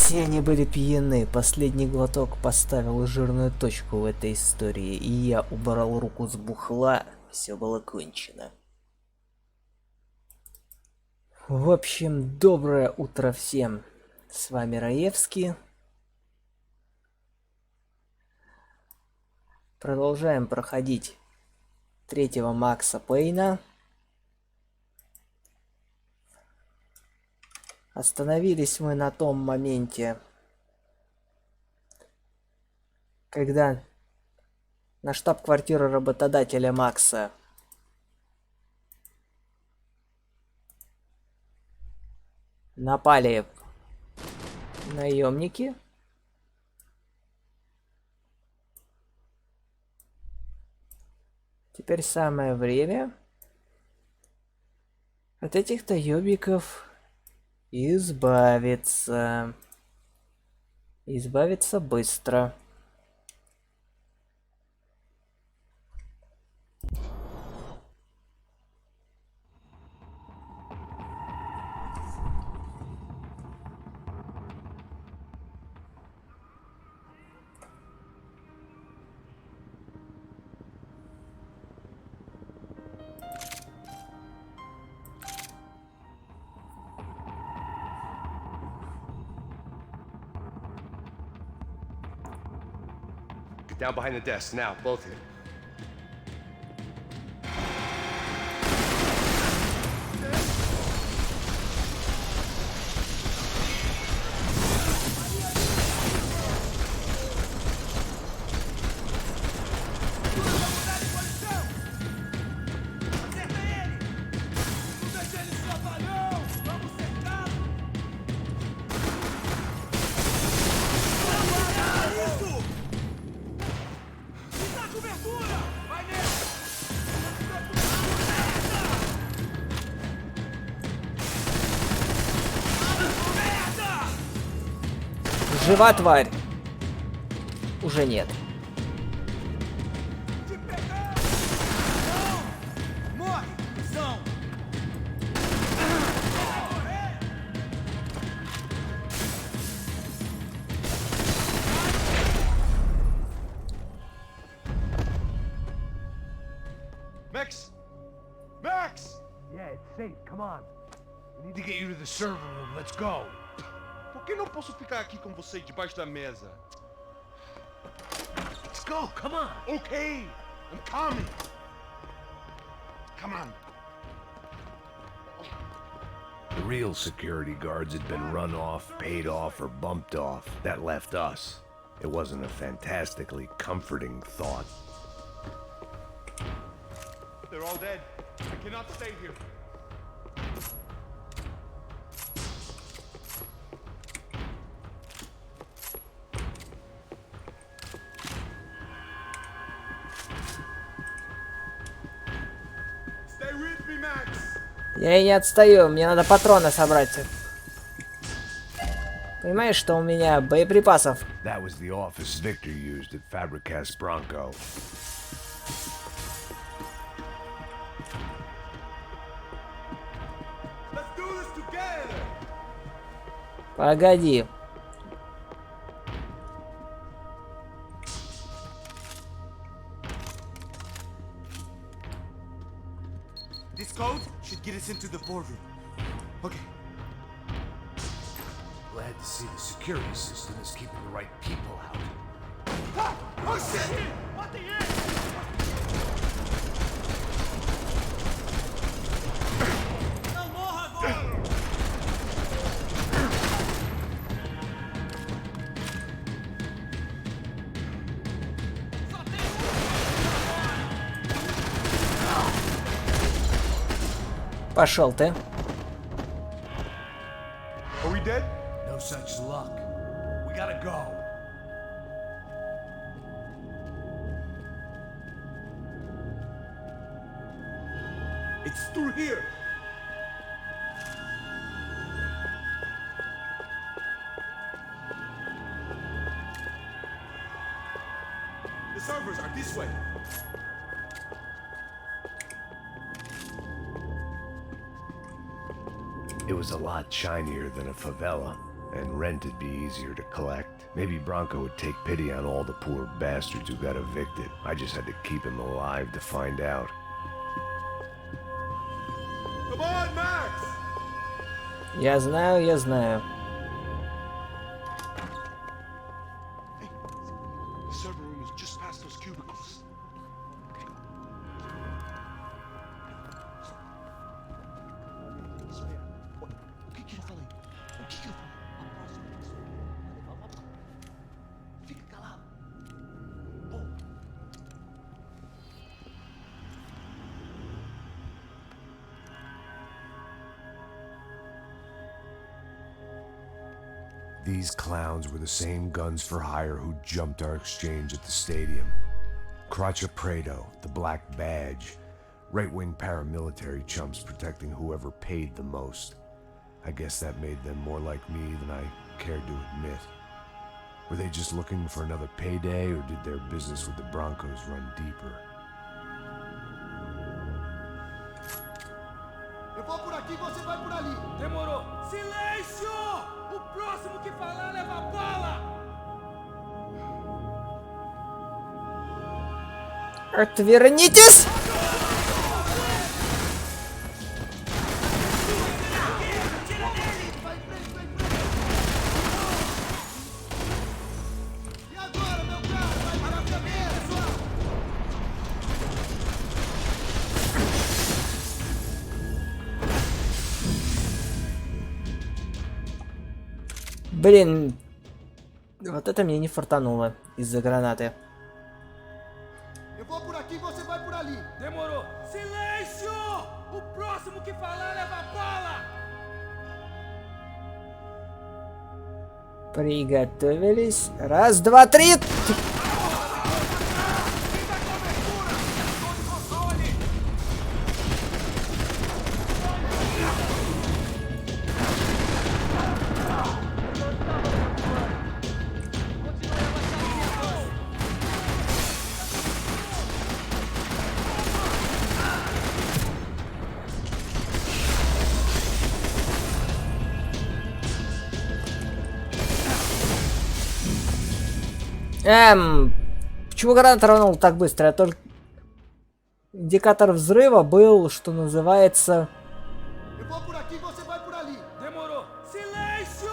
Все они были пьяны. Последний глоток поставил жирную точку в этой истории, и я убрал руку с бухла. Все было кончено. В общем, доброе утро всем. С вами RoEvski. Продолжаем проходить третьего Макса Пейна. Остановились мы на том моменте, когда на штаб-квартиру работодателя Макса напали наемники. Теперь самое время от этих наемников избавиться. Избавиться быстро. Get down behind the desk now, both of you. Жива тварь? Уже нет. Max! Max! Yeah, it's safe. Come on. We need to get you to the server room. Let's go. Por que não posso ficar aqui com você debaixo da mesa? Let's go. Come on. Okay, I'm coming. Come on. The real security guards had been run off, paid off, or bumped off. That left us. It wasn't a fantastically comforting thought. They're all dead. I cannot stay here. Stay with me, Max. Я и не отстаю, мне надо патроны собрать. Понимаешь, что у меня боеприпасов? That was the office Victor used at Fabricas Bronco. Let's do this together. Погоди. This code should get us into the boardroom. Okay. Glad to see the security system is keeping the right people out. Ah! Oh shit! What the heck? Пошел ты. Are we dead? No such luck. We gotta go. It's through here. The servers are this way. It was a lot shinier than a favela. and rent'd be easier to collect. Maybe Bronco would take pity on all the poor bastards who got evicted. I just had to keep him alive to find out. Come on, Max! Я знаю, я знаю. Hey, the server room is just past those cubicles. O que eu falei? O que eu falei? A próxima pessoa vai levar uma bala. Fica calado. Bom. These clowns were the same guns for hire who jumped our exchange at the stadium. Crotcha Prado, the Black Badge, right-wing paramilitary chumps protecting whoever paid the most. I guess that made them more like me than I cared to admit. Were they just looking for another payday, or did their business with the Broncos run deeper? Eu vou por aqui, você vai por ali. Demorou. Silêncio! O próximo que falar leva a bala! Отвернитесь! E agora, meu cara? Vai para a cabeça! Блин, вот это мне не фартануло из-за гранаты. Eu vou por aqui, você vai por ali. Demorou. Silêncio! O próximo que falar leva a bala! Приготовились. Раз, два, три. Почему граната рванула так быстро? Я только... Индикатор взрыва был, что называется... Eu vou por aqui, você vai por ali. Demorou. Silêncio!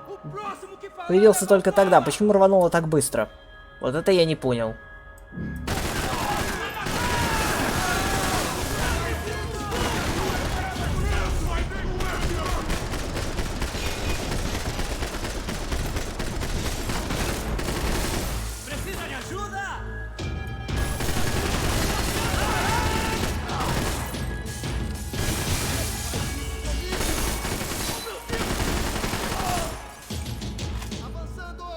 O próximo que falar Появился leva a только bala! тогда. Почему рвануло так быстро? Вот это я не понял. Precisa de ajuda? Avançando!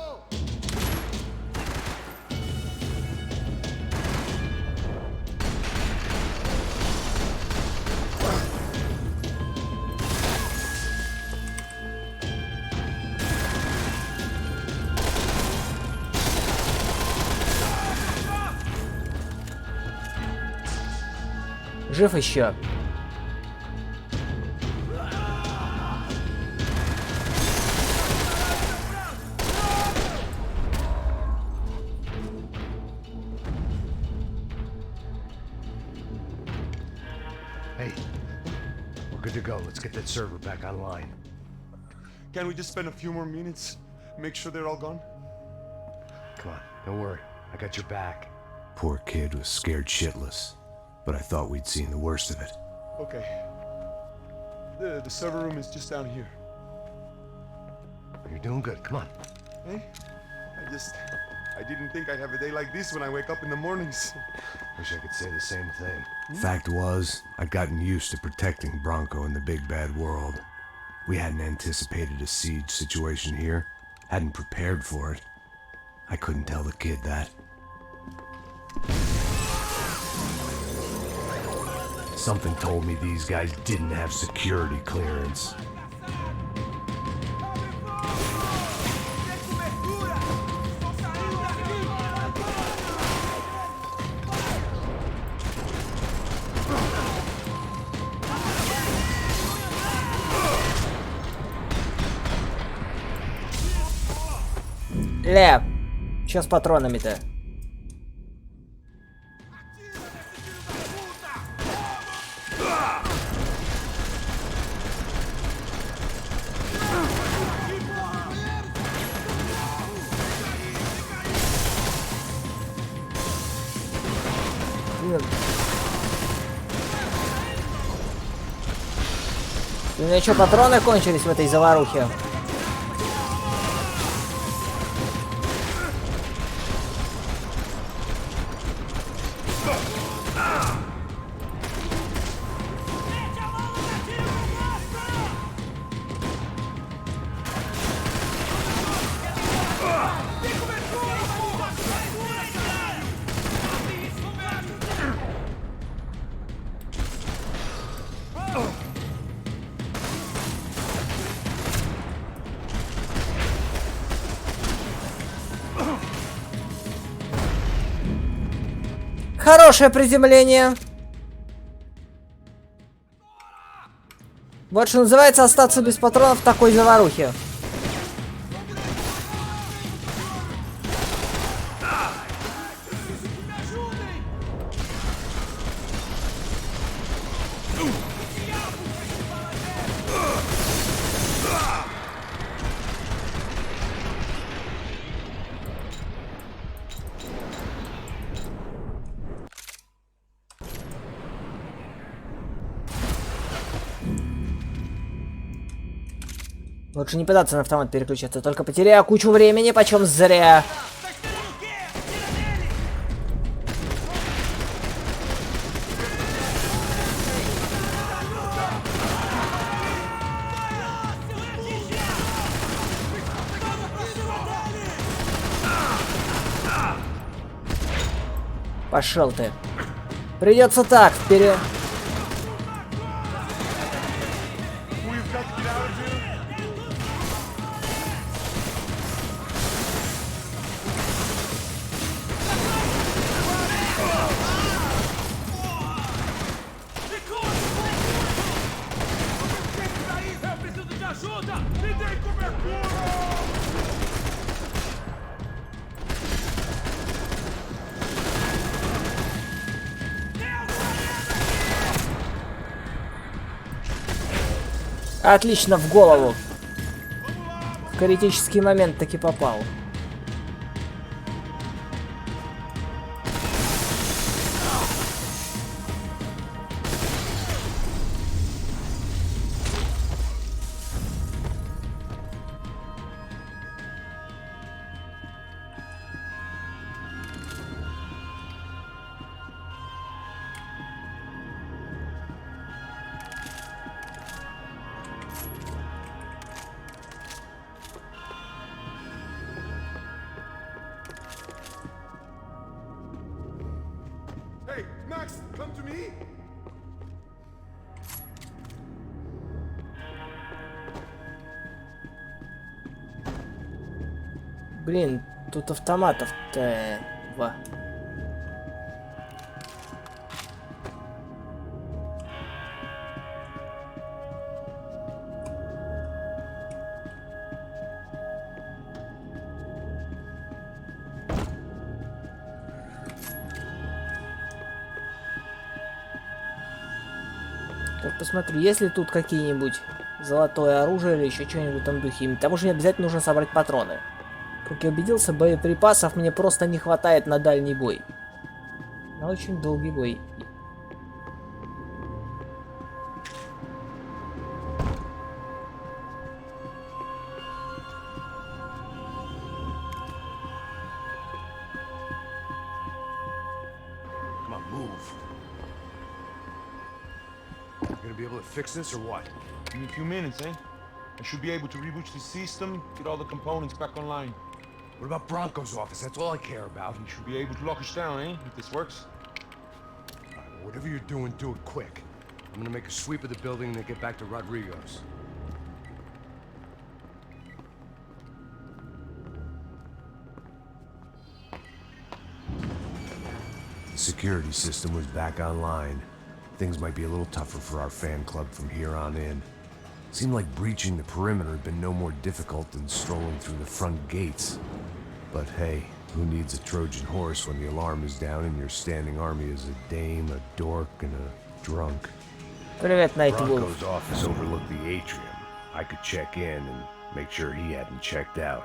Жив еще. Hey, we're good to go. Let's get that server back online. Can we just spend a few more minutes? Make sure they're all gone? Come on, don't worry. I got your back. Poor kid was scared shitless, but I thought we'd seen the worst of it. Okay. The server room is just down here. You're doing good. Come on. Hey? I didn't think I'd have a day like this when I wake up in the mornings. Wish I could say the same thing. Fact was, I'd gotten used to protecting Bronco in the big bad world. We hadn't anticipated a siege situation here, hadn't prepared for it. I couldn't tell the kid that. Something told me these guys didn't have security clearance. Ля, чё с патронами-то? Блин. У меня что, патроны кончились в этой заварухе? Хорошее приземление. Вот что называется остаться без патронов в такой заварухе. Лучше не пытаться на автомат переключаться, только потеряю кучу времени, почем зря. Пошел ты. Придется так, вперед. Отлично, в голову. В критический момент таки попал. Hey, Max, come to me. Блин, тут автоматов-то два. Так, посмотрю, есть ли тут какие-нибудь золотое оружие или еще что-нибудь в этом духе. К тому же мне обязательно нужно собрать патроны. Как я убедился, боеприпасов мне просто не хватает на дальний бой. На очень долгий бой. Come on, move. You gonna be able to fix this or what? Give me a few minutes, eh? I should be able to reboot the system, get all the components back online. What about Bronco's office? That's all I care about. You should be able to lock us down, eh? If this works. All right, well, whatever you're doing, do it quick. I'm gonna make a sweep of the building and then get back to Rodrigo's. The security system was back online. Things might be a little tougher for our fan club from here on in. Seemed like breaching the perimeter had been no more difficult than strolling through the front gates. But hey, who needs a Trojan horse when the alarm is down and your standing army is a dame, a dork, and a drunk? Привет, Найтвулф. Bronco's office overlooked the atrium. I could check in and make sure he hadn't checked out.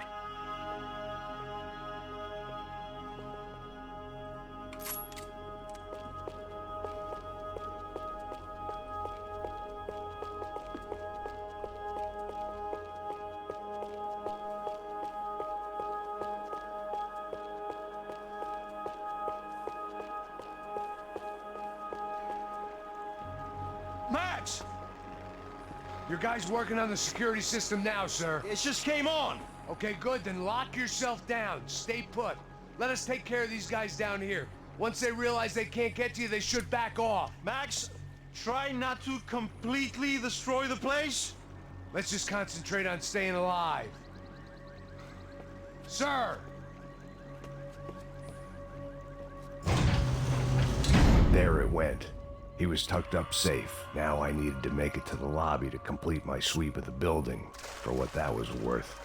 Max! Your guy's working on the security system now, sir. It just came on. Okay, good. Then lock yourself down. Stay put. Let us take care of these guys down here. Once they realize they can't get to you, they should back off. Max, try not to completely destroy the place. Let's just concentrate on staying alive. Sir! There it went. He was tucked up safe. Now I needed to make it to the lobby to complete my sweep of the building, for what that was worth.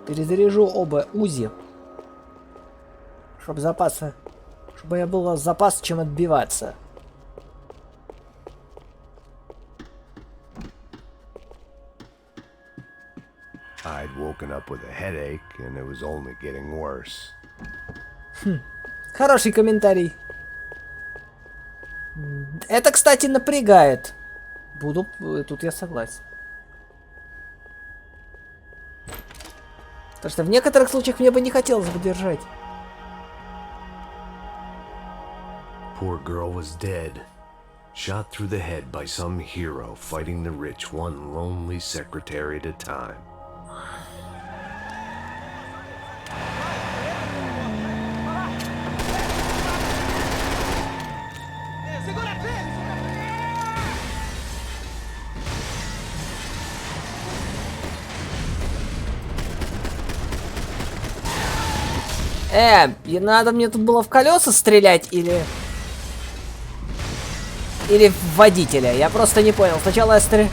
Перезаряжу оба УЗИ. Чтобы запасы. Чтобы я был запас, чем отбиваться. I'd woken up with a headache, and it was only getting worse. Хороший комментарий. Это, кстати, напрягает. Буду... Тут я согласен. Потому что в некоторых случаях мне бы не хотелось бы держать. Poor girl was dead. Shot through the head by some hero fighting the rich one lonely secretary at a time. И надо мне тут было в колеса стрелять или... Или в водителя? Я просто не понял. Сначала я стрелял...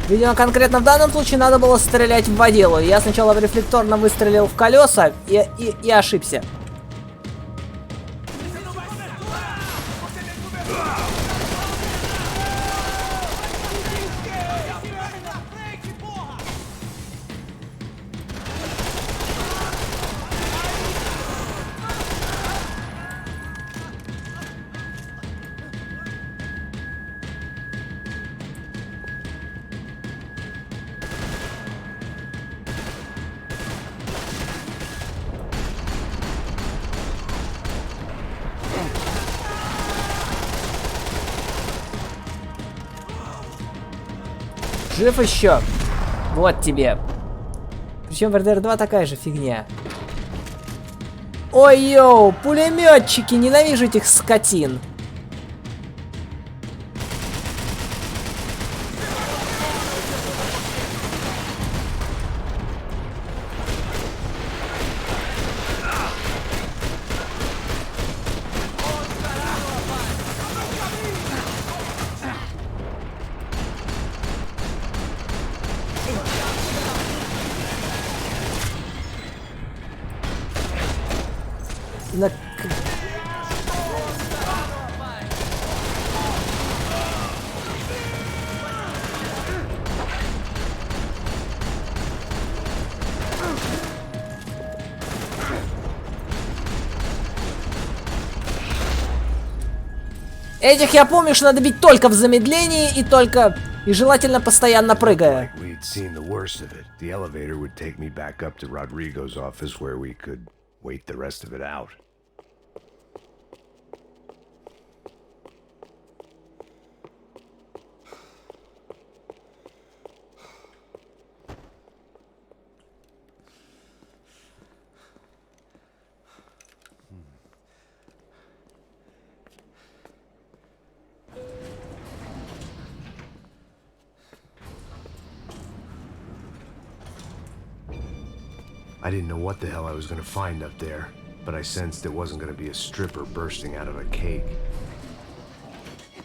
Видимо, конкретно в данном случае надо было стрелять в водилу. Я сначала рефлекторно выстрелил в колеса и ошибся. Жив еще. Вот тебе. Причем в РДР 2 такая же фигня. Ой-йоу, пулеметчики, ненавижу этих скотин. На... Этих я помню, что надо бить только в замедлении и только... И желательно постоянно прыгая. Like we'd seen the worst of it. The elevator would take me back up to Rodrigo's office where we could wait the rest of it out. I didn't know what the hell I was gonna find up there, but I sensed it wasn't gonna be a stripper bursting out of a cake.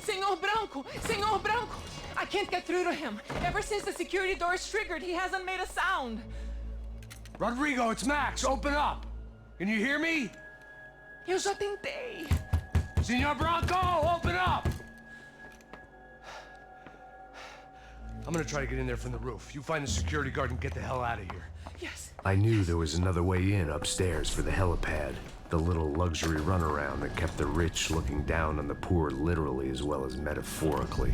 Senor Branco! Senor Branco! I can't get through to him. Ever since the security door is triggered, he hasn't made a sound. Rodrigo, it's Max. Open up. Can you hear me? Eu já tentei. Senor Branco, open up! I'm gonna try to get in there from the roof. You find the security guard and get the hell out of here. Yes. I knew there was another way in upstairs for the helipad, the little luxury runaround that kept the rich looking down on the poor literally as well as metaphorically.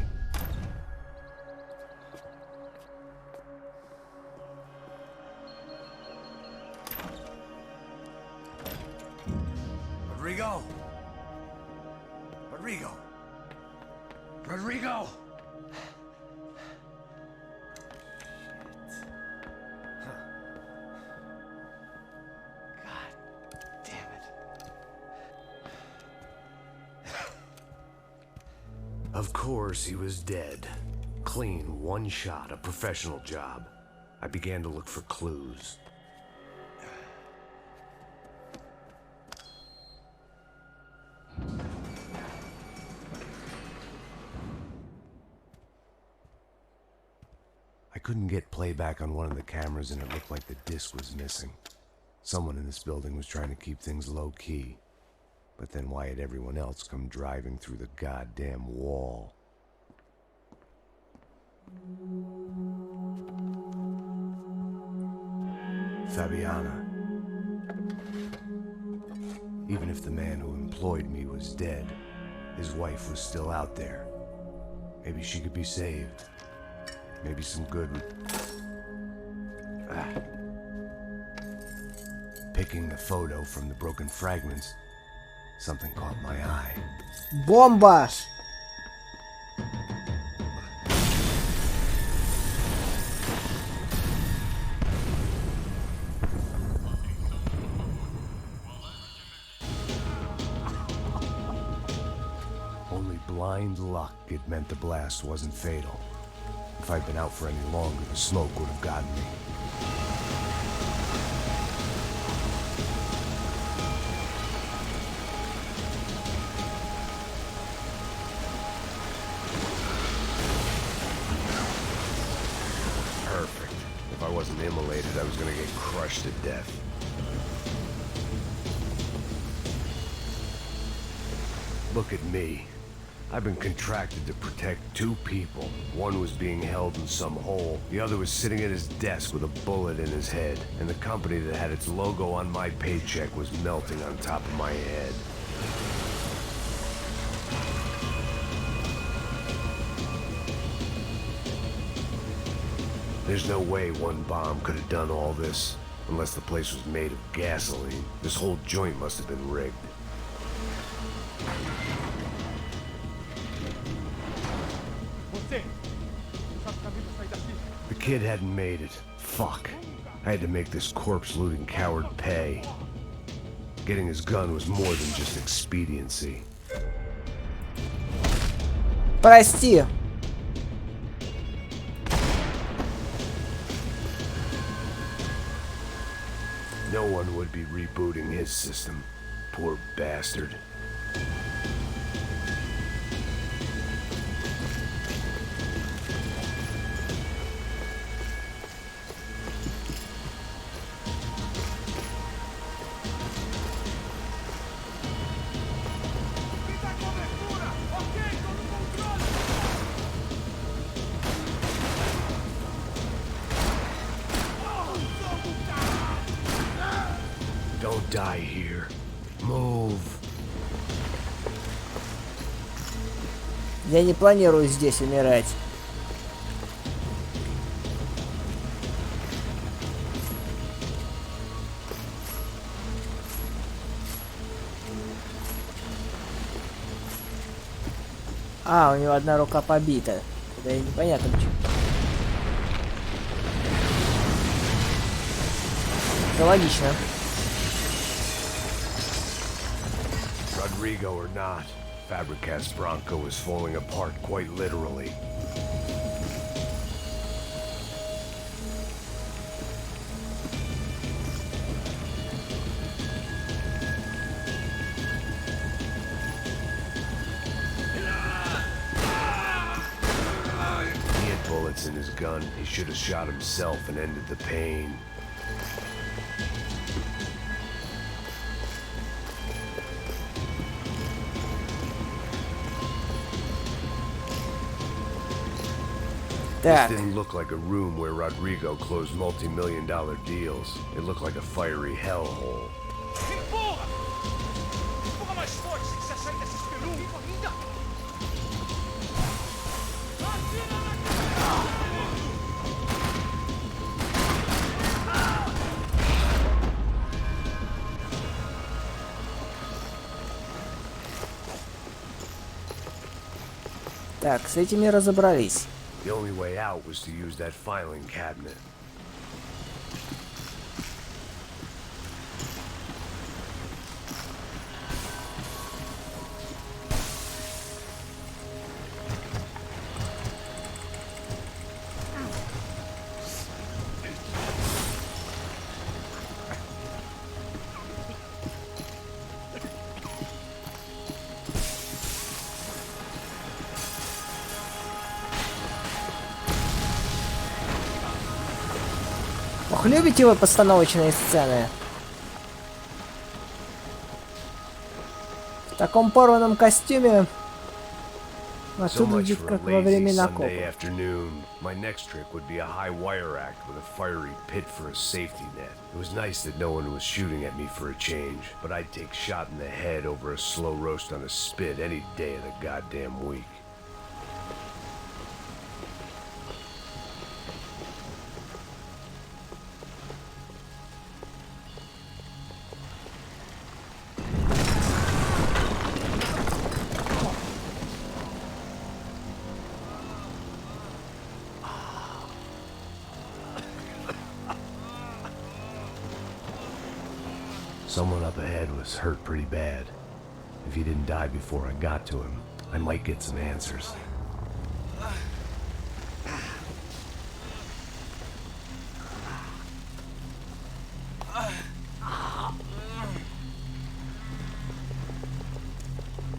Rodrigo? Rodrigo? Rodrigo? Of course, he was dead. Clean, one shot, a professional job. I began to look for clues. I couldn't get playback on one of the cameras and it looked like the disc was missing. Someone in this building was trying to keep things low-key. But then why had everyone else come driving through the goddamn wall? Fabiana. Even if the man who employed me was dead, his wife was still out there. Maybe she could be saved. Maybe some good would... Picking the photo from the broken fragments, something caught my eye. Бомба! Only blind luck it meant the blast wasn't fatal. If I'd been out for any longer, the smoke would have gotten me. Perfect. If I wasn't immolated, I was gonna get crushed to death. Look at me. I've been contracted to protect two people. One was being held in some hole. The other was sitting at his desk with a bullet in his head. And the company that had its logo on my paycheck was melting on top of my head. There's no way one bomb could have done all this. Unless the place was made of gasoline. This whole joint must have been rigged. The kid hadn't made it. Fuck. I had to make this corpse-looting coward pay. Getting his gun was more than just expediency. Прости. No one would be rebooting his system. Poor bastard. Don't die here. Move. Я не планирую здесь умирать. А, у него одна рука побита. Это непонятно почему. Это логично. Rodrigo or not, Fabricas Bronco is falling apart quite literally. bullets in his gun. He should have shot himself and ended the pain. This Так, didn't look like a room where Rodrigo closed multi-million-dollar deals. It looked like a fiery hellhole. Empurra! Empurra mais forte sem que você sair desse espelunco! Corrida! так, с этими разобрались. The only way out was to use that filing cabinet. Ох, любите вы постановочные сцены? В таком порванном костюме So отсюда much выглядит for a как во lazy время Sunday накопа. afternoon. My next trick would be a high wire act with a fiery pit for a safety net. It was nice that no one was shooting at me for a change, but I'd take shot in the head over a slow roast on a spit any day of the goddamn week. Someone up ahead was hurt pretty bad. If he didn't die before I got to him, I might get some answers.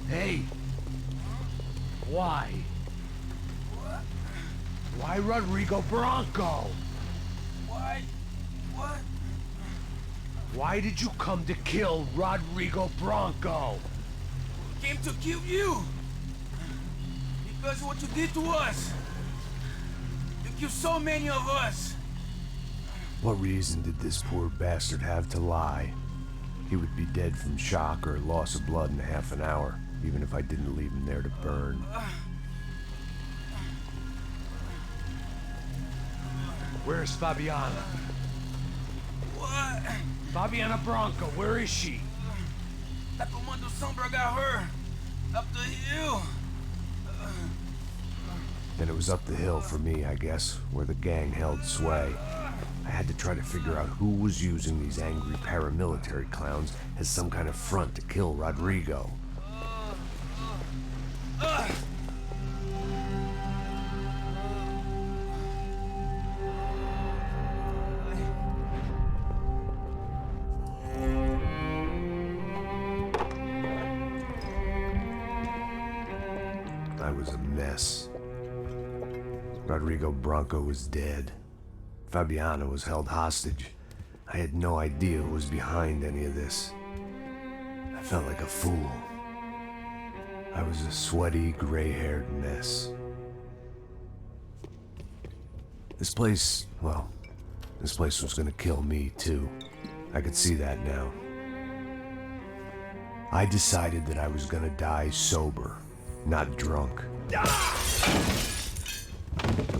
Hey! Why? Why Rodrigo Bronco? Why? What? Why did you come to kill Rodrigo Bronco? Came to kill you! Because of what you did to us! You killed so many of us! What reason did this poor bastard have to lie? He would be dead from shock or loss of blood in half an hour, even if I didn't leave him there to burn. Where's Fabiana? What? Fabiana Bronco, where is she? That Comando Sombra got her! Up the hill! Then it was up the hill for me, I guess, where the gang held sway. I had to try to figure out who was using these angry paramilitary clowns as some kind of front to kill Rodrigo. I was a mess. Rodrigo Bronco was dead. Fabiana was held hostage. I had no idea who was behind any of this. I felt like a fool. I was a sweaty, gray-haired mess. This place, well, this place was gonna kill me too. I could see that now. I decided that I was gonna die sober, not drunk. At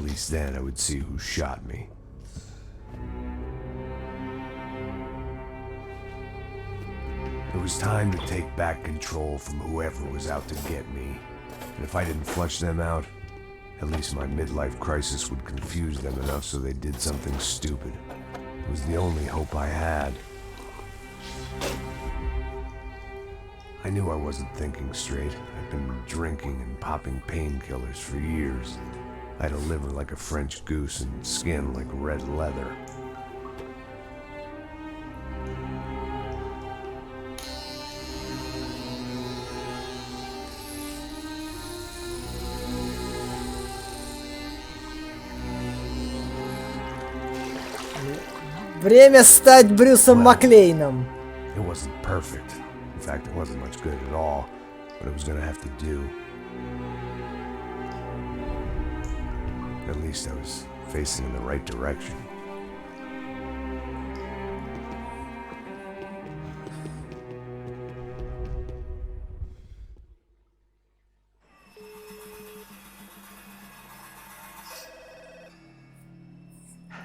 least then I would see who shot me. It was time to take back control from whoever was out to get me. And if I didn't flush them out, at least my midlife crisis would confuse them enough so they did something stupid. It was the only hope I had. I knew I wasn't thinking straight. I'd been drinking and popping painkillers for years. I had a liver like a French goose and skin like red leather. Время стать Брюсом Маклейном. It wasn't perfect. In fact, it wasn't much good at all, but it was gonna have to do. At least I was facing in the right direction.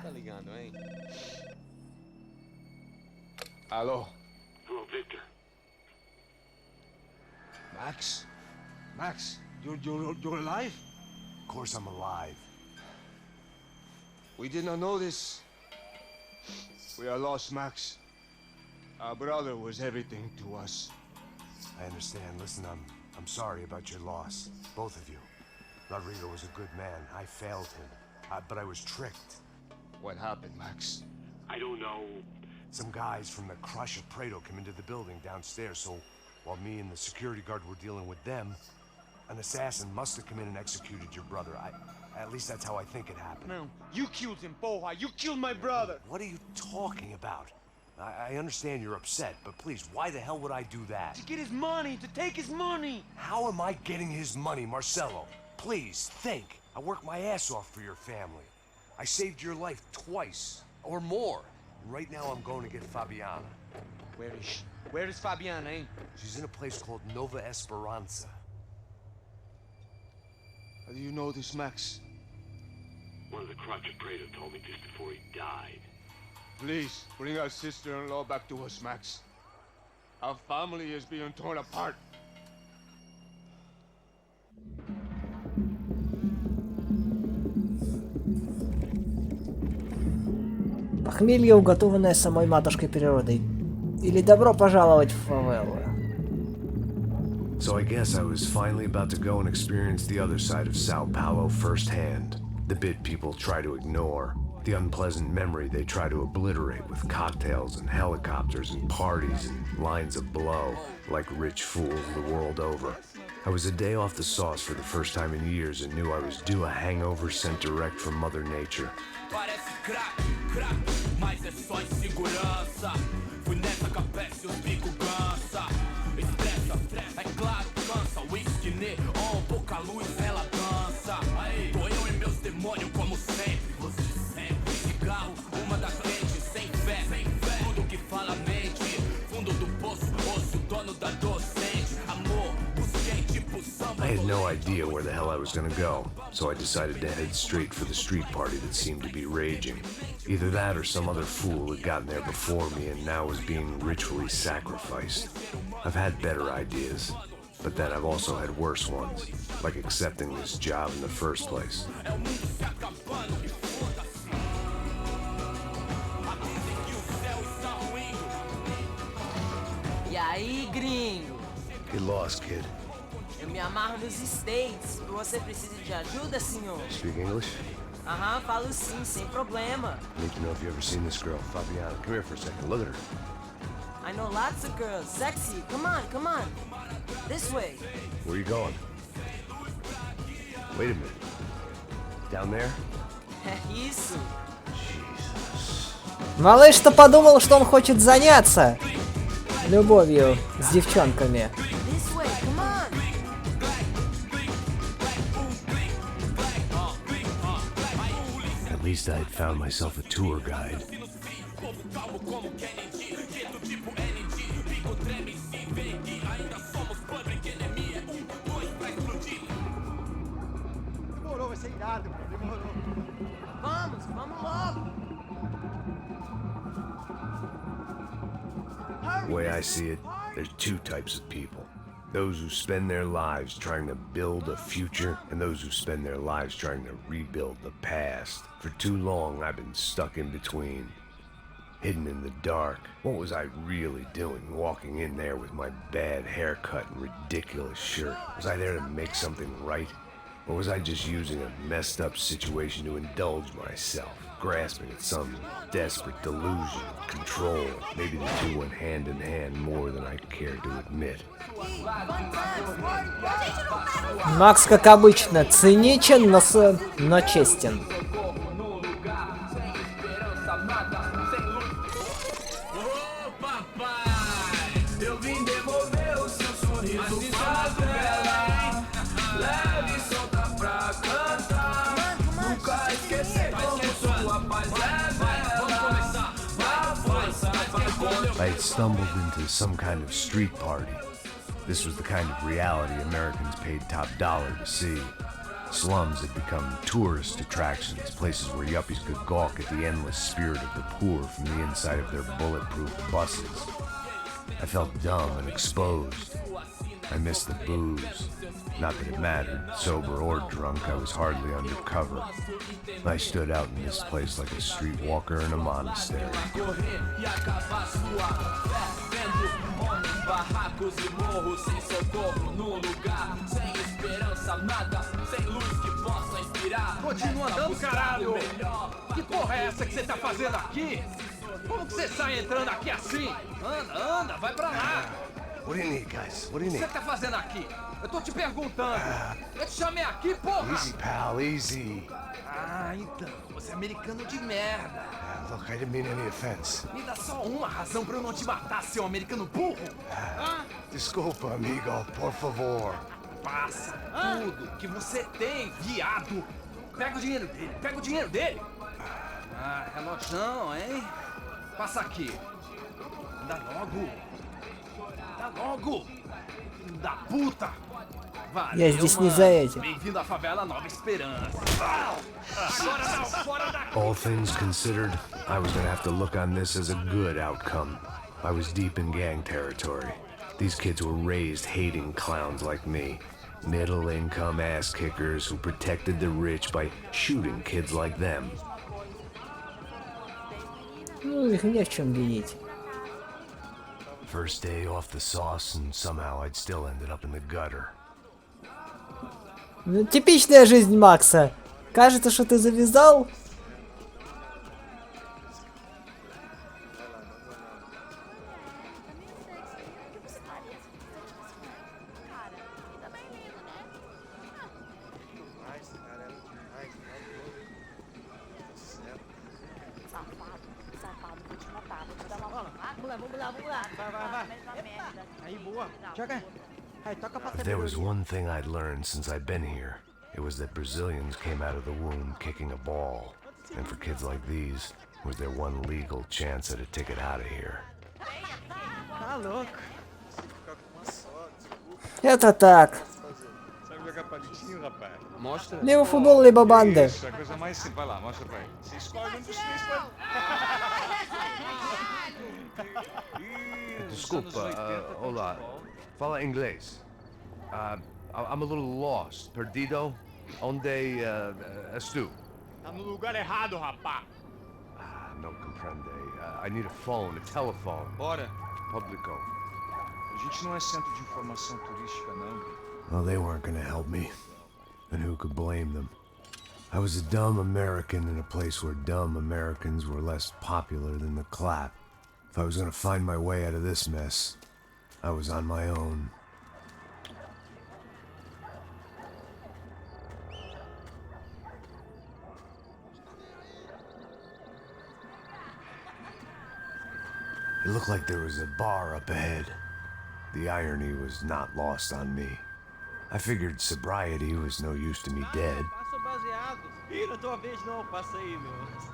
Tá ligando, hein? Alô? Hello, Victor. Max? Max, you're alive? Of course I'm alive. We did not know this. We are lost, Max. Our brother was everything to us. I understand. Listen, I'm sorry about your loss. Both of you. Rodrigo was a good man. I failed him. But I was tricked. What happened, Max? I don't know. Some guys from the Crush of Prado came into the building downstairs, so while me and the security guard were dealing with them, an assassin must have come in and executed your brother. At least that's how I think it happened. Não, you killed him, porra. You killed my brother. What are you talking about? I understand you're upset, but please, why the hell would I do that? To get his money, to take his money. How am I getting his money, Marcelo? Please, think. I worked my ass off for your family. I saved your life twice, or more. Right now I'm going to get Fabiana. Where is Fabiana, eh? She's in a place called Nova Esperanza. How do you know this, Max? One of the Crotch of Prado told me just before he died. Please, bring our sister-in-law back to us, Max. Our family is being torn apart. Похмелье, уготованное самой матушкой природой. Или добро пожаловать в фавелу. So I guess I was finally about to go and experience the other side of Sao Paulo firsthand. The bit people try to ignore. The unpleasant memory they try to obliterate with cocktails and helicopters and parties and lines of blow, like rich fools the world over. I was a day off the sauce for the first time in years and knew I was due a hangover sent direct from Mother Nature. Parece crack, crack, mas é só insegurança. Fui nessa capete, os bico cansa. Estressa, é claro, cansa. Whisky, neon, pouca luz, ela dança. Tô eu e meus demônios como sempre. Você sempre. Cigarro, uma das frentes, sem fé. Tudo que fala mente. Fundo do poço, osso, dono da docente. Amor, busquei tipo samba. I had no idea where the hell I was gonna go, so I decided to head straight for the street party that seemed to be raging. Either that or some other fool had gotten there before me and now was being ritually sacrificed. I've had better ideas, but then I've also had worse ones, like accepting this job in the first place. E aí, gringo? Get lost, kid. Eu me amarro nos States. Você precisa de ajuda, senhor? Speak English? Aham, falo sim, sem problema. I need to know if you ever seen this girl, Fabiana. Come here for a second. Look at her. I know lots of girls. Sexy. Come on, come on. This way. Where are you going? Wait a minute. Down there? Isso. Малыш-то подумал, что он хочет заняться любовью с девчонками. This way, come on. At least I had found myself a tour guide. Demorou, vai ser irado, mano. Demorou. Vamos logo. The way I see it, there's two types of people. Those who spend their lives trying to build a future, and those who spend their lives trying to rebuild the past. For too long, I've been stuck in between. Hidden in the dark. What was I really doing, walking in there with my bad haircut and ridiculous shirt? Was I there to make something right? Or was I just using a messed up situation to indulge myself, grasping at some desperate delusion of control? Maybe the two went hand in hand more than I cared to admit. Макс, как обычно, циничен, но честен. had stumbled into some kind of street party. This was the kind of reality Americans paid top dollar to see. Slums had become tourist attractions, places where yuppies could gawk at the endless spirit of the poor from the inside of their bulletproof buses. I felt dumb and exposed. I missed the booze. Not that it mattered. Sober or drunk, I was hardly undercover. I stood out in this place like a streetwalker in a monastery. Continua andando, caralho! Que porra é essa que você tá fazendo aqui? Como que você sai entrando aqui assim? Anda, vai pra lá! What do you need, guys? What do you O que need? você tá fazendo aqui? Eu tô te perguntando. Eu te chamei aqui, porra! Easy, pal, easy. Ah, então, você é americano de merda. Look, I didn't mean any offense. Me dá só uma razão pra eu não te matar, seu americano burro. Desculpa, amigo, por favor. Passa tudo que você tem, viado. Pega o dinheiro dele, Ah, relojão, hein? Passa aqui. Dá logo. Filho da puta. Valeu, Я здесь не mano. за этим. Bem-vindo à favela Nova Esperança. Agora não, fora daqui. All things considered, I was gonna have to look on this as a good outcome. I was deep in gang territory. These kids were raised hating clowns like me. Middle-income ass-kickers who protected the rich by shooting kids like them. Ну, их не в чем винить. First day off the sauce, and somehow I'd still ended up in the gutter. Ну, типичная жизнь Макса. Кажется, что ты завязал. If there was one thing I'd learned since I'd been here, it was that Brazilians came out of the womb kicking a ball. And for kids like these, was their one legal chance at a ticket out of here. Tá louco. Это так. Sabe jogar palitinho, rapaz? Mostra. Либо футбол, либо банда. Isso, é a coisa mais simples. Vai lá, mostra pra ele. Você escolhe um dos três. Desculpa, olá. Fala inglês. I'm a little lost. Perdido? Onde estou? Tá no lugar errado, rapá. No comprende. I need a phone, a telephone. Bora. Publico. A gente não é centro de informação turística, não. Well, they weren't gonna help me. And who could blame them? I was a dumb American in a place where dumb Americans were less popular than the clap. If I was gonna find my way out of this mess, I was on my own. It looked like there was a bar up ahead. The irony was not lost on me. I figured sobriety was no use to me dead. Passa baseado. Ih, não é tua vez não, passa aí, meu.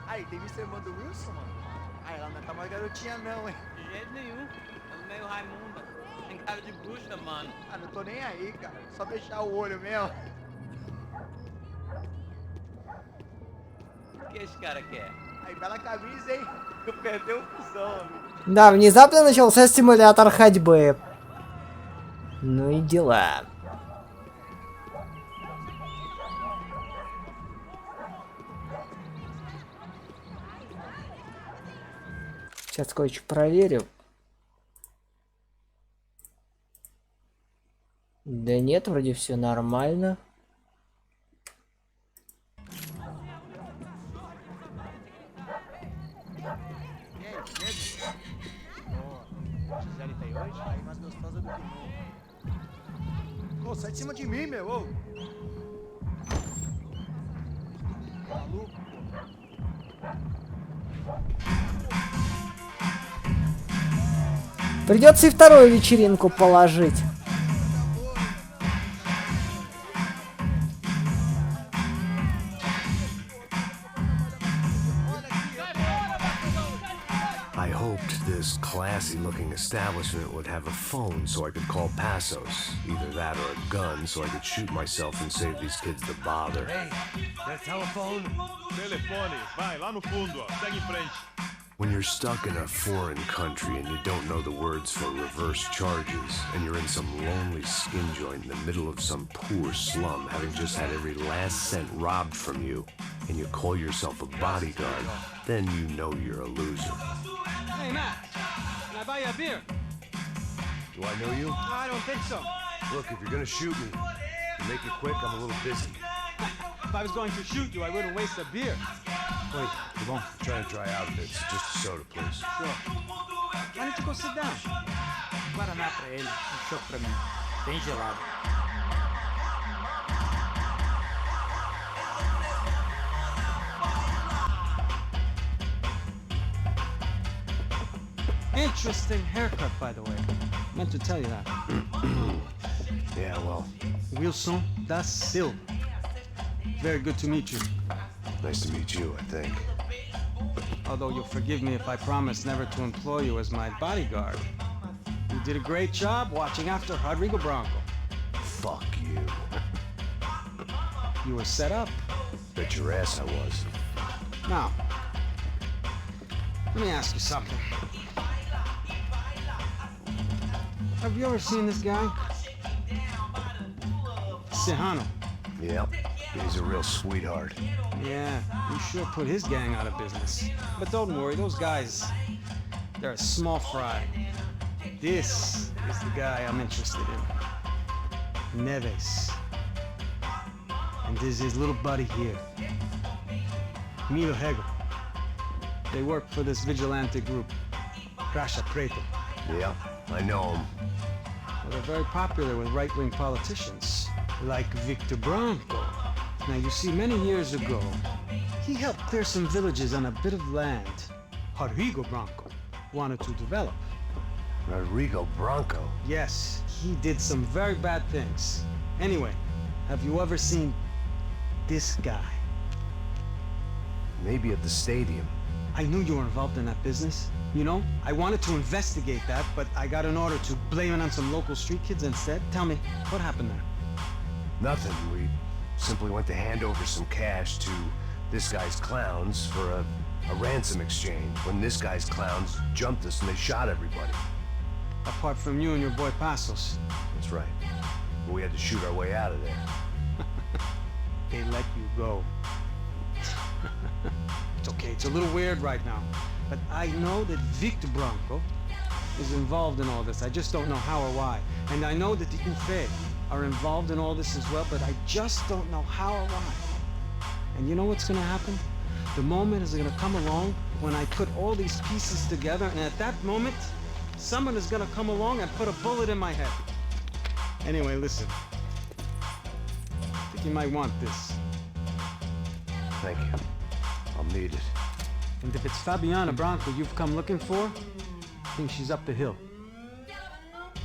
Aí, tem visto a irmã do Wilson, mano? Aí, ela não tá mais garotinha não, hein? De jeito nenhum. É meio Raimunda. Tem cara de bruxa, mano. Ah, não tô nem aí, cara. Só fechar o olho mesmo. O que esse cara quer? Aí, bela camisa, hein? Eu perdi o fusão, amigo. Да, внезапно начался симулятор ходьбы. Ну и дела. Сейчас кое-что проверю. Да нет, вроде все нормально. Gisele tá aí hoje? Aí mais gostosa do que nunca. Ô, sai de cima de mim, meu, ô. Maluco, pô. Придется и вторую вечеринку положить. I hoped this classy-looking establishment would have a phone so I could call Passos. Either that or a gun so I could shoot myself and save these kids the bother. Hey, that telephone? Telefone, vai, lá no fundo, ó. Segue em frente. When you're stuck in a foreign country and you don't know the words for reverse charges, and you're in some lonely skin joint in the middle of some poor slum, having just had every last cent robbed from you, and you call yourself a bodyguard, then you know you're a loser. Hey, Matt, can I buy you a beer? Do I know you? I don't think so. Look, if you're gonna shoot me, to make it quick, I'm a little busy. If I was going to shoot you, I wouldn't waste a beer. Wait, come on. I'm trying to dry out a bit. So just a soda, please. Sure. Why don't you go sit down? Guaraná pra ele, chopp pra mim. Bem gelado. Interesting haircut, by the way. Meant to tell you that. Yeah, well, Wilson da Silva. Very good to meet you. nice to meet you, I think. Although you'll forgive me if I promise never to employ you as my bodyguard. You did a great job watching after Rodrigo Branco. Fuck you. You were set up. Bet your ass I was. Now, let me ask you something. Have you ever seen this guy? Sejano. Yep, he's a real sweetheart. Yeah, he sure put his gang out of business. But don't worry, those guys, they're a small fry. This is the guy I'm interested in. Neves. And this is his little buddy here. Milo Hegel. They work for this vigilante group, Crasha Preto. Yep, I know him. Well, they're very popular with right-wing politicians, like Victor Branco. Now, you see, many years ago, he helped clear some villages on a bit of land Rodrigo Branco wanted to develop. Rodrigo Branco? Yes, he did some very bad things. Anyway, have you ever seen this guy? Maybe at the stadium. I knew you were involved in that business. You know, I wanted to investigate that, but I got an order to blame it on some local street kids instead. Tell me, what happened there? Nothing. We simply went to hand over some cash to this guy's clowns for a ransom exchange when this guy's clowns jumped us and they shot everybody. Apart from you and your boy Passos. That's right. But we had to shoot our way out of there. They let you go. It's okay, it's a little weird right now. But I know that Victor Branco is involved in all this. I just don't know how or why. And I know that the UFE are involved in all this as well, but I just don't know how or why. And you know what's gonna happen? The moment is gonna come along when I put all these pieces together, and at that moment, someone is gonna come along and put a bullet in my head. Anyway, listen. I think you might want this. Thank you. I'll need it. And if it's Fabiana Branco you've come looking for, I think she's up the hill.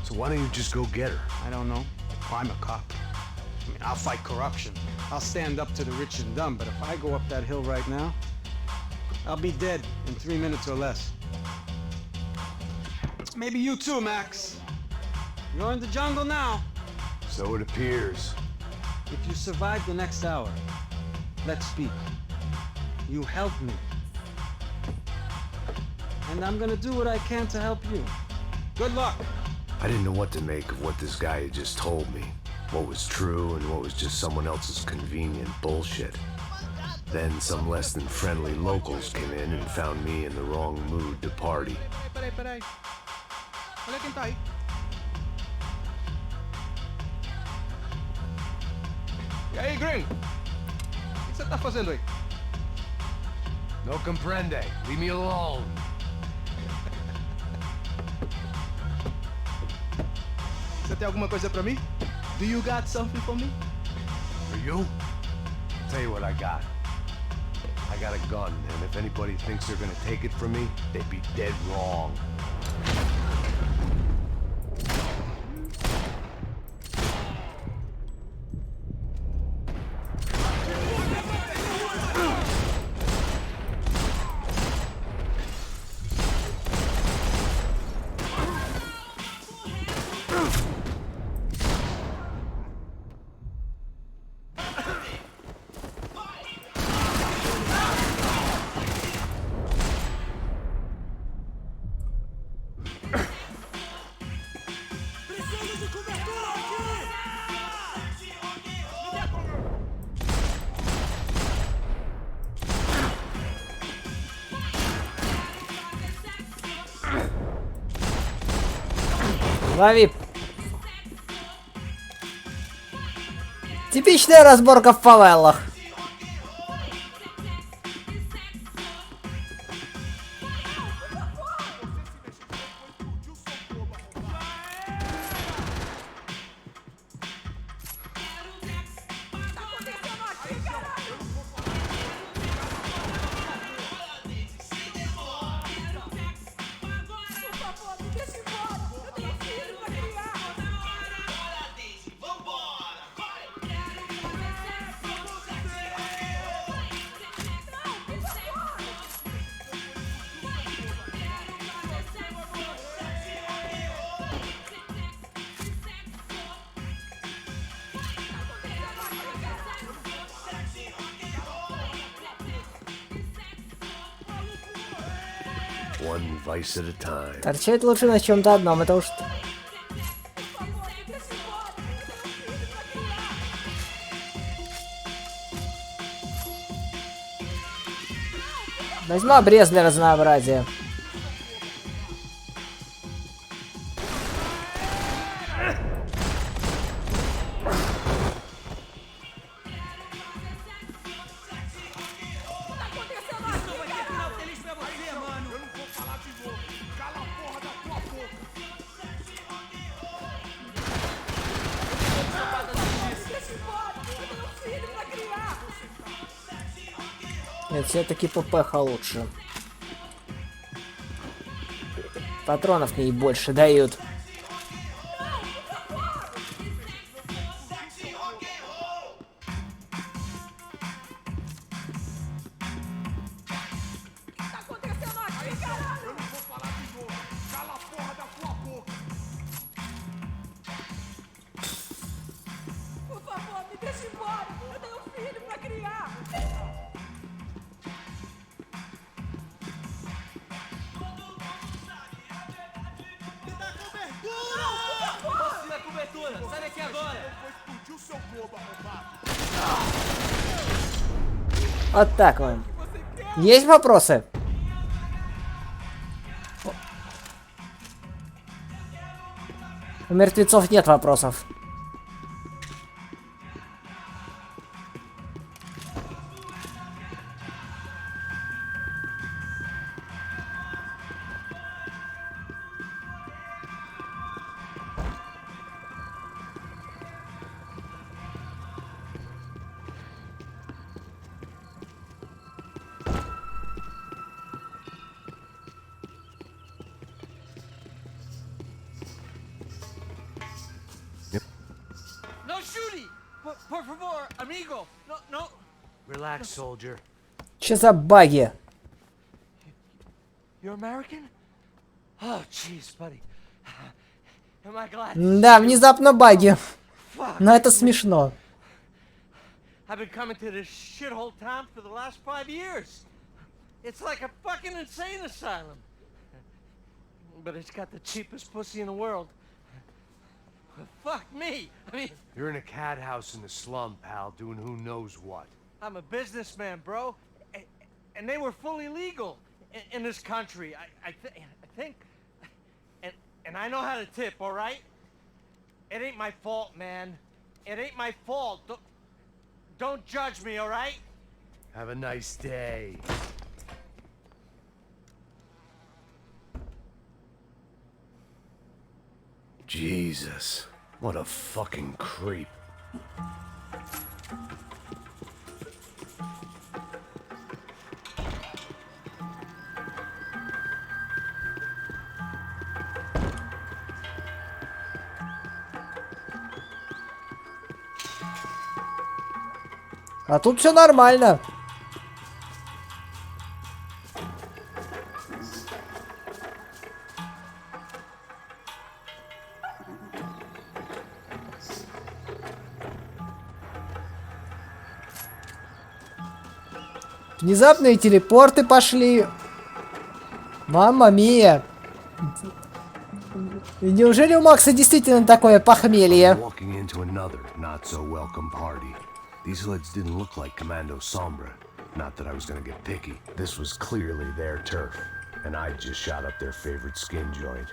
So why don't you just go get her? I don't know. I'm a cop. I mean, I'll fight corruption. I'll stand up to the rich and dumb, but if I go up that hill right now, I'll be dead in 3 minutes or less. Maybe you too, Max. You're in the jungle now. So it appears. If you survive the next hour, let's speak. You help me. And I'm gonna do what I can to help you. Good luck. I didn't know what to make of what this guy had just told me. What was true and what was just someone else's convenient bullshit. Then some less than friendly locals came in and found me in the wrong mood to party. Peraí. Olha quem tá aí. E aí, gringo? O que você tá fazendo aí? No comprende. Leave me alone. Você tem alguma coisa pra mim? Do you got something for me? For you? Tell you what I got. I got a gun, and if anybody thinks they're gonna take it from me, they'd be dead wrong. Лови. Типичная разборка в фавелах. One vice at a time. Торчать лучше на чем-то одном, это уж... Возьму обрез для разнообразия. Нет, все-таки ППХ лучше. Патронов мне и больше дают. Вот так вот. Есть вопросы? У мертвецов нет вопросов. No shooting! Por favor, amigo! No, no! Relax, soldier. Че за баги? You're American? Oh, jeez, buddy. Am I glad? Да, внезапно баги. Fuck. Но это смешно. I've been coming to this shithole town for the last 5 years. It's like a fucking insane asylum. But it's got the cheapest pussy in the world. Fuck me. I mean, You're in a cat house in the slum, pal, doing who knows what. I'm a businessman, bro. And they were fully legal in this country. I think. And I know how to tip, all right? It ain't my fault, man. It ain't my fault. Don't judge me, all right? Have a nice day. Jesus, what a fucking creep. А тут все нормально. Внезапные телепорты пошли. Мамма мия. Неужели у Макса действительно такое похмелье? Walking into another not so welcome party. These hoods didn't look like Commando Sombra. Not that I was gonna get picky. This was clearly their turf, and I just shot up their favorite skin joint.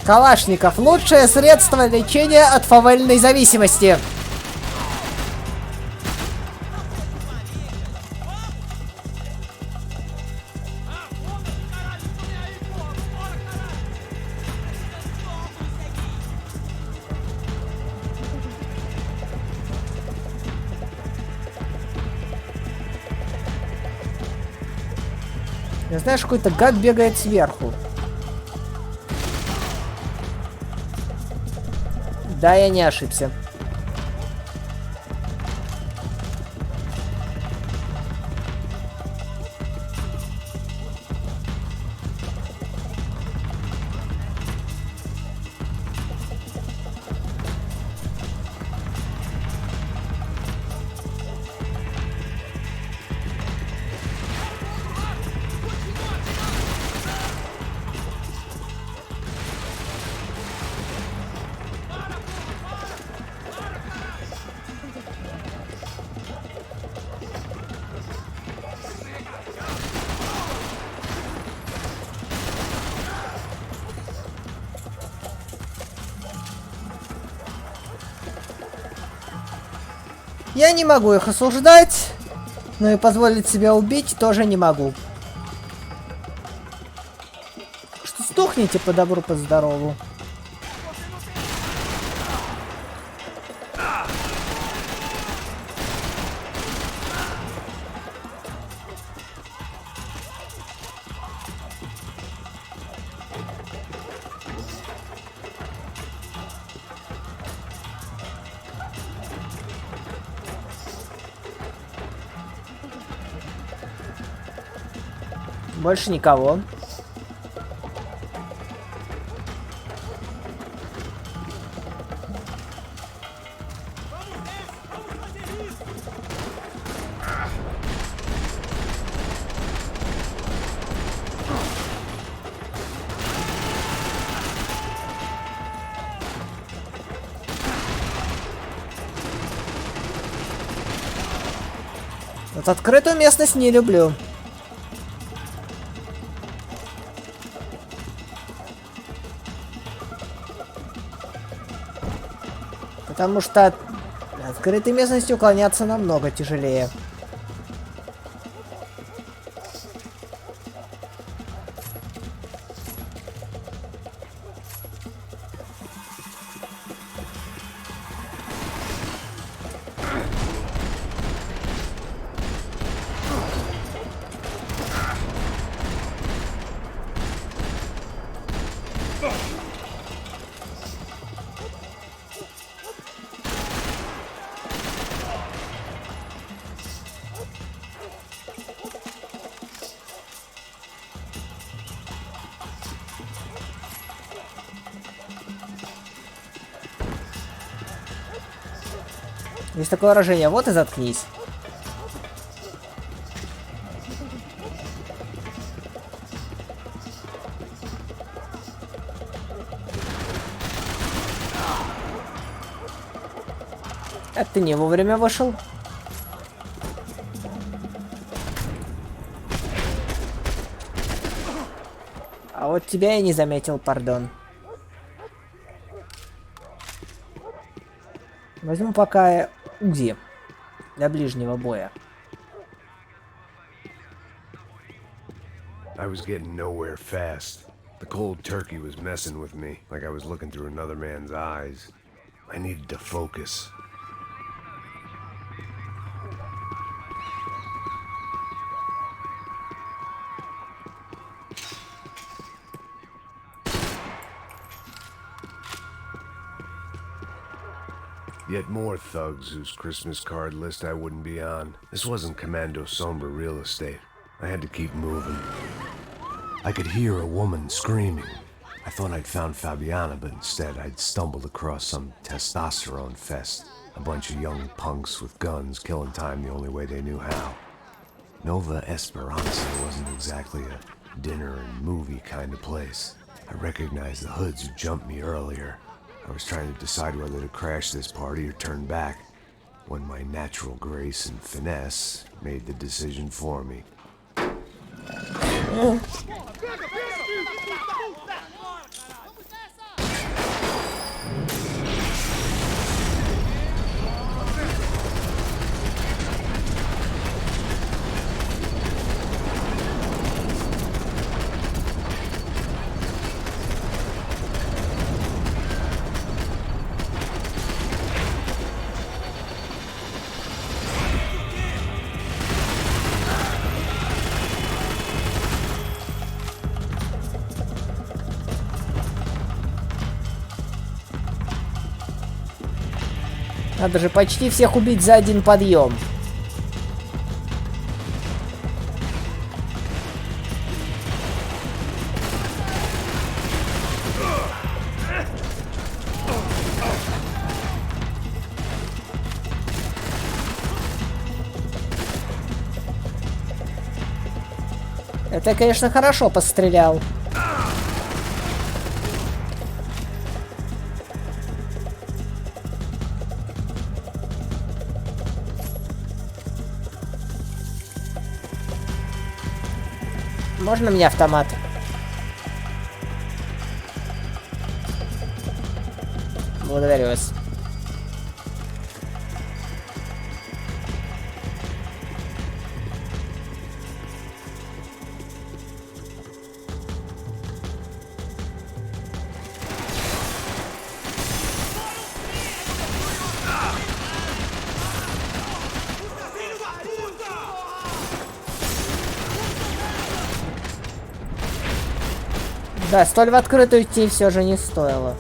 Калашников. Лучшее средство лечения от фавельной зависимости. Я знаю, что какой-то гад бегает сверху. Да, я не ошибся. Я не могу их осуждать, но и позволить себя убить тоже не могу. Что сдохните по добру, по здорову. Больше никого. Вот открытую местность не люблю. Потому что от открытой местности уклоняться намного тяжелее. Есть такое выражение, вот и заткнись. Это ты не вовремя вышел. А вот тебя я не заметил, пардон. Возьму пока УЗИ для ближнего боя. I was getting nowhere fast. The cold turkey was messing with me, like I was looking through another man's eyes. I needed to focus. Yet more thugs whose Christmas card list I wouldn't be on. This wasn't Commando Sombra real estate. I had to keep moving. I could hear a woman screaming. I thought I'd found Fabiana, but instead I'd stumbled across some testosterone fest. A bunch of young punks with guns killing time the only way they knew how. Nova Esperanza wasn't exactly a dinner and movie kind of place. I recognized the hoods who jumped me earlier. I was trying to decide whether to crash this party or turn back, when my natural grace and finesse made the decision for me. Надо же почти всех убить за один подъем. Это, конечно, хорошо пострелял. Можно мне автомат? Благодарю вас. Да, столь в открытую идти все же не стоило.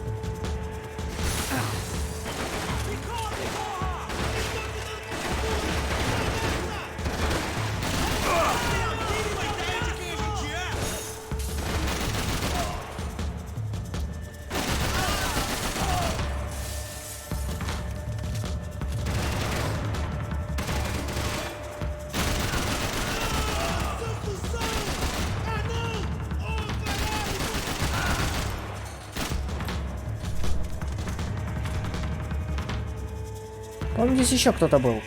По-моему, здесь еще кто-то был.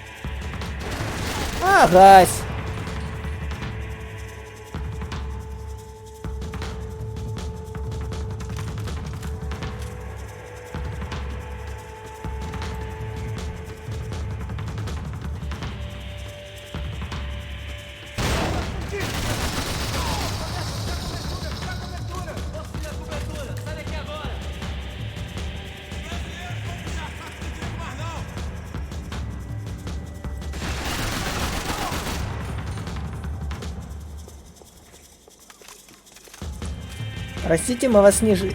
Агась. Простите, мы вас не жи...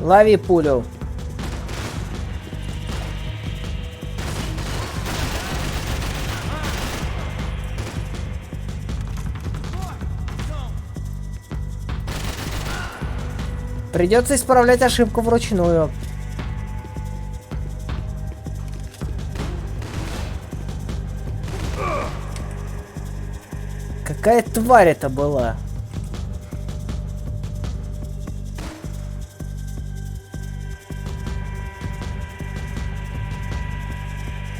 Лови пулю. Придется исправлять ошибку вручную. Какая тварь это была?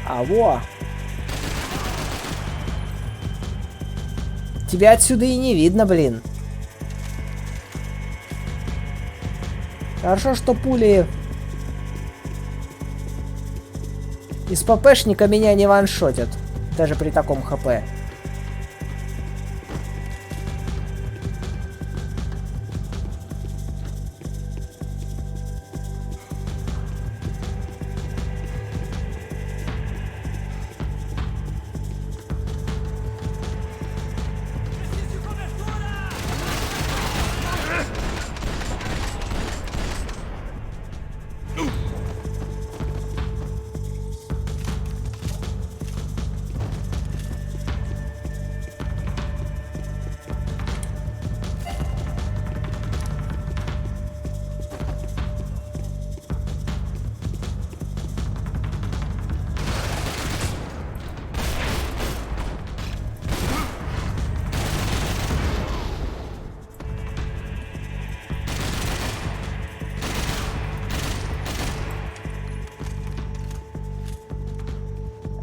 А во! Тебя отсюда и не видно, блин. Хорошо, что пули из ППшника меня не ваншотят. Даже при таком ХП.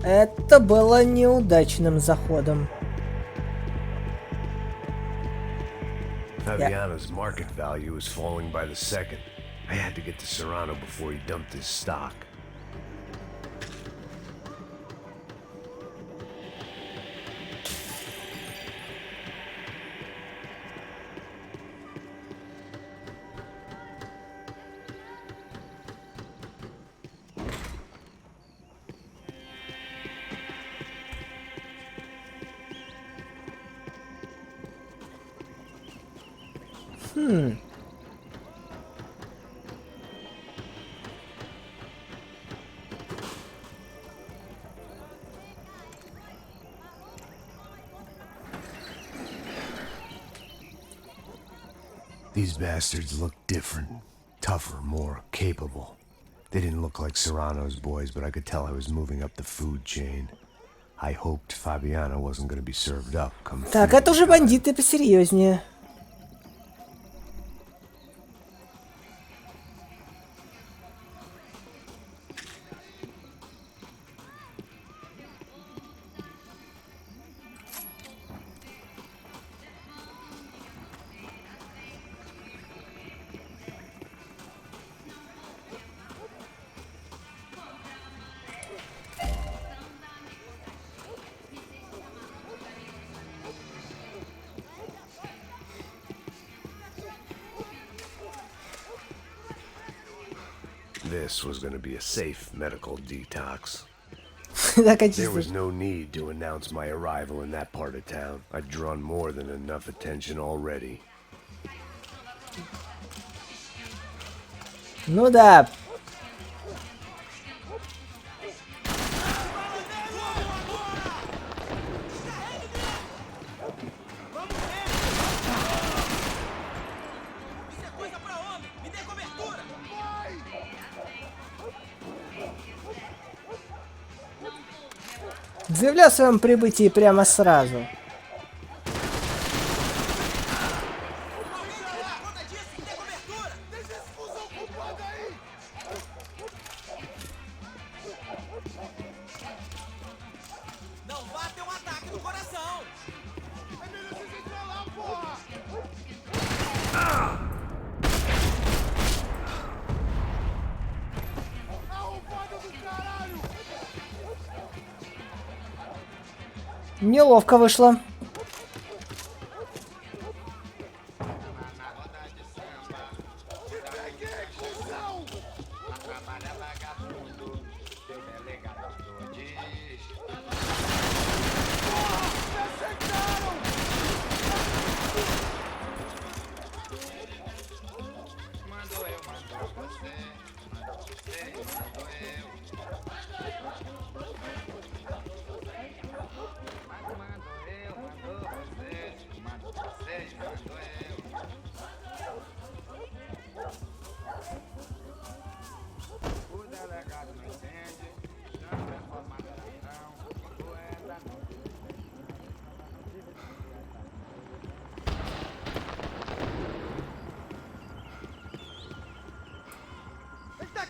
Это было неудачным заходом. Fabiana's market value is falling by the second. I had to get to Serrano before he dumped his stock. These bastards look different, tougher, more capable. They didn't look like Serrano's boys, but I could tell I was moving up the food chain. I hoped Fabiana wasn't going to be served up come Так, это уже бандиты посерьезнее. This was going to be a safe medical detox. Так, There was no need to announce my arrival in that part of town. I'd drawn more than enough attention already. Ну да. Заявляю о своем прибытии прямо сразу. Неловко вышло.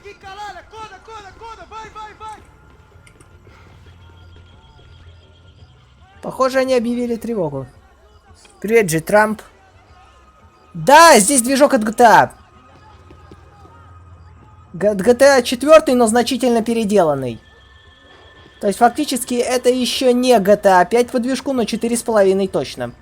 Aqui, caralho! Acorda, acorda, acorda! Vai, vai, vai! Похоже, они объявили тревогу. Привет, Джи Трамп. Да, здесь движок от GTA. GTA 4, но значительно переделанный. То есть, фактически, это еще не GTA 5 по движку, но 4,5 точно.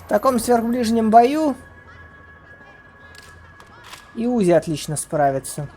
В таком сверхближнем бою и Узи отлично справится.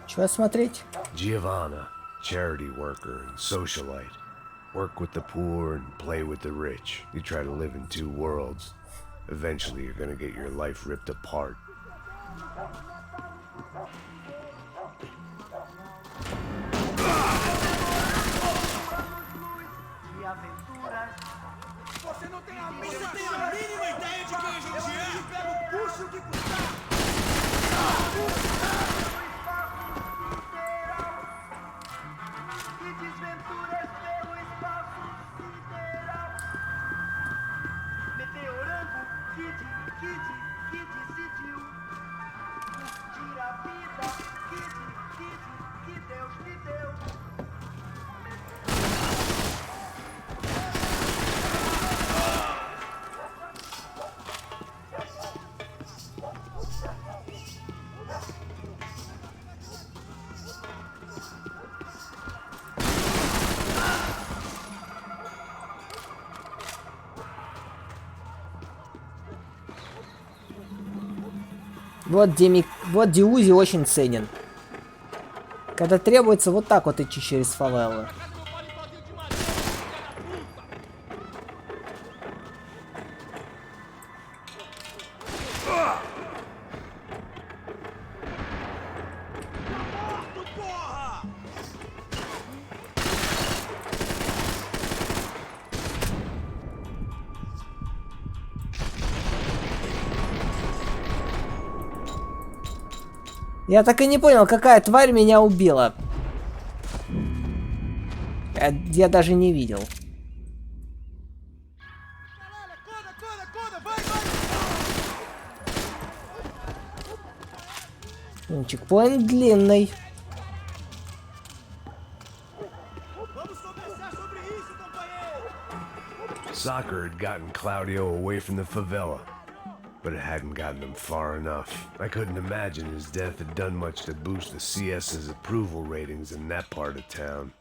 Чего смотреть? Giovanna, charity worker and socialite. Work with the poor and play with the rich. You try to live in two worlds. Eventually you're gonna get your life ripped apart. Você não tem a mínima ideia de quem a gente é? Eu pego o puxo que custar! E desventuras pelo espaço sideral. Meteorango, que decidiu curtir a vida. Que Deus me deu. Вот где Узи очень ценен. Когда требуется вот так вот идти через фавелы. Я так и не понял, какая тварь меня убила. Я даже не видел. Чекпоинт длинный. Soccer had gotten Claudio away from the favela, but it hadn't gotten him far enough. I couldn't imagine his death had done much to boost the CS's approval ratings in that part of town.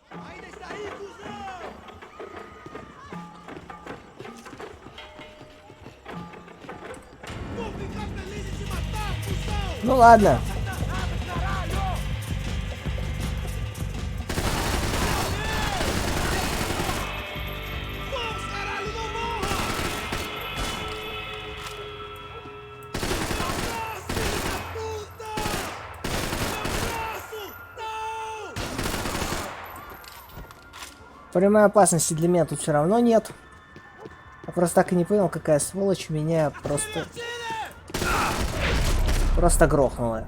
Ну ладно. Прямой опасности для меня тут все равно нет. Я просто так и не понял, какая сволочь меня просто грохнула.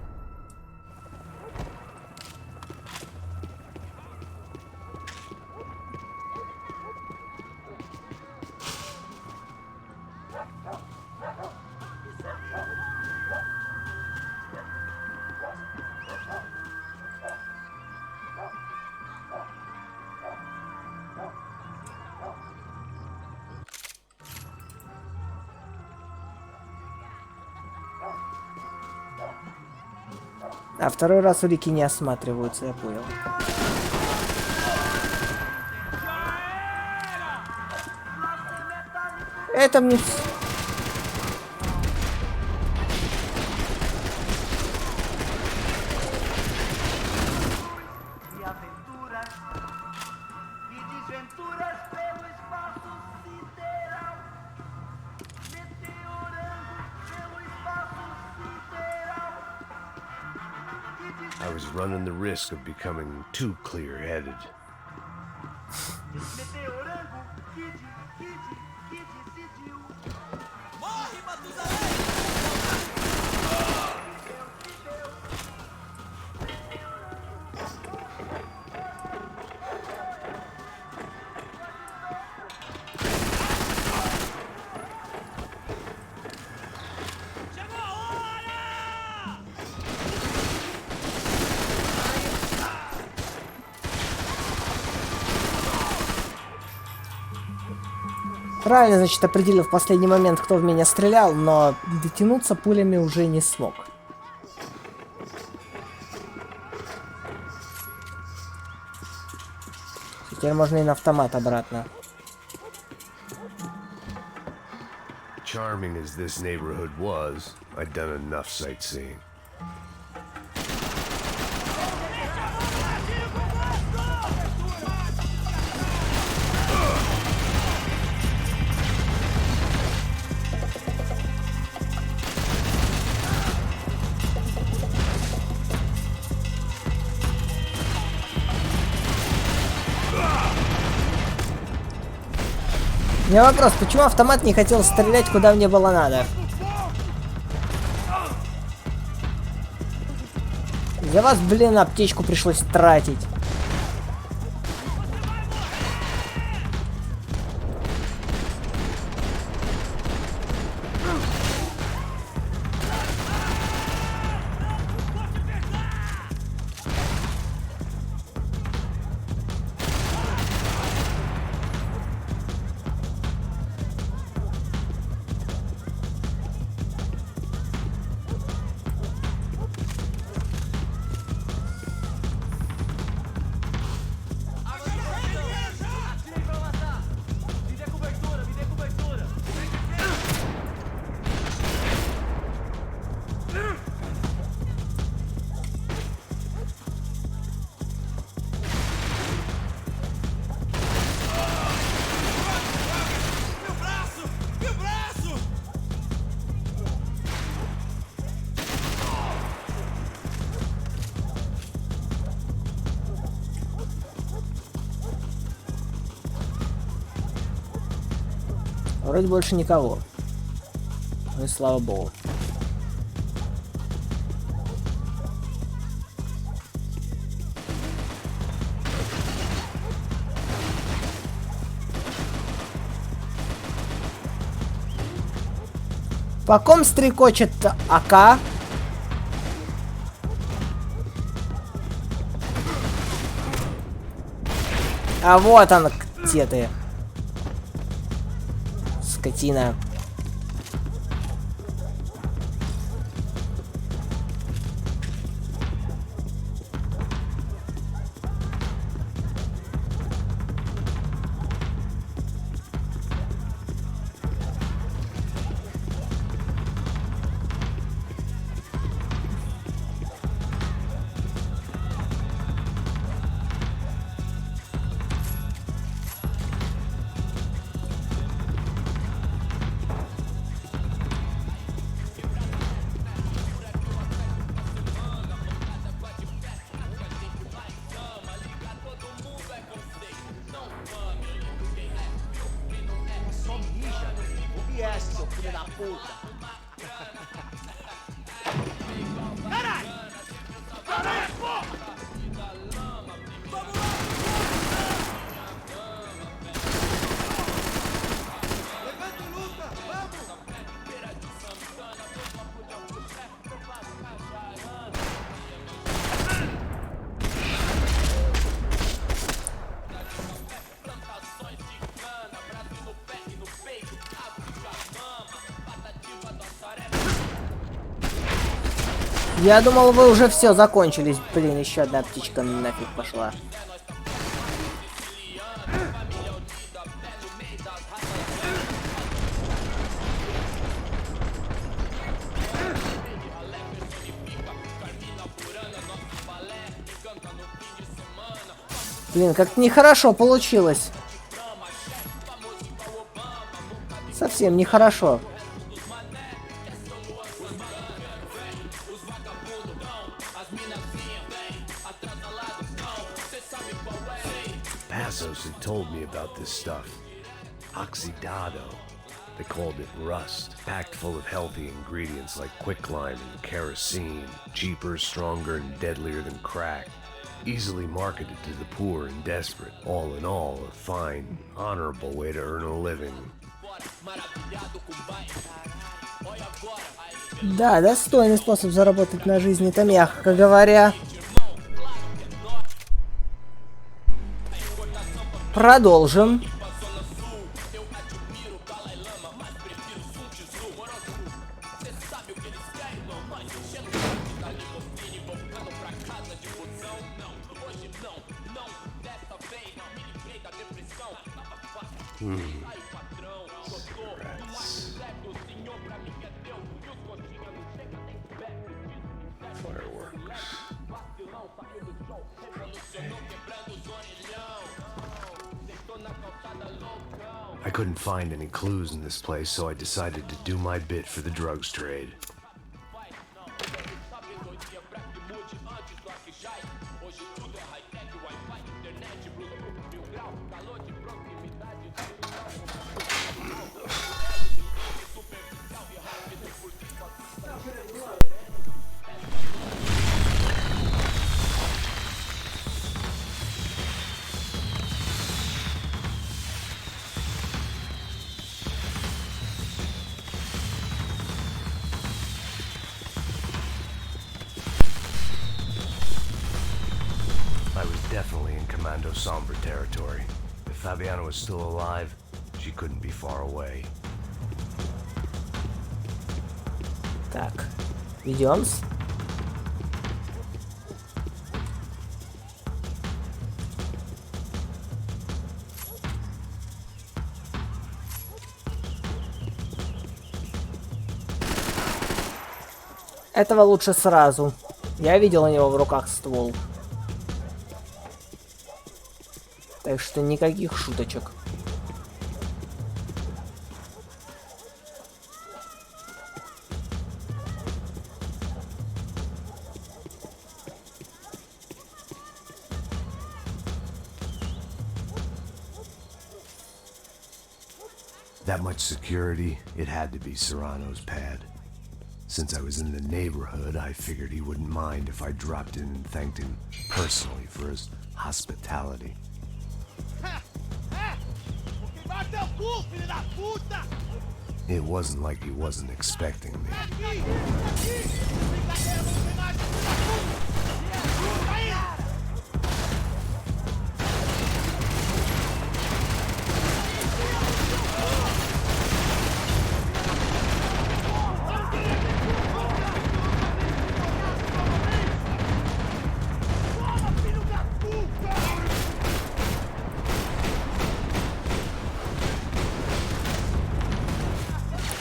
А второй раз улики не осматриваются, я понял. Это мне... I was running the risk of becoming too clear-headed. Правильно, значит, определил в последний момент, кто в меня стрелял, но дотянуться пулями уже не смог. Теперь можно и на автомат обратно. Charming as this neighborhood was, I'd done enough sightseeing. У меня вопрос, почему автомат не хотел стрелять, куда мне было надо? За вас, блин, аптечку пришлось тратить. Вроде больше никого. Ну и слава богу. По ком стрекочет АК? А вот он, где ты. Скотина. Seu filho da puta! Caralho! Caralho, porra! Vamos lá! Levanta e luta! Vamos! Я думал, вы уже все закончились. Блин, еще одна птичка нафиг пошла. Блин, как-то нехорошо получилось. Совсем нехорошо. Passos had told me about this stuff. Oxidado. They called it rust, packed full of healthy ingredients like quicklime and kerosene, cheaper, stronger, and deadlier than crack. Easily marketed to the poor and desperate. All in all, a fine, honorable way to earn a living. Да, достойный способ заработать на жизнь, это мягко говоря. Продолжим. I couldn't find any clues in this place, so I decided to do my bit for the drugs trade. I was definitely in Commando Sombra territory. If Fabiana was still alive, she couldn't be far away. Так, ведем-с. Этого лучше сразу. Я видел у него в руках ствол. Так что никаких шуточек. That much security, it had to be Serrano's pad. Since I was in the neighborhood, I figured he wouldn't mind if I dropped in and thanked him personally for his hospitality. It wasn't like he wasn't expecting me.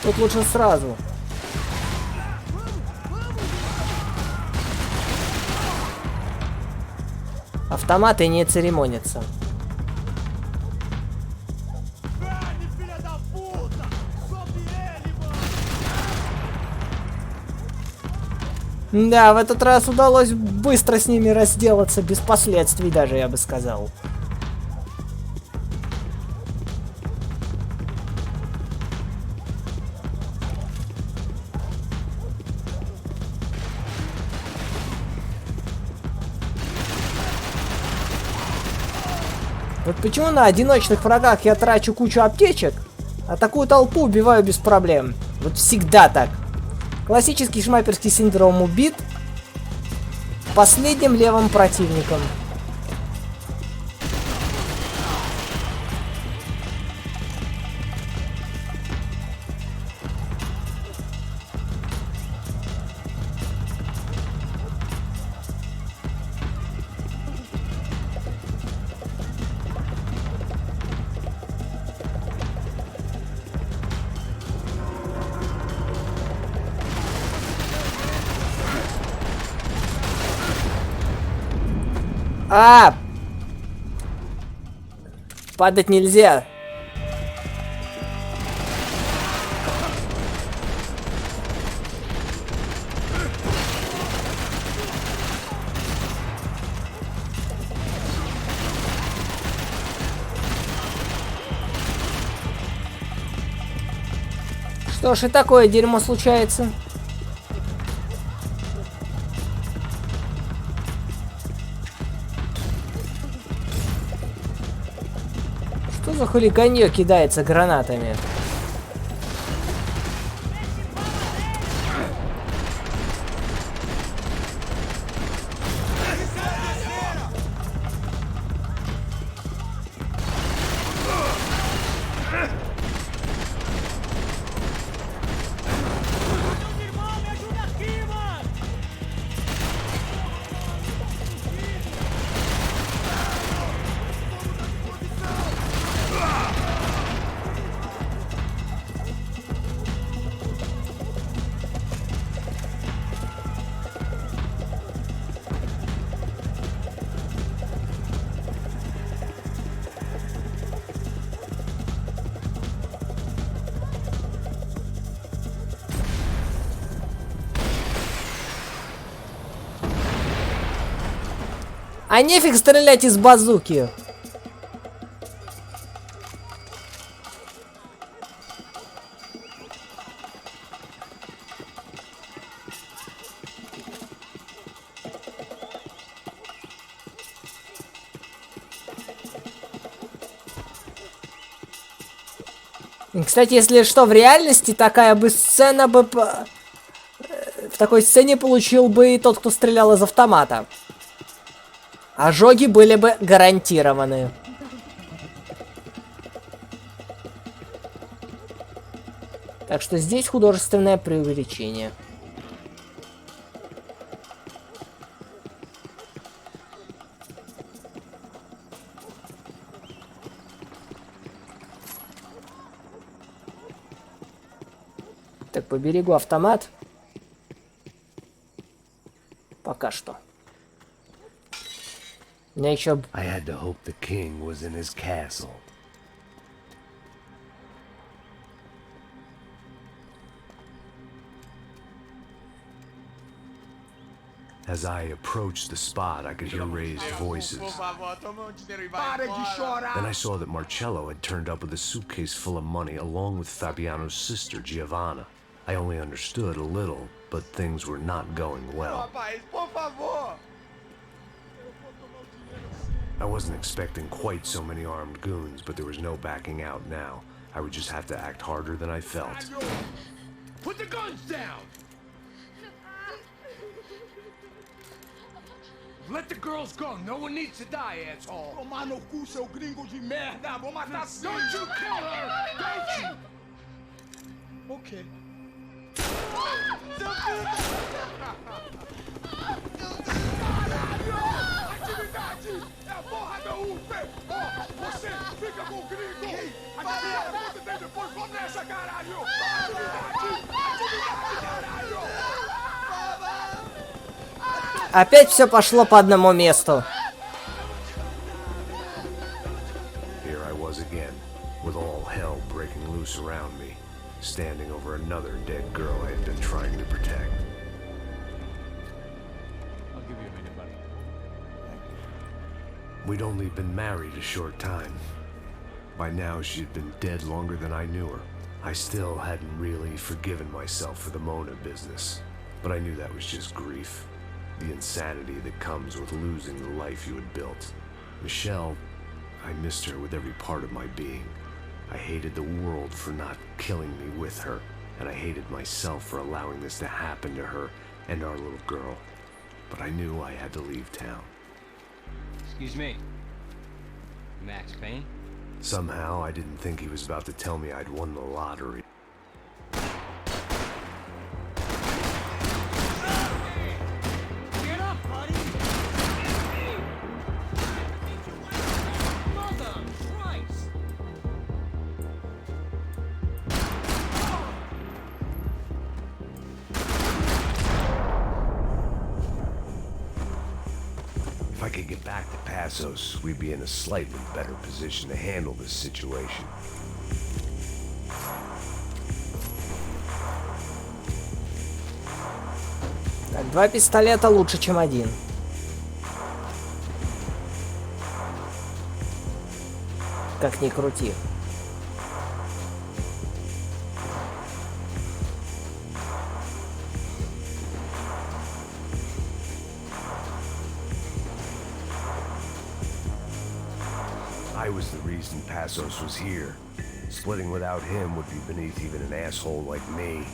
Тут лучше сразу. Автоматы не церемонятся. Да, в этот раз удалось быстро с ними разделаться, без последствий даже, я бы сказал. Вот почему на одиночных врагах я трачу кучу аптечек, а такую толпу убиваю без проблем. Вот всегда так. Классический шмайперский синдром убит последним левым противником. А! Падать нельзя. Что ж, и такое дерьмо случается. Что за хулиганье кидается гранатами? А нефиг стрелять из базуки. И, кстати, если что, в реальности такая бы сцена бы... В такой сцене получил бы и тот, кто стрелял из автомата. Ожоги были бы гарантированы. Так что здесь художественное преувеличение. Так, поберегу автомат. Пока что. У меня еще... I had to hope the king was in his castle. As I approached the spot, I could hear raised voices. Then I saw that Marcello had turned up with a suitcase full of money along with Fabiano's sister, Giovanna. I only understood a little, but things were not going well. I wasn't expecting quite so many armed goons, but there was no backing out now. I would just have to act harder than I felt. Put the guns down! Let the girls go. No one needs to die, asshole. Tomar no cu, seu gringo de merda. Vou matar sim. Don't you kill her! Don't you? Ok. Atividade é a porra da UP. Ó, você fica com o gringo. A galera que tem depois, vamos nessa, caralho. Atividade, caralho. Опять все пошло по одному месту. Here I was again, with all hell breaking loose around me, standing over another dead girl I had been trying to protect. I'll give you a minute, buddy. We'd only been married a short time. By now, she'd been dead longer than I knew her. I still hadn't really forgiven myself for the Mona business, but I knew that was just grief. The insanity that comes with losing the life you had built. Michelle, I missed her with every part of my being. I hated the world for not killing me with her, and I hated myself for allowing this to happen to her and our little girl. But I knew I had to leave town. Excuse me. Max Payne? Somehow, I didn't think he was about to tell me I'd won the lottery. If I could get back to Passos, we'd be in a slightly better position to handle this situation. Так, 2 пистолета лучше, чем 1. Как ни крути. I was the reason Passos was here. Splitting without him would be beneath even an asshole like me.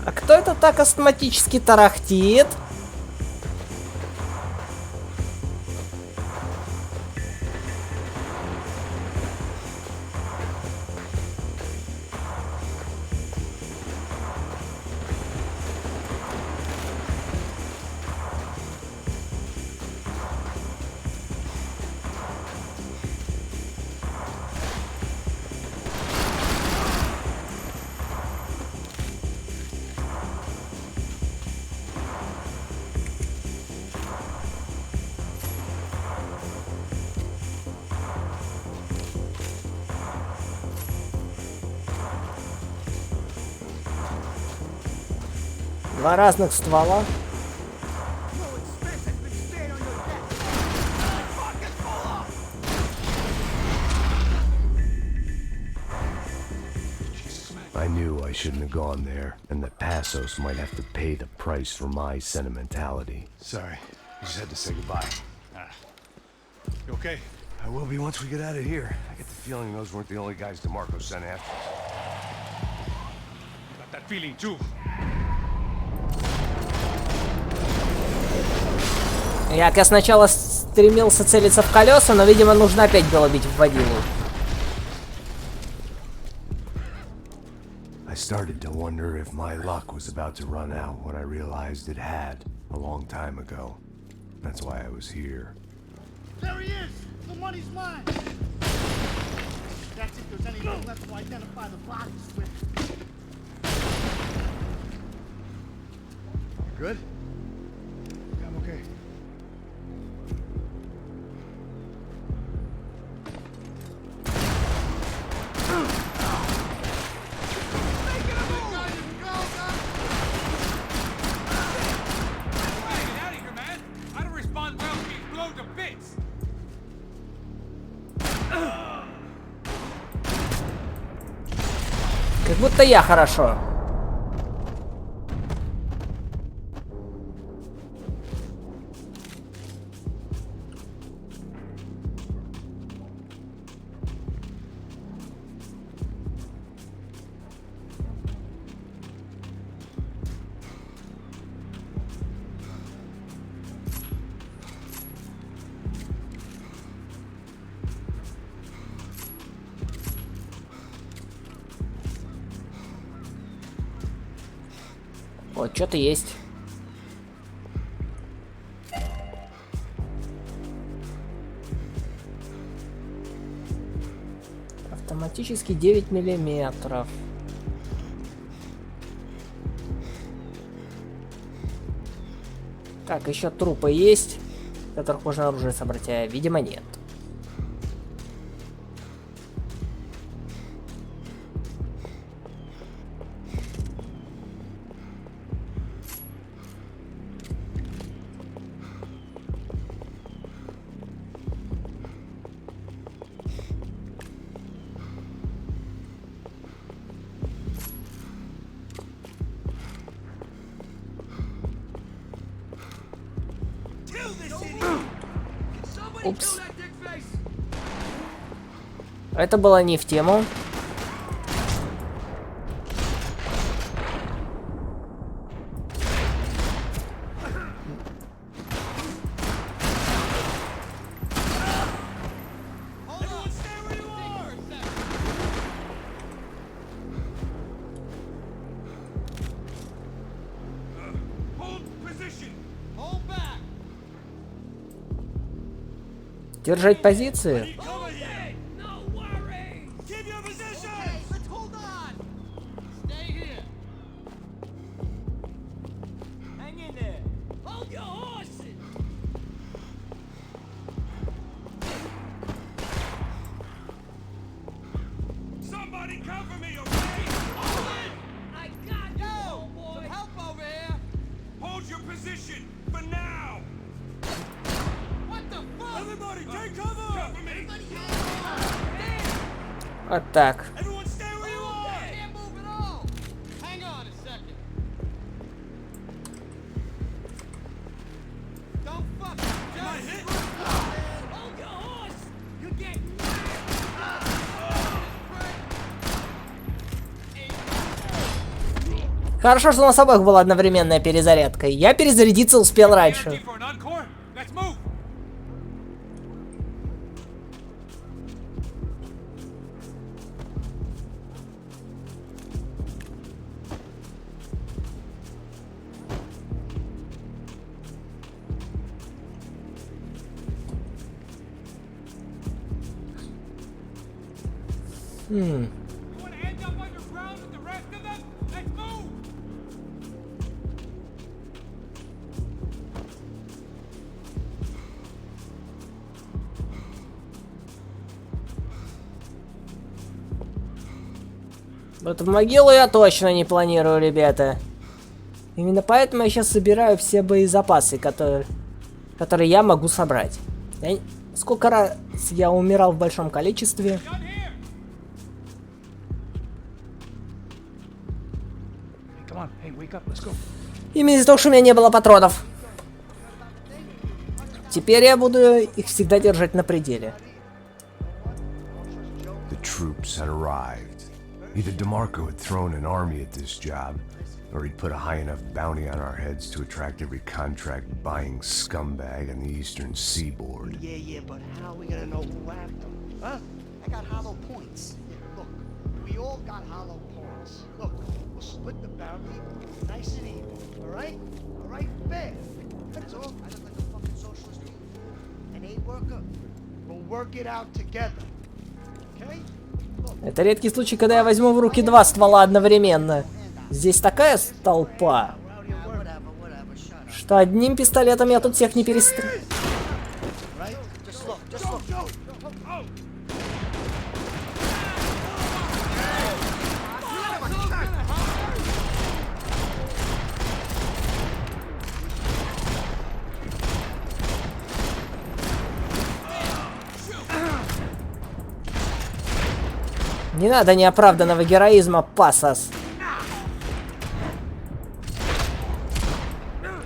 А кто это так астматически тарахтит? Два разных ствола. I knew I shouldn't have gone there, and that Passos might have to pay the price for my sentimentality. Sorry, we just had to say goodbye. You okay? I will be once we get out of here. I get the feeling those weren't the only guys DeMarco sent after us. Got that feeling too. Я сначала стремился целиться в колеса, но, видимо, нужно опять было бить в водилу. I started to wonder if my luck was about to run out when I realized it had a long time ago. That's why I was here. There he is! The money's mine! That's if there's anything left to identify the bodies with. You good? Yeah, I'm okay. Как будто я хорошо. Вот, что-то есть. Автоматически 9 миллиметров. Так, еще трупы есть, которых можно оружие собрать, а видимо нет. Упс. Это было не в тему. Держать позиции. Вот так. Хорошо, что у нас обоих была одновременная перезарядка. Я перезарядиться успел раньше. Вот в могилу я точно не планирую, ребята. Именно поэтому я сейчас собираю все боезапасы, которые я могу собрать. Сколько раз я умирал в большом количестве. Именно из-за того, что у меня не было патронов. Теперь я буду их всегда держать на пределе. The troops had arrived. Either DeMarco had thrown an army at this job, or he'd put a high enough bounty on our heads to attract every contract-buying scumbag on the eastern seaboard. Yeah, but how are we gonna know who whacked them? Huh? I got hollow points. Look, we all got hollow points. Look, we'll split the bounty nice and even, alright? Alright, fair. That's all. I look like a fucking socialist to you. An aid worker? We'll work it out together. Okay? Это редкий случай, когда я возьму в руки два ствола одновременно. Здесь такая толпа, что одним пистолетом я тут всех не перестрелю. Не надо неоправданного героизма, пасас.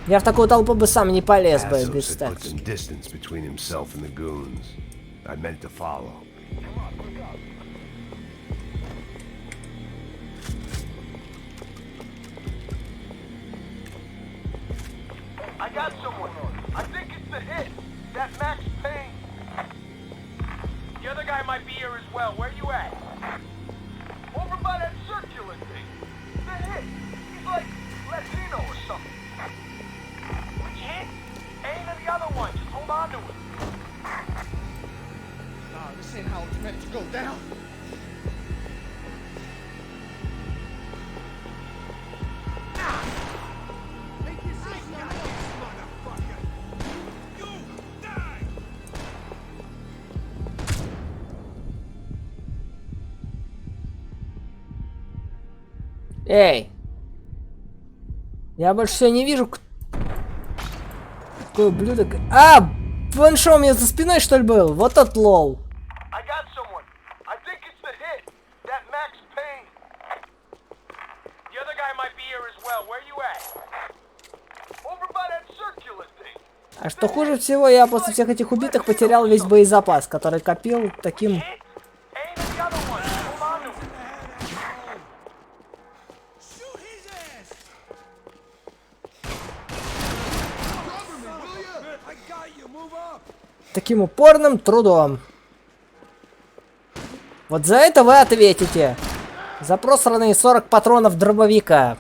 Я в такую толпу бы сам не полез бы без ставки. I got someone. I think it's the hit. That Max Payne. The other guy might be here as well. Where you at? Over by that circular thing. The hit. He's like Latino or something. Which hit? Payne and the other one. Just hold on to it. Nah, this ain't how it's meant to go down. Эй! Я больше всего не вижу, какой ублюдок. А! Вон что, у меня за спиной, что ли, был? Вот тот лол. А что хуже всего, я после всех этих убитых потерял весь боезапас, который копил таким... Таким упорным трудом. Вот за это вы ответите. За просранные 40 патронов дробовика.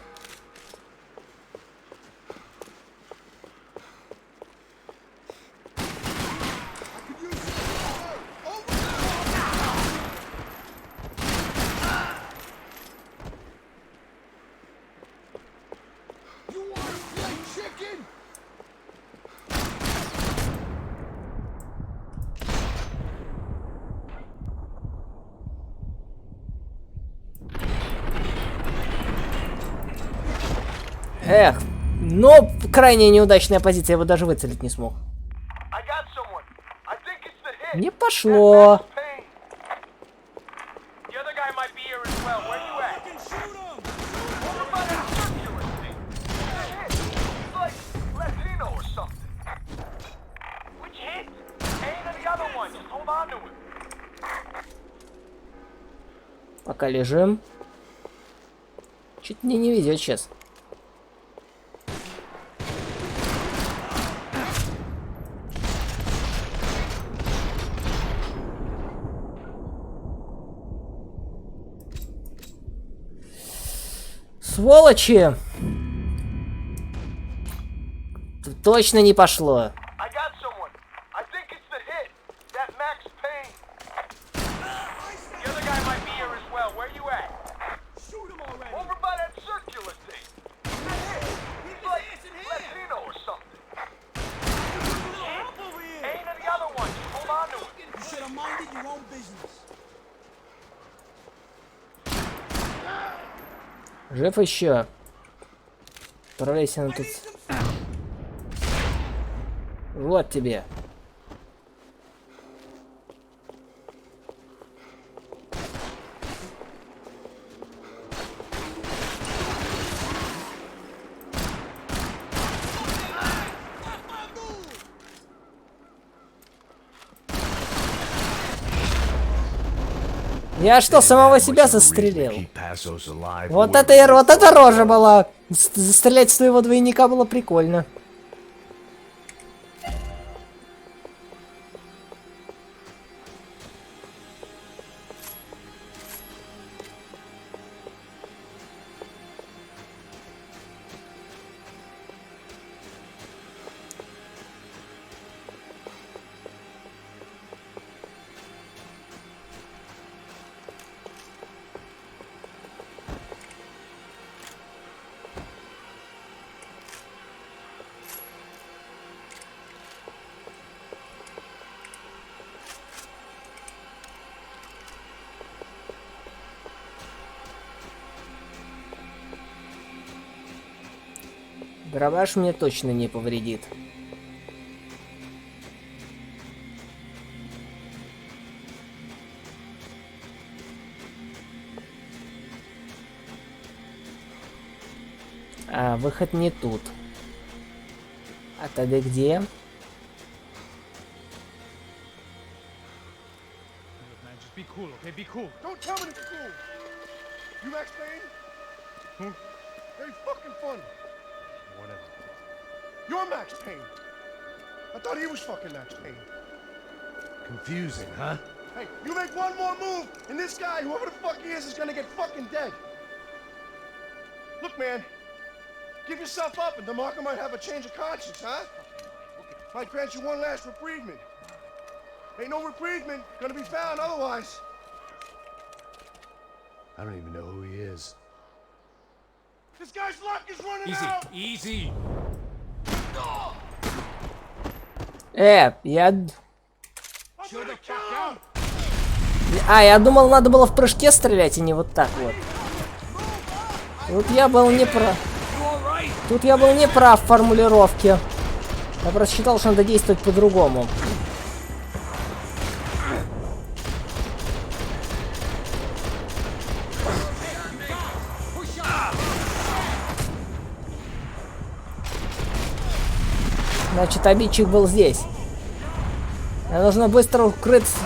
Эх, но крайне неудачная позиция, я его даже выцелить не смог. Не пошло. Пока лежим. Чуть мне не везет сейчас. Сволочи! Тут точно не пошло. Жив еще. Отправляйся на тут. Вот тебе. Я что, самого себя застрелил? Вот это рожа была. Застрелять своего двойника было прикольно. Дробаш мне точно не повредит. А, выход не тут. А тогда где? Look, man, just be cool, okay? Be cool. Don't tell me to be cool. You Max Payne? Who? Very fucking funny. Whatever. You're Max Payne. I thought he was fucking Max Payne. Confusing, huh? Hey, you make one more move, and this guy, whoever the fuck he is gonna get fucking dead. Look, man, give yourself up, and DeMarco might have a change of conscience, huh? Might grant you one last reprievement. Ain't no reprievement gonna be found otherwise. I don't even know who he is. This guy's luck is running Easy, out. easy. Я... I'm gonna kill him. А, я думал, надо было в прыжке стрелять, и не вот так вот. Тут я был не прав. Тут я был не прав в формулировке. Я просто считал, что надо действовать по-другому. Значит, обидчик был здесь. Мне нужно быстро укрыться.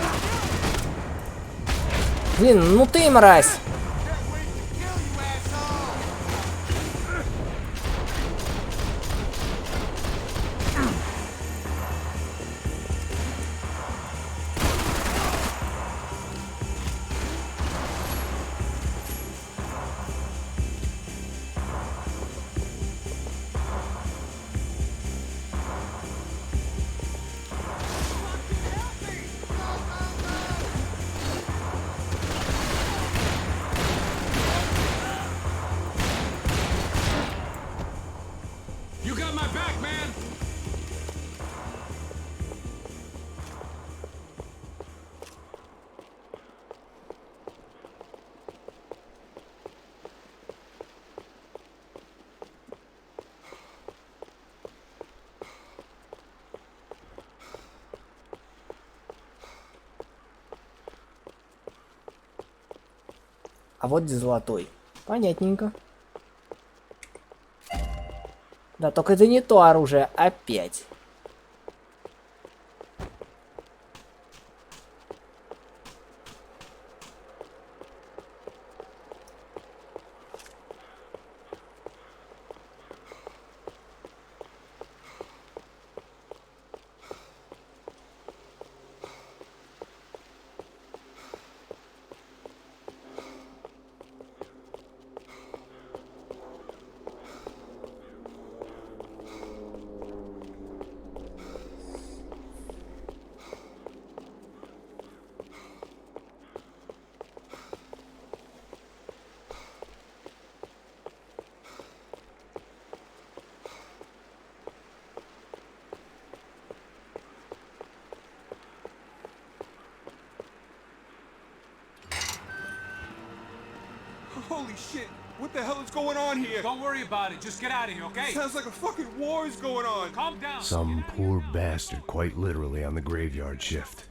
Блин, ну ты мразь. You got my back, man. А вот золотой. Понятненько. Да, только это не то оружие, опять. Holy shit! What the hell is going on here? Don't worry about it. Just get out of here, okay? Sounds like a fucking war is going on. Calm down. Some poor bastard quite literally on the graveyard shift.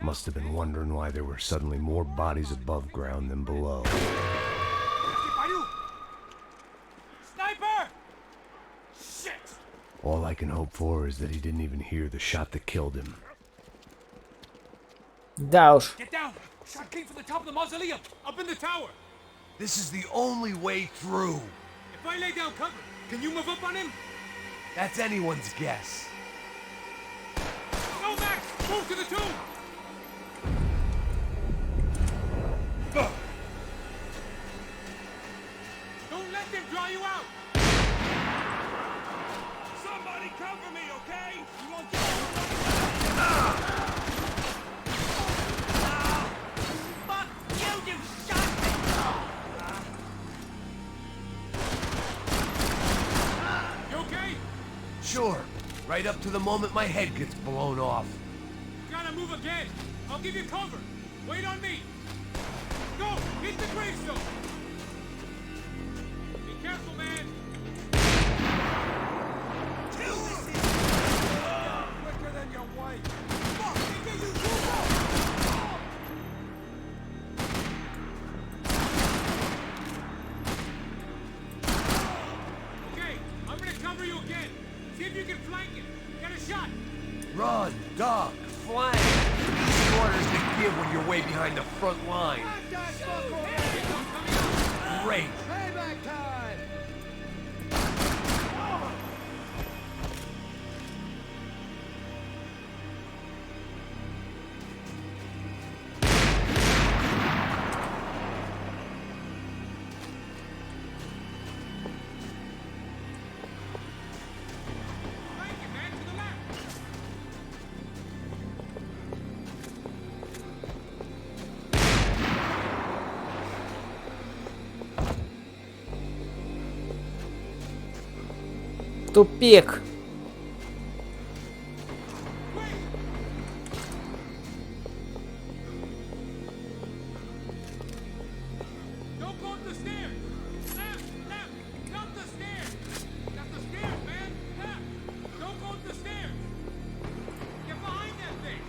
Must have been wondering why there were suddenly more bodies above ground than below. Sniper! Shit! All I can hope for is that he didn't even hear the shot that killed him. Да уж. Get down! Shot came from the top of the mausoleum, up in the tower. This is the only way through. If I lay down cover, can you move up on him? That's anyone's guess. Go, Max! Move to the tomb! Don't let them draw you out! Somebody cover me, okay? You won't get Fuck you, you shot me! You okay? Sure. Right up to the moment my head gets blown off. Gotta move again. I'll give you cover. Wait on me. Go! Hit the gravestone! Be careful, man! Kill this Quicker than your wife! fuck! Nigga, you do Okay, I'm gonna cover you again. See if you can flank it. Get a shot. Run, duck, flank. These are orders to give when you're way behind the front line. Great. Payback time! Flank it, man, to the left. Тупик. Don't go up the stairs. Left, left, up the stairs. That's the stairs, man. Left. Don't go up the stairs. Get behind that thing.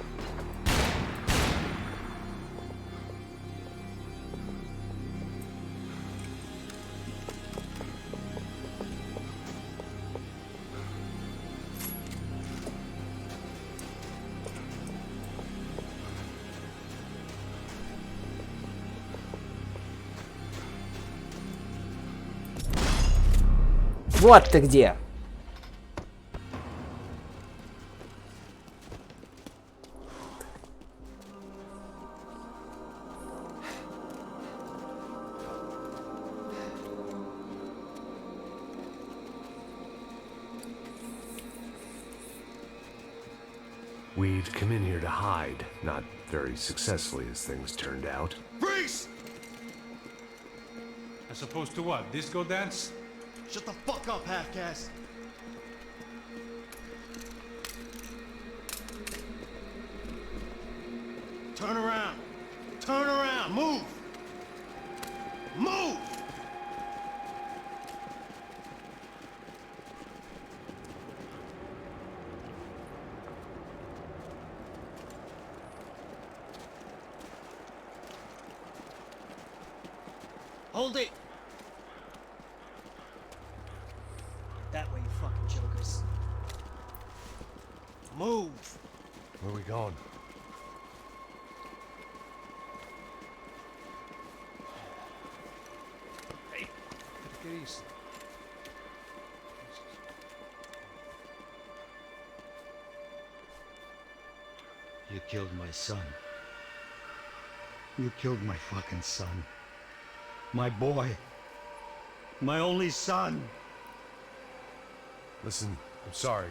Вот ты где. We'd come in here to hide, not very successfully as things turned out. Freeze! As opposed to what? Disco dance? Shut the fuck up, half-caste! Turn around! Turn around! Move! Move! Hold it! That way, you fucking jokers. Move! Where are we going? Hey, take it easy. You killed my son. You killed my fucking son. My boy. My only son. Listen, I'm sorry.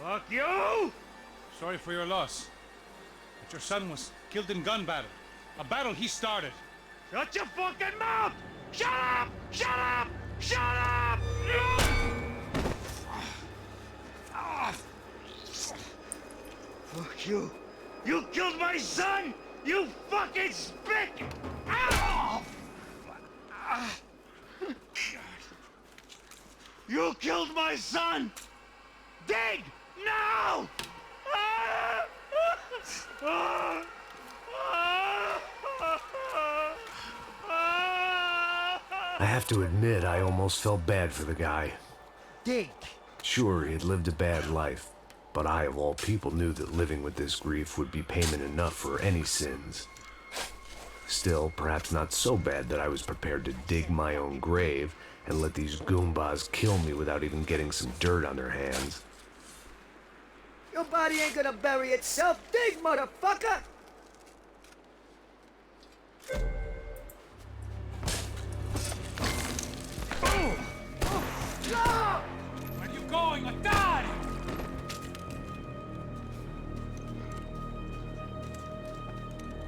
Fuck you! Sorry for your loss. But your son was killed in gun battle. A battle he started. Shut your fucking mouth! Shut up! Shut up! Shut up! Fuck you. You killed my son! You fucking spick! Ow! You killed my son! Dig! Now! I have to admit, I almost felt bad for the guy. Dig! Sure, he had lived a bad life, but I, of all people, knew that living with this grief would be payment enough for any sins. Still, perhaps not so bad that I was prepared to dig my own grave and let these goombas kill me without even getting some dirt on their hands. Your body ain't gonna bury itself. Dig, motherfucker! Where are you going? I died!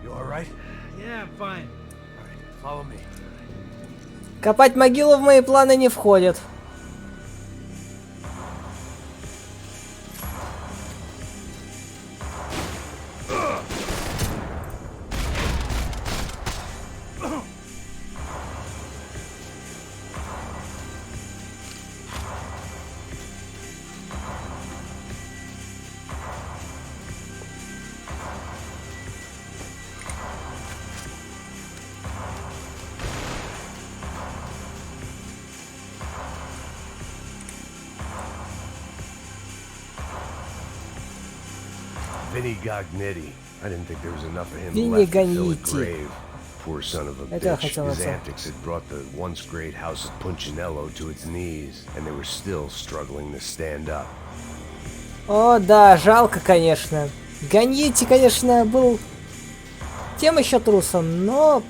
You alright? Yeah, I'm fine. Follow me. Копать могилу в мои планы не входит. Vinny Gognitti. I didn't think there was enough of him Vinny left to fill a Gognitti. grave. Poor son of a Это я bitch. хотел His назвать. antics had brought the once great house of Punchinello to its knees, and they were still struggling to stand up. О, да, жалко, конечно. Ганьетти, конечно, был тем еще трусом, но...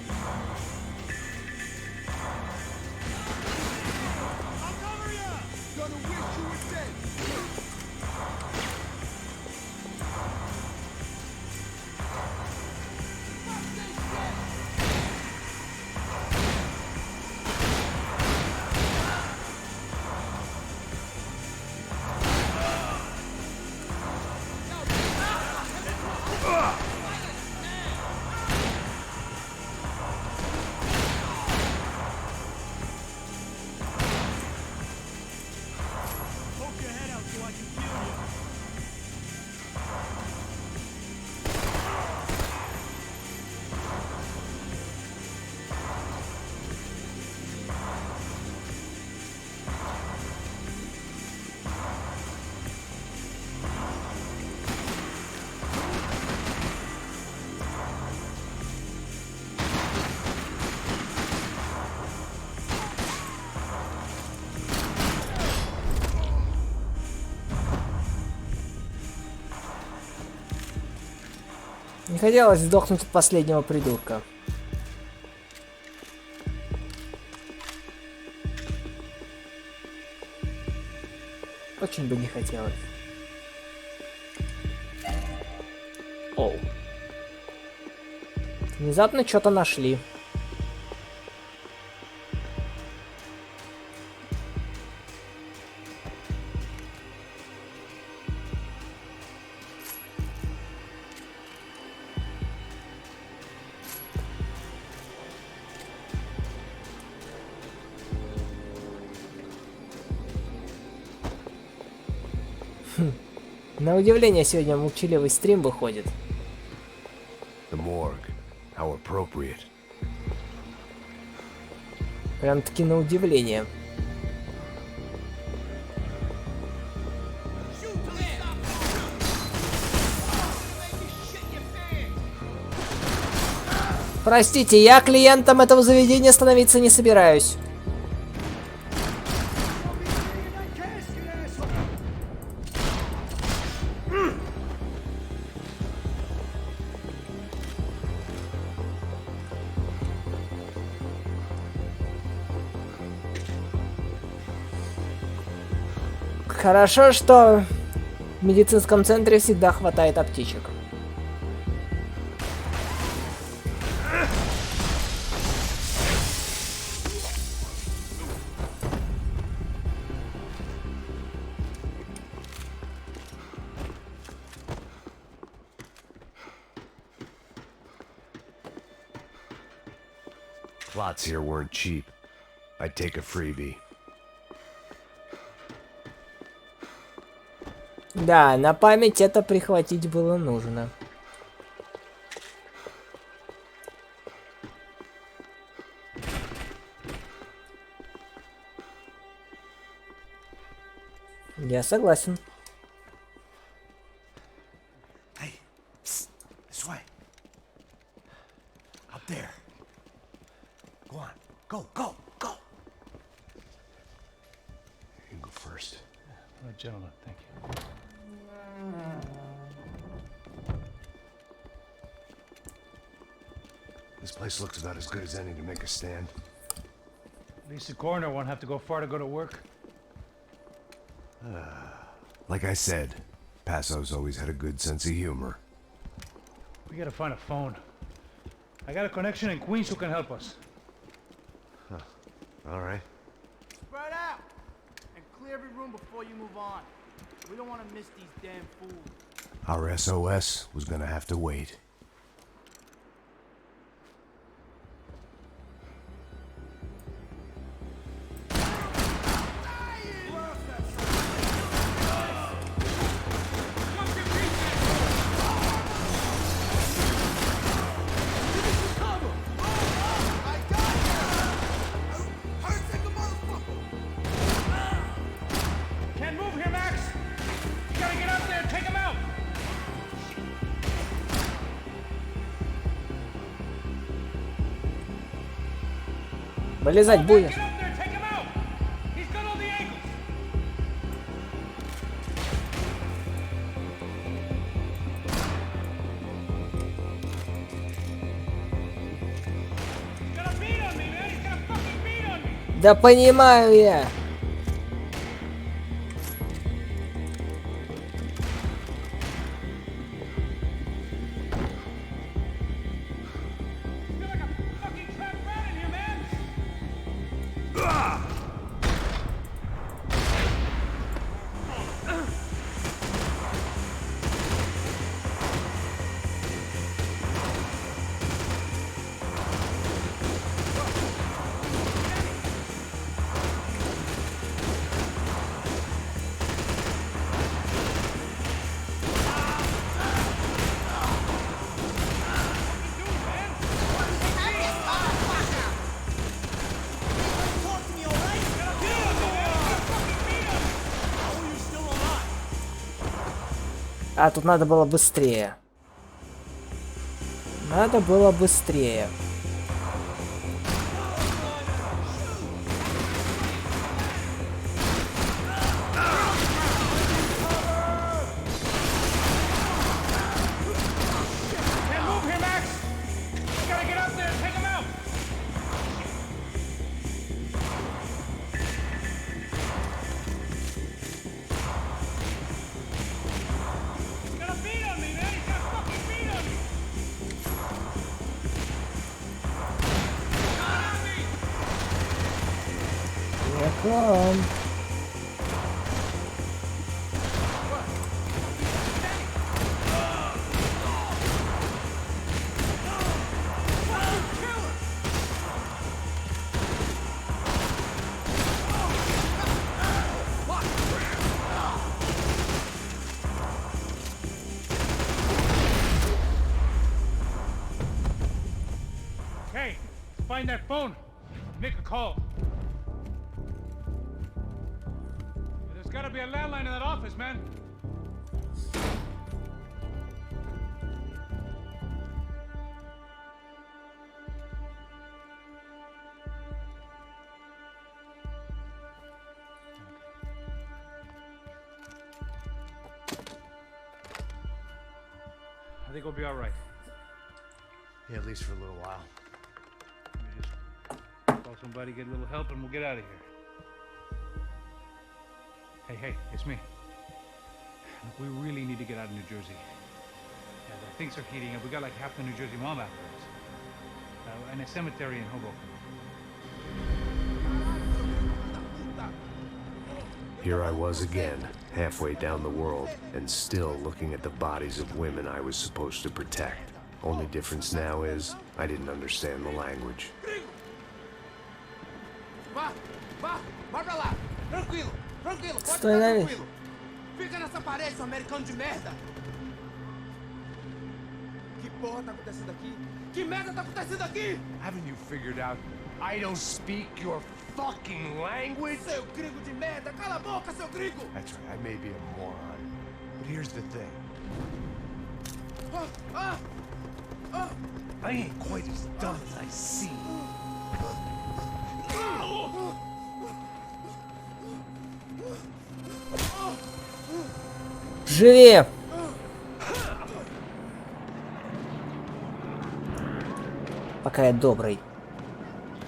Не хотелось сдохнуть от последнего придурка. Очень бы не хотелось. Оу. Внезапно что-то нашли. На удивление, сегодня молчаливый стрим выходит. The morgue. How appropriate. Прям-таки на удивление. Простите, я клиентом этого заведения становиться не собираюсь. Хорошо, что в медицинском центре всегда хватает аптечек. Plots here weren't cheap. I'd take a freebie. Да, на память это прихватить было нужно. Я согласен. Hey, psst, this way. Up there. Go on. Go, go, go. You can go first. Oh, gentlemen, thank you. This place looks about as good as any to make a stand. At least the coroner won't have to go far to go to work. Like I said, Passo's always had a good sense of humor. We gotta find a phone. I got a connection in Queens who can help us. All right. Spread out and clear every room before you move on. We don't want to miss these damn fools. Our SOS was gonna have to wait. Can't move here, Max! You gotta get up there and take him out! Вылезать будешь. Get up there, take him out! He's got all the angles! He's got a beat on me, man! He's got a fucking beat on me! Да понимаю я. You're like a fucking trapped rat in here, man! А, тут надо было быстрее. Надо было быстрее. Can't move here, Max! You gotta get up there and take him out! He's got a beat on me, man! He's got a fucking beat on me! Here come. Okay, find that phone. Make a call. There's gotta be a landline in that office, man. I think we'll be all right. Yeah, at least for a little while. Let me just call somebody, get a little help, and we'll get out of here. Hey, it's me. Look, we really need to get out of New Jersey. Yeah, things are heating up. We got like half the New Jersey mob after us. And a cemetery in Hoboken. Here I was again, halfway down the world, and still looking at the bodies of women I was supposed to protect. Only difference now is, I didn't understand the language. Vá pra lá! Tranquilo! Stai aí. Fica nessa Desaparece, americano de merda! Que porra tá acontecendo aqui? Que merda tá acontecendo aqui? Haven't you figured out I don't speak your fucking language? Seu gringo de merda! Cala a boca, seu gringo! That's right, I may be a moron. But here's the thing. I ain't quite as dumb as I seem. Живи! Пока я добрый.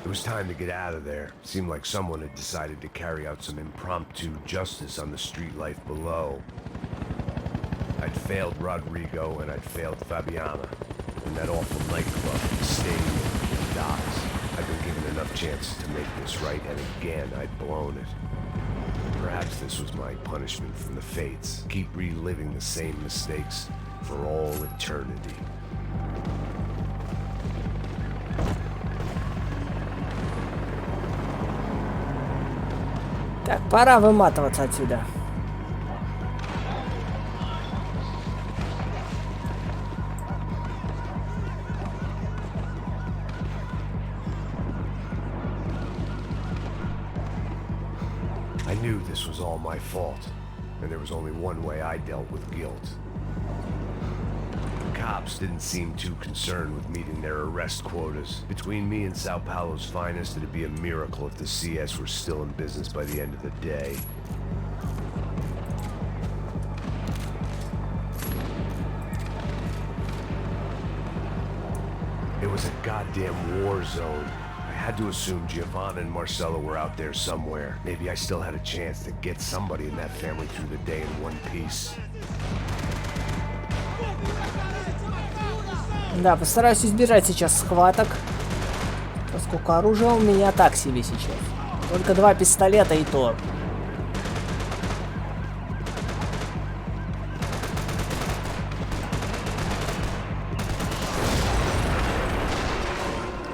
It was time to get out of there. Seemed like someone had decided to carry out some impromptu justice on the street life below. I'd failed Rodrigo and I'd failed Fabiana. In that awful nightclub, the stadium, the docks. I'd been given enough chances to make this right, and again I'd blown it. Perhaps this was my punishment from the fates. Keep reliving the same mistakes for all eternity. Так, пора выматываться отсюда. I knew this was all my fault, and there was only one way I dealt with guilt. The cops didn't seem too concerned with meeting their arrest quotas. Between me and Sao Paulo's finest, it'd be a miracle if the CS were still in business by the end of the day. It was a goddamn war zone. I had to assume Giovanna and Marcelo were out there somewhere. Maybe I still had a chance to get somebody in that family through the day in one piece. Да, постараюсь избежать сейчас схваток, поскольку оружие у меня так себе сейчас. Только 2 пистолета и то.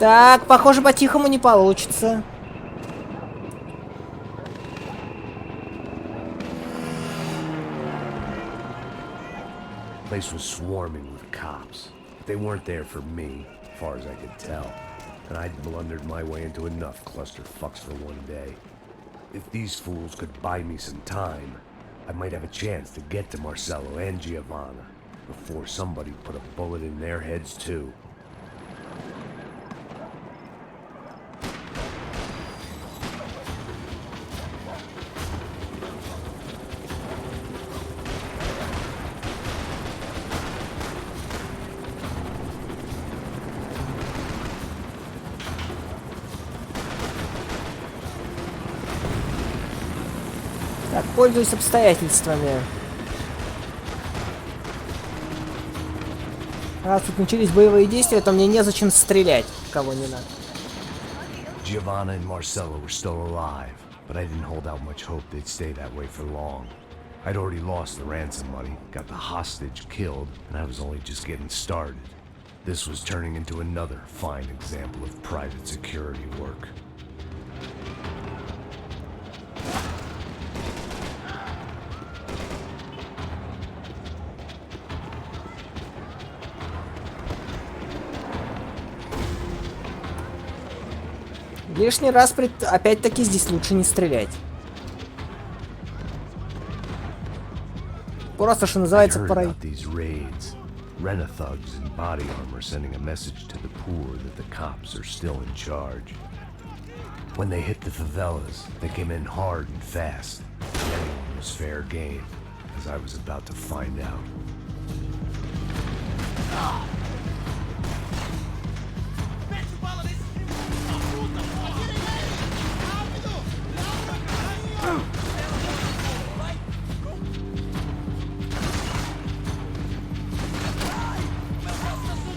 Так, похоже, по-тихому не получится. The place was swarming with cops. They weren't there for me, as far as I could tell. And I'd blundered my way into enough clusterfucks for one day. If these fools could buy me some time, I might have a chance to get to Marcelo and Giovanna before somebody put a bullet in their heads too. Так, пользуюсь обстоятельствами. Раз тут начались боевые действия, то мне незачем стрелять, кого не надо. Giovanna and Marcelo were still alive, but I didn't hold out much hope they'd stay that way for long. I'd already lost the ransom money, got the hostage killed, and I was only just getting started. This was turning into another fine example of private security work. Лишний раз, опять-таки, здесь лучше не стрелять. Просто, что называется, пора... Rent-a-thugs in body armor sending a message to the poor that the cops are still in charge. When they hit the favelas, they came in hard and fast. Anyone was fair game, as I was about to find out.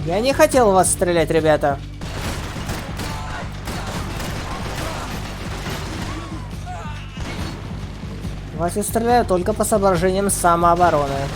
Я не хотел в вас стрелять, ребята. Вас я стреляю только по соображениям самообороны.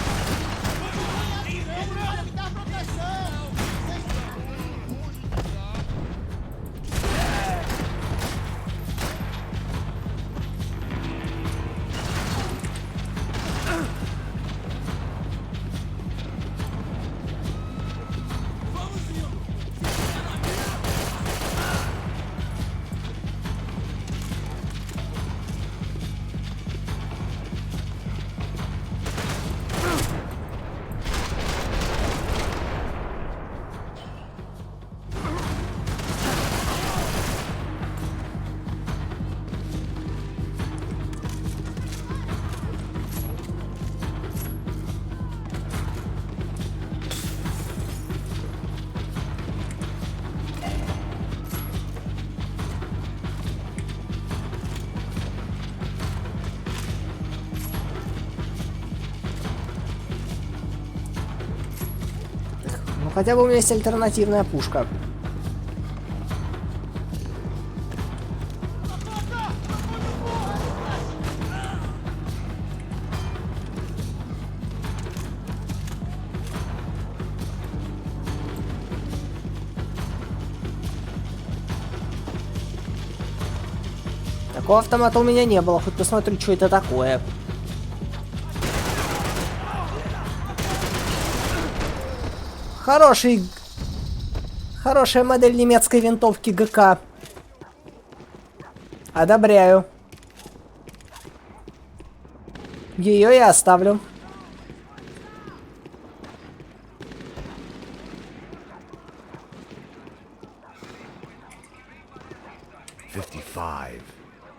хотя бы у меня есть альтернативная пушка. Такого автомата у меня не было, хоть посмотрю, что это такое. Хорошая модель немецкой винтовки ГК. Одобряю. Ее я оставлю.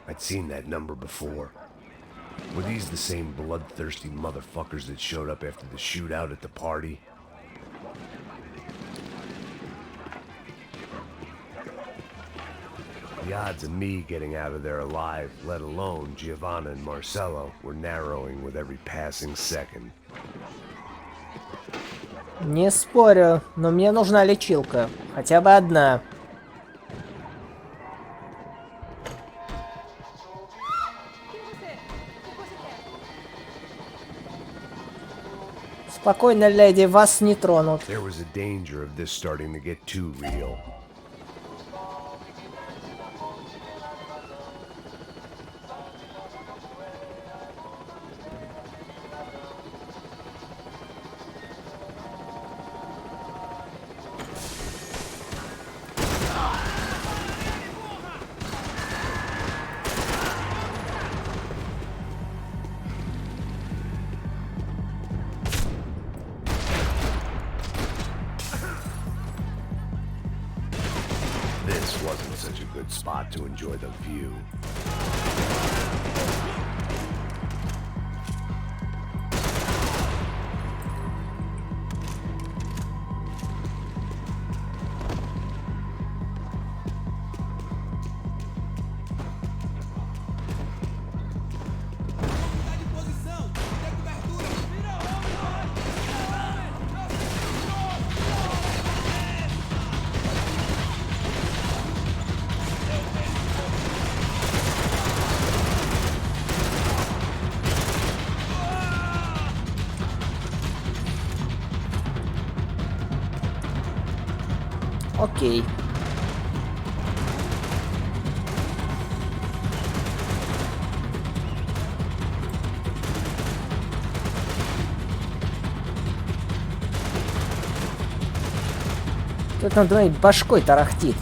I'd seen that number before. Were these the same bloodthirsty motherfuckers that showed up after the shootout at the party? The odds of me getting out of there alive, let alone Giovanna and Marcello, were narrowing with every passing second. Не спорю, но мне нужна лечилка. Хотя бы одна. Спокойно, леди, вас не тронут. There was a danger of this starting to get too real. This wasn't such a good spot to enjoy the view. Окей. Тут надо мной башкой тарахтит.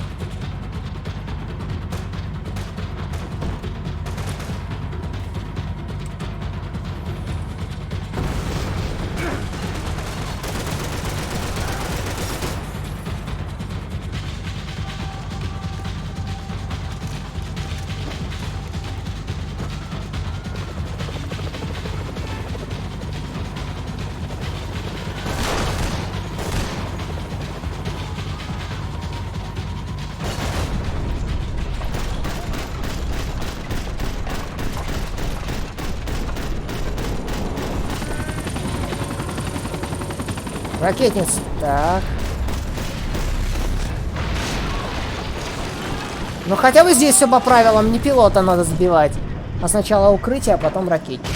Ракетница. Так. Ну хотя бы здесь все по правилам. Не пилота надо сбивать. А сначала укрытие, а потом ракетчик.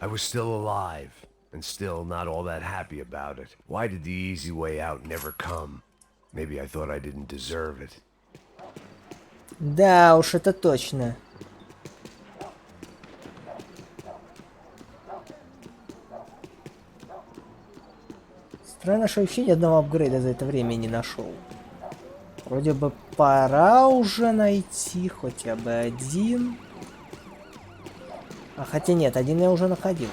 I was still alive, and still not all that happy about it. Why did the easy way out never come? Maybe I thought I didn't deserve it. Да уж, это точно. Странно, что вообще ни одного апгрейда за это время не нашел. Вроде бы пора уже найти хотя бы один. А хотя нет, один я уже находил.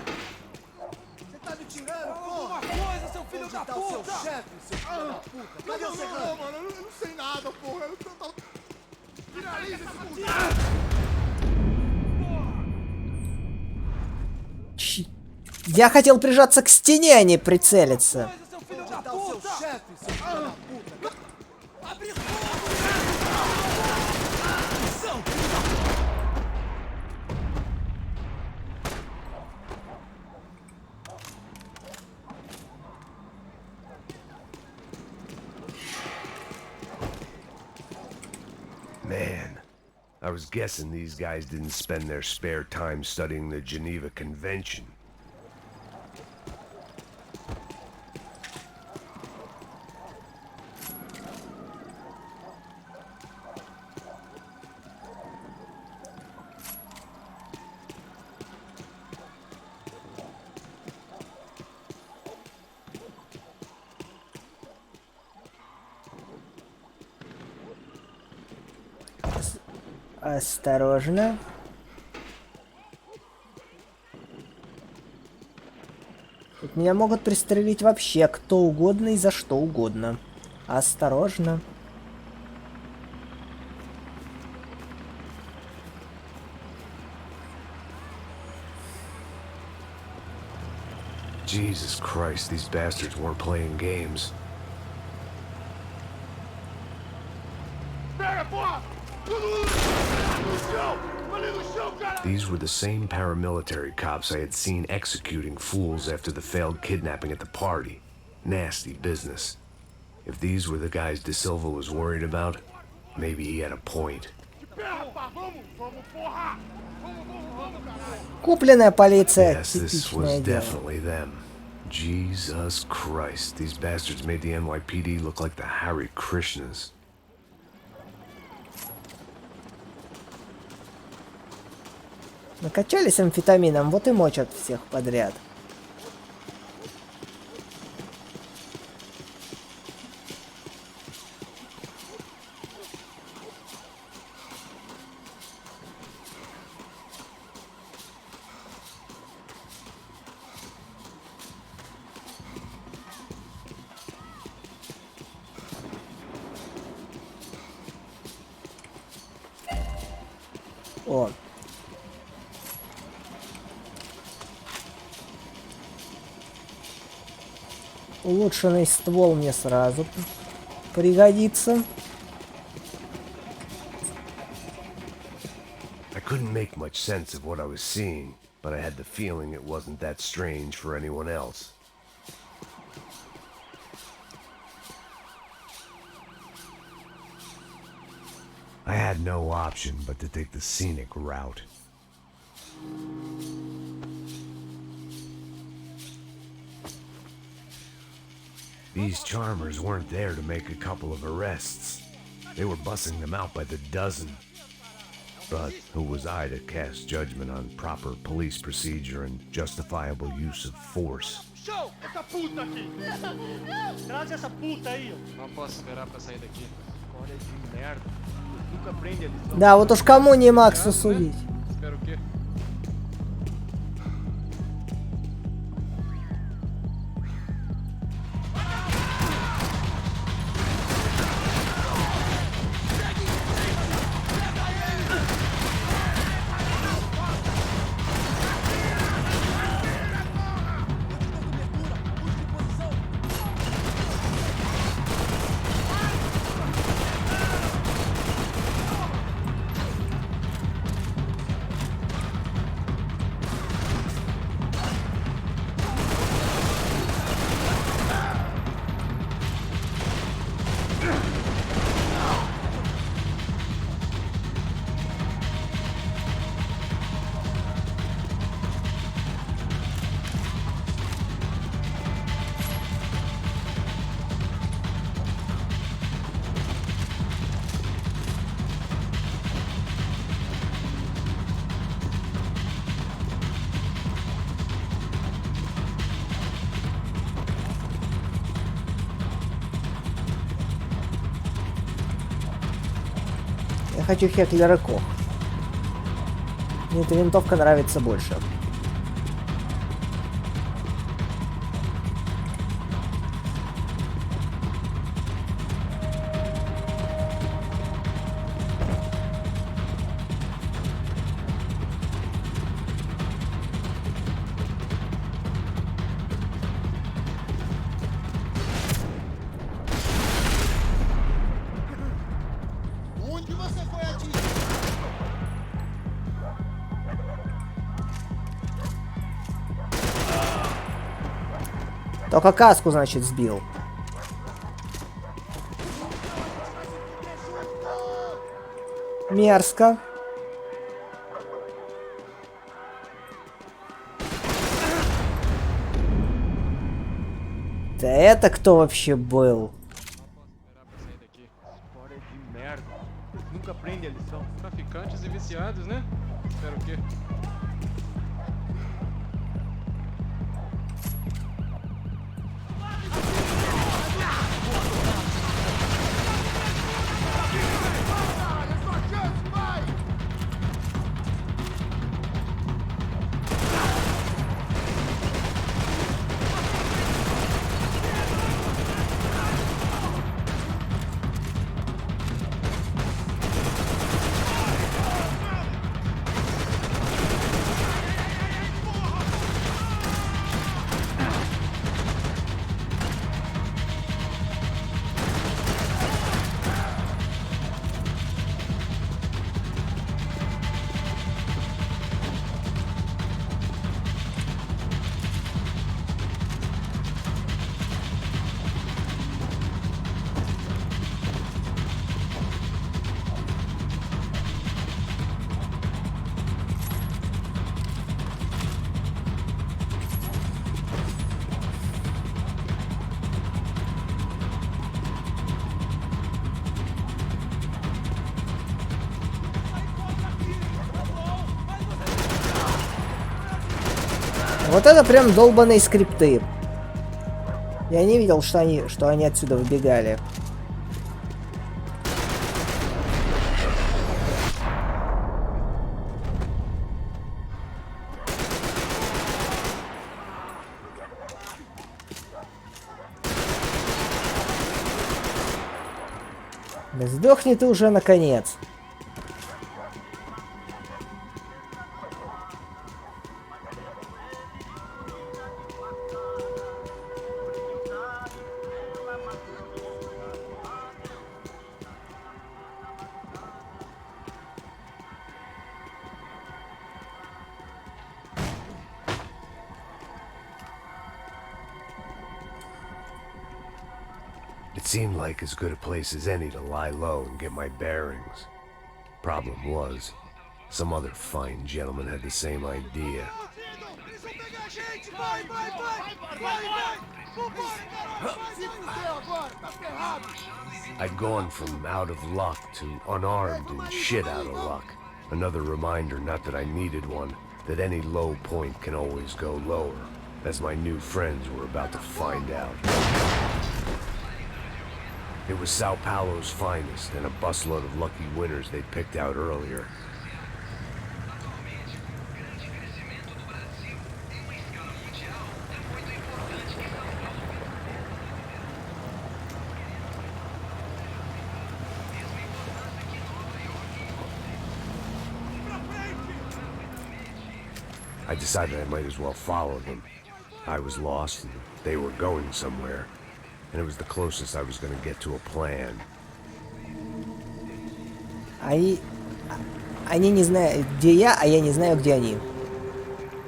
Я хотел прижаться к стене, а не прицелиться. Man, I was guessing these guys didn't spend their spare time studying the Geneva Convention. Осторожно. Тут меня могут пристрелить вообще кто угодно и за что угодно. Осторожно. Jesus Christ, these bastards weren't playing games. These were the same paramilitary cops I had seen executing fools after the failed kidnapping at the party. Nasty business. If these were the guys De Silva was worried about, maybe he had a point. Купленная полиция. Yes, this was definitely them. Jesus Christ, these bastards made the NYPD look like the Hare Krishnas. Накачались амфетамином, вот и мочат всех подряд. О. Улучшенный ствол мне сразу пригодится. I couldn't make much sense of what I was seeing, but I had the feeling it wasn't that strange for anyone else. I had no option but to take the scenic route. These charmers weren't there to make a couple of arrests. They were bussing them out by the dozen. But who was I to cast judgment on proper police procedure and justifiable use of force? Show! Essa puta aqui! Traz essa puta aí, ó. Não posso esperar pra sair daqui. Olha de merda. Nunca prende a lição. Да, вот уж кому не Максу судить. Espera o quê? Я хочу Хеклера Кох. Мне эта винтовка нравится больше. Только каску, значит, сбил. Мерзко. Да это кто вообще был? História de merda. Nunca aprende a lição. Traficantes e viciados, né? Espero o quê? Вот это прям долбаные скрипты. Я не видел, что они отсюда выбегали. Да сдохни ты уже наконец. It seemed like as good a place as any to lie low and get my bearings. Problem was, some other fine gentleman had the same idea. I'd gone from out of luck to unarmed and shit out of luck. Another reminder, not that I needed one, that any low point can always go lower, as my new friends were about to find out. It was Sao Paulo's finest, and a busload of lucky winners they picked out earlier. I decided I might as well follow them. I was lost, and they were going somewhere. And it was the closest I was going to get to a plan. Они не знают, где я, а я не знаю, где они.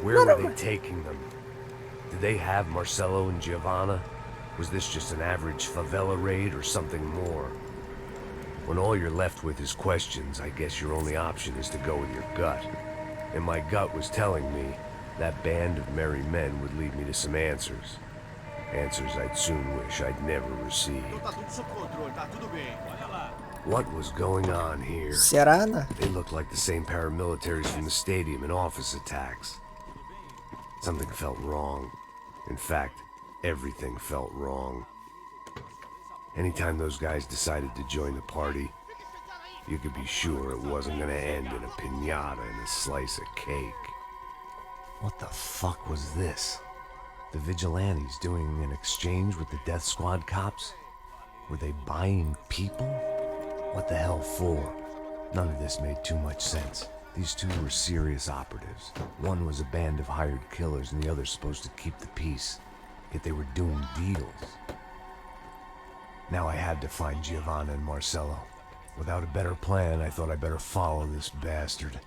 Where were they taking them? Did they have Marcelo and Giovanna? Was this just an average favela raid or something more? When all you're left with is questions, I guess your only option is to go with your gut. And my gut was telling me that band of merry men would lead me to some answers. Answers I'd soon wish I'd never received. What was going on here? Serrano? They looked like the same paramilitaries from the stadium in office attacks. Something felt wrong. In fact, everything felt wrong. Anytime those guys decided to join the party, you could be sure it wasn't gonna end in a piñata and a slice of cake. What the fuck was this? The vigilantes doing an exchange with the death squad cops? Were they buying people? What the hell for? None of this made too much sense. These two were serious operatives. One was a band of hired killers and the other supposed to keep the peace. Yet they were doing deals. Now I had to find Giovanna and Marcelo. Without a better plan, I thought I better follow this bastard.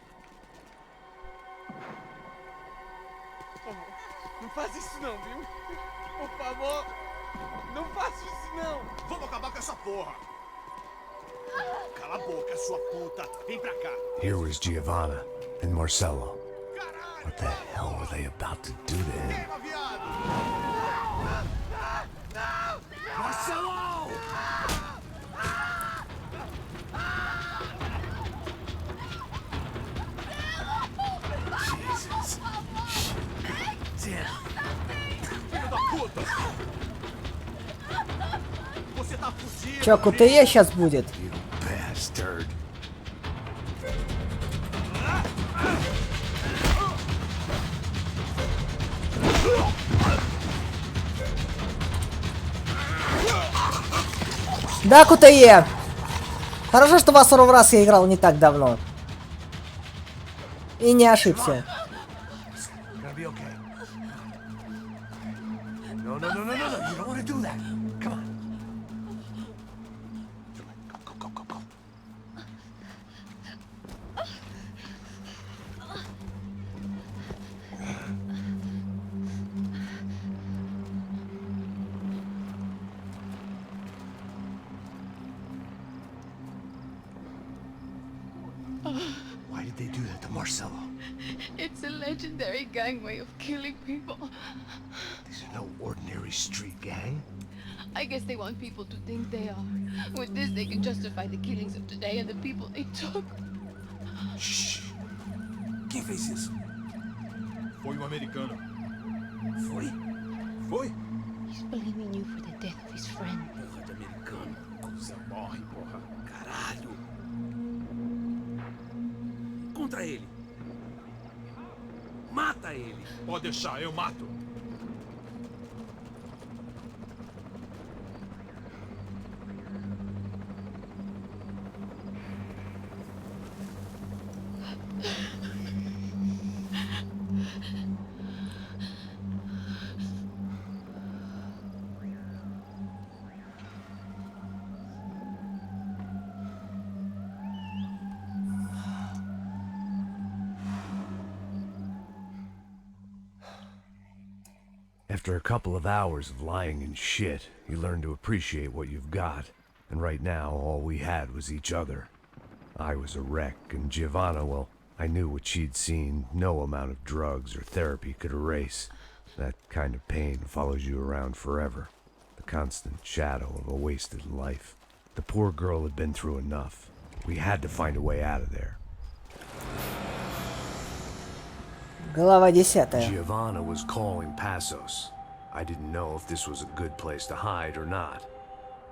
Não faz isso não, viu? Por favor, não faça isso não. Vamos acabar com essa porra. Cala a boca, sua puta. Vem pra cá. Here was Giovanna and Marcello. What the hell were they about to do to him? Marcelo! Jesus. Damn. Filho da puta! Você tá fudido! Чё, КТЕ сейчас будет? You bastard. Да, КТЕ! Хорошо, что во второй раз я играл не так давно. И не ошибся. Gonna be okay. No, no, no, no, no, no. You don't want to do that. Come on. Go, go, go, go. Why did they do that to Marcelo? It's a legendary gang way of killing people. These are no ordinary street gang. I guess they want people to think they are. With this, they can justify the killings of today and the people they took. Shh. Quem fez isso? Foi americano. Foi? Foi? He's blaming you for the death of his friend. Porra de americano. Coisa morre, porra. Caralho. Contra ele. Mata ele. Pode deixar, eu mato. After a couple of hours of lying in shit, you learn to appreciate what you've got. And right now, all we had was each other. I was a wreck, and Giovanna, well, I knew what she'd seen no amount of drugs or therapy could erase. That kind of pain follows you around forever. The constant shadow of a wasted life. The poor girl had been through enough. We had to find a way out of there. Глава 10. Giovanna was calling Passos. I didn't know if this was a good place to hide or not.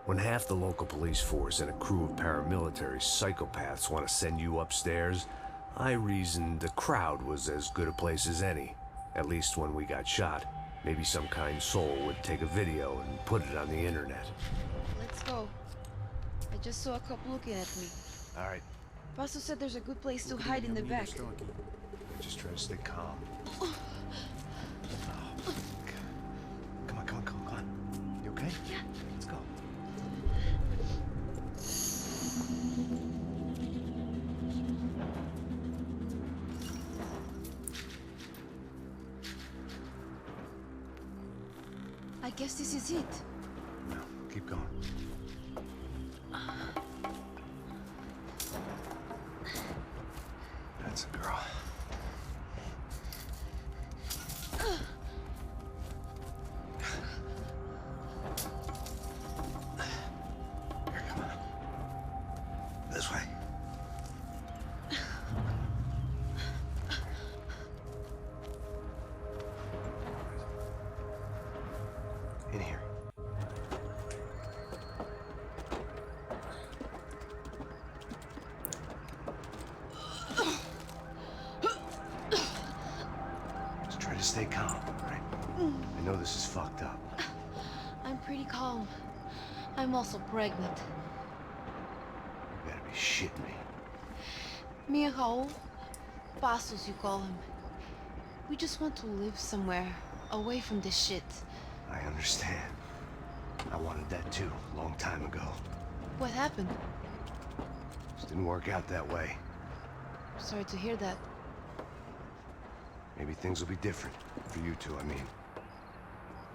When half the local police force and a crew of paramilitary psychopaths want to send you upstairs, I reasoned the crowd was as good a place as any. At least when we got shot. Maybe some kind soul would take a video and put it on the internet. Let's go. I just saw a couple looking at me. All right, Paso said there's a good place to hide in the back. just try to stay calm. Come on, come on, come on, come on. You okay? Yeah. Let's go. I guess this is it. No, keep going. That's a girl. Here, come on. This way. In here. Just try to stay calm, all right? I know this is fucked up. I'm pretty calm. I'm also pregnant. You gotta be shitting me. Me and Raul, Pasos you call him. We just want to live somewhere, away from this shit. I understand. I wanted that too, a long time ago. What happened? Just didn't work out that way. Sorry to hear that. Maybe things will be different. For you two, I mean.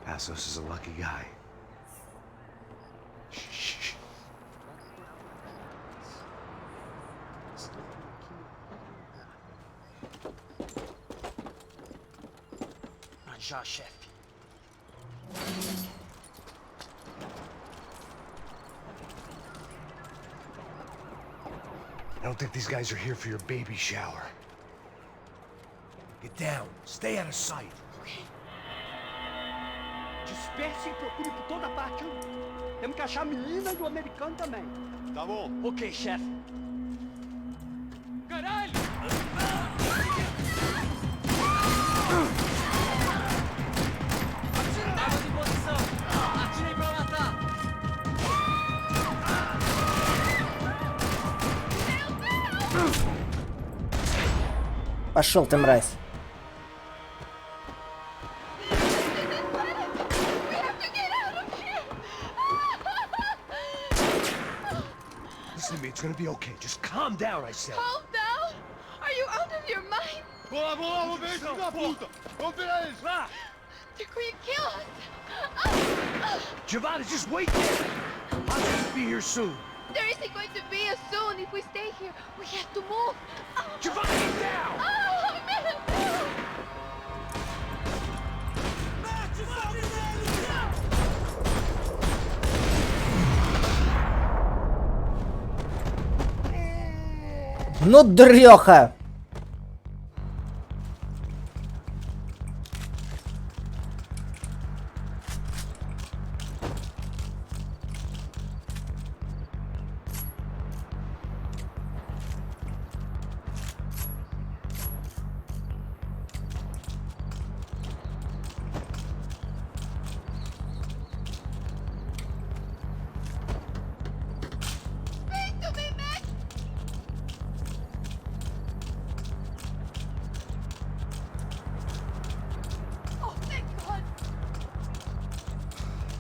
Passos is a lucky guy. Shh, shh, shh. shot, chef. I don't think these guys are here for your baby shower. Get down. Stay out of sight. Disperse e procure por toda parte. Temos que achar a menina e o americano também. Tá bom. Ok, chefe. Caralho! Estamos em posição. Atirem pra matar. Пошел ты, мразь. Listen to me, it's gonna be okay. Just calm down, I said. Calm down? Are you out of your mind? Vamos lá, vamos ver esse filho da puta! Vamos virar eles, lá! They're going to kill us. Giovanni, just wait there. I'll just be here soon. There isn't going to be a soon if we stay here. We have to move. Giovanni, down! Oh, man. Ну, дрёха! Oh, thank God.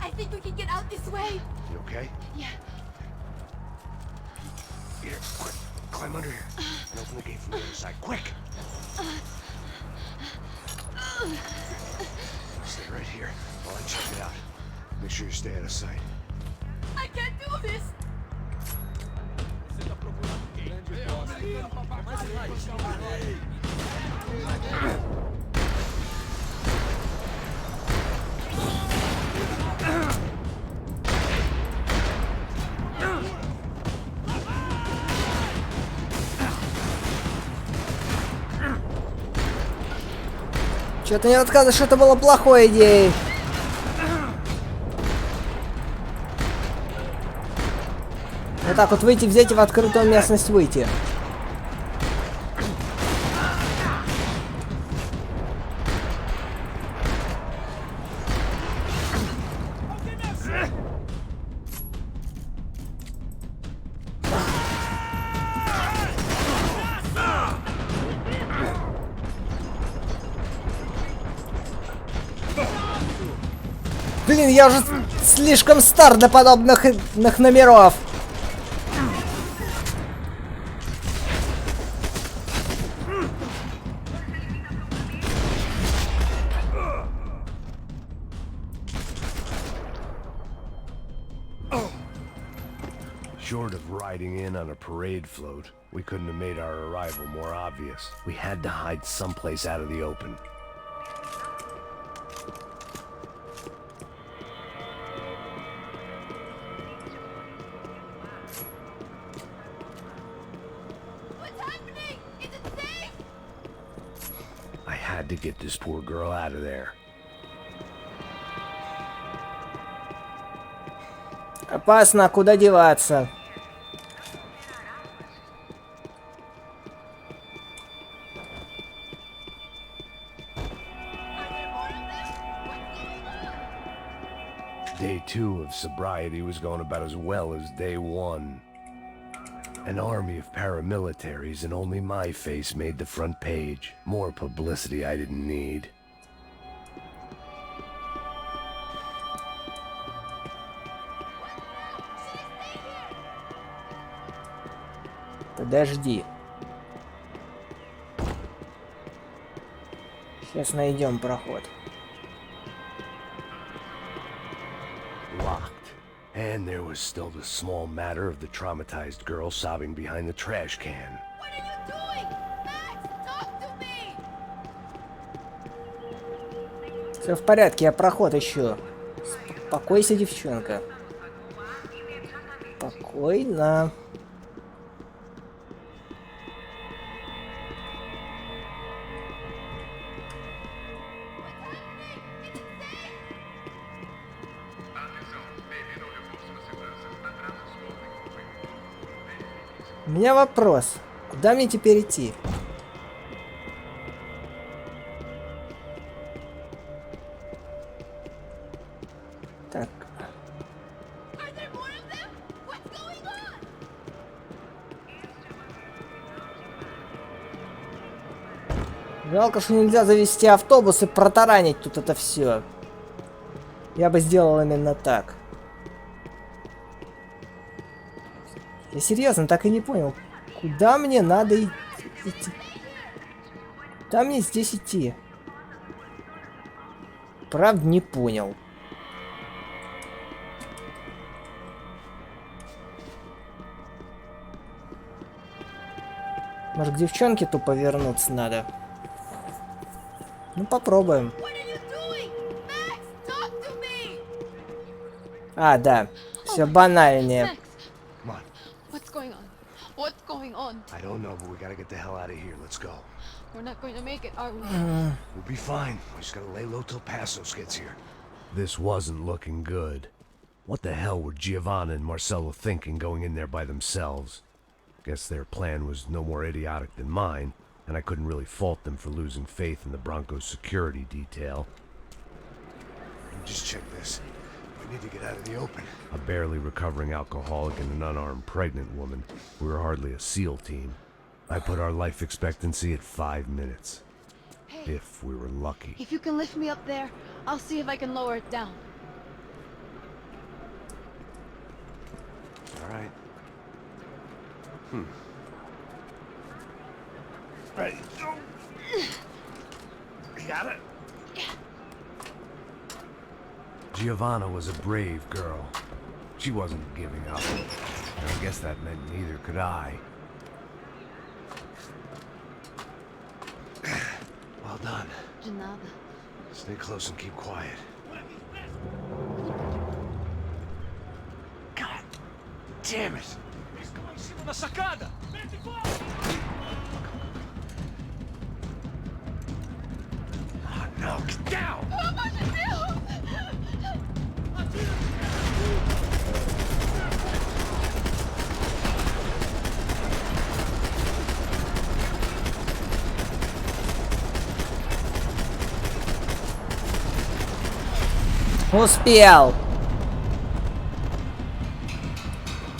I think we can get out this way. You okay? Yeah. Here, quick. Climb under here. And open the gate from the other side. Quick! Stay right here while I check it out. Make sure you stay out of sight. I can't do this. Чё-то не рассказывай, что это было плохой идеей. Вот так вот выйти, взять и в открытую местность выйти. Блин, я уже слишком стар для подобных номеров. Short of riding in on a parade float, we couldn't have made our arrival more obvious. We had to hide someplace out of the open. What's happening? Is it safe? I had to get this poor girl out of there. Опасно, а куда деваться? Day 2 of sobriety was going about as well as day 1. An army of paramilitaries and only my face made the front page. More publicity I didn't need. Подожди. Сейчас найдем проход. Locked. And there was still the small matter of the traumatized girl sobbing behind the trash can. What are you doing? Max, talk to me. Все в порядке, я проход ищу. Успокойся, девчонка. Спокойно. У меня вопрос. Куда мне теперь идти? Так. Жалко, что нельзя завести автобус и протаранить тут это все. Я бы сделал именно так. Я серьезно так и не понял, куда мне надо идти. Куда мне здесь идти? Правда, не понял. Может, к девчонке тупо вернуться надо? Ну, попробуем. А, да. Все банальнее. What's going on? What's going on? I don't know, but we gotta get the hell out of here. Let's go. We're not going to make it, are we? We'll be fine. We just gotta lay low till Passos gets here. This wasn't looking good. What the hell were Giovanna and Marcello thinking going in there by themselves? Guess their plan was no more idiotic than mine, and I couldn't really fault them for losing faith in the Broncos security detail. Just check this. We need to get out of the open. A barely recovering alcoholic and an unarmed pregnant woman. We were hardly a SEAL team. I put our life expectancy at 5 minutes. Hey, if we were lucky. if you can lift me up there, I'll see if I can lower it down. All right. Ready. Go. You got it? Giovanna was a brave girl. She wasn't giving up. And I guess that meant neither could I. Well done. De nada. Stay close and keep quiet. God damn it! Na sacada! Oh, no, get down! Успел.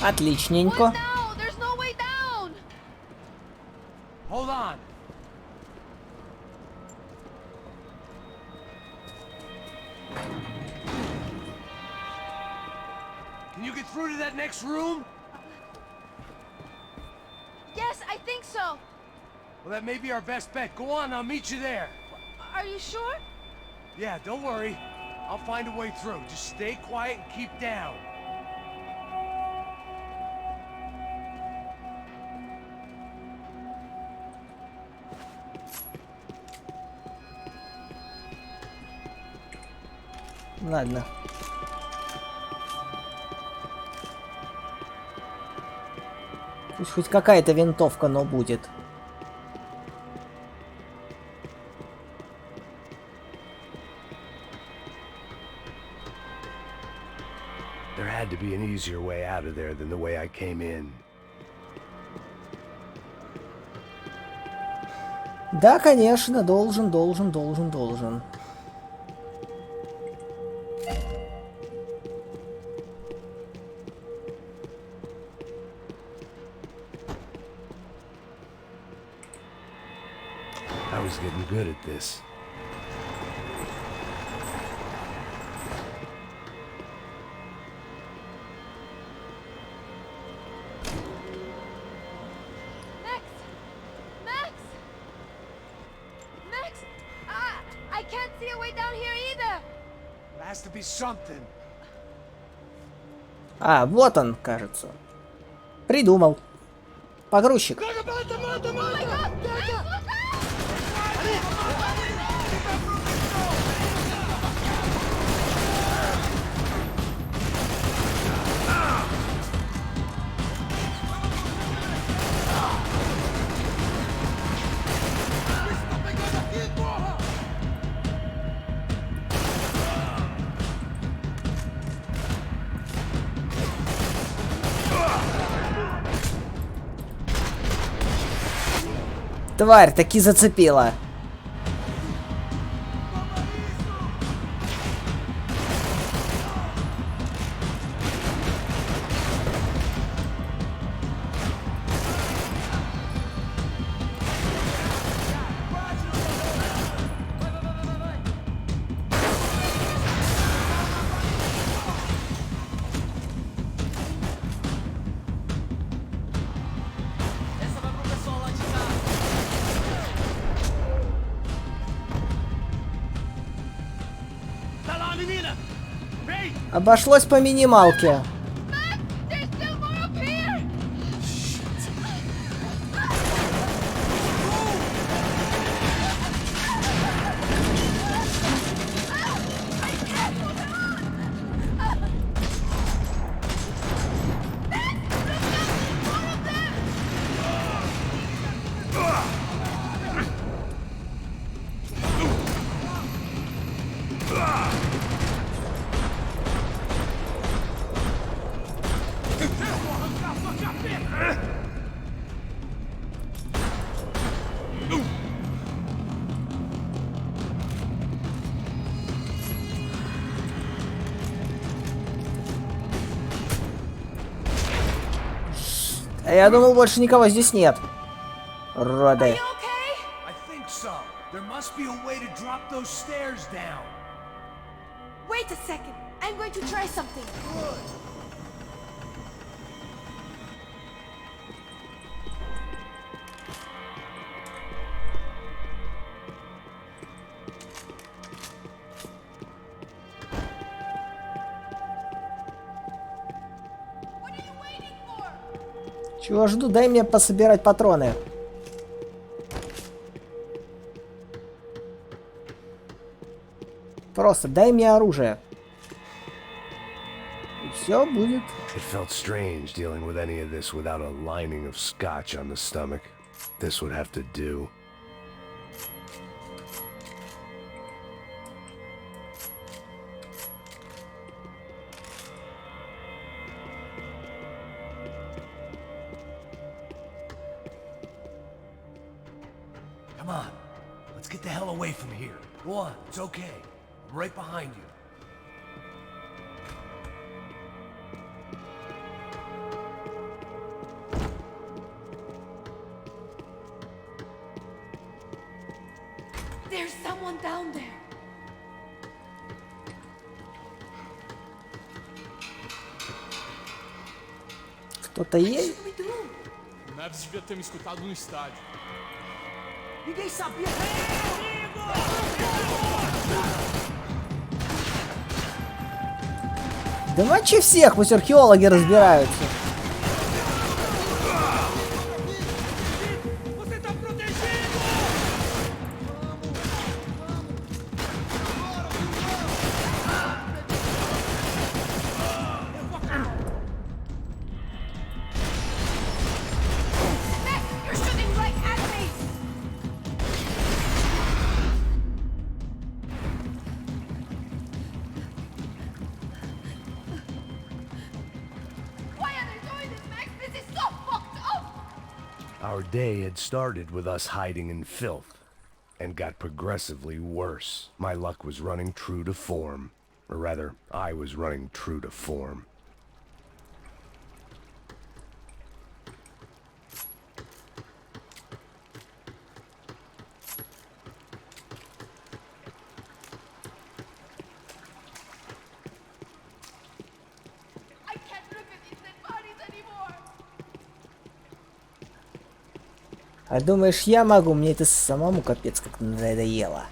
Отличненько. No, there's no way down. Hold on. Can you get through to that next room? Yes, I think so. Well, that may be our best bet. Go on, I'll meet you there. Are you sure? Yeah, don't worry. I'll find a way through. Just stay quiet and keep down. Ладно. Пусть хоть какая-то винтовка, но будет. There had to be an easier way out of there than the way I came in. Да, конечно, должен. I was getting good at this. Max! Max! Max! I can't see a way down here either. There has to be something. А, вот он, кажется. Придумал. Погрузчик. Тварь, таки зацепила. Обошлось по минималке. А я думал, больше никого здесь нет. Роды. I think so. There must be a way to drop those stairs down. Wait a second. I'm going to try something. Чего жду? Дай мне пособирать патроны. Просто дай мне оружие. И все будет. It felt strange dealing with any of this without a lining of scotch on the stomach. This would have to do. Come on. Let's get the hell away from here. Go on. It's okay. I'm right behind you. There's someone down there. Кто-то есть? O Neves devia ter me escutado no estádio. Ninguém sabia. Да мочи всех, пусть археологи разбираются. You're shooting right at me. Why are they doing this, Max? This is so fucked up. Our day had started with us hiding in filth, and got progressively worse. My luck was running true to form. Or rather, I was running true to form. I can't look at these dead bodies anymore. А думаешь, я могу? Мне это самому капец как надоело.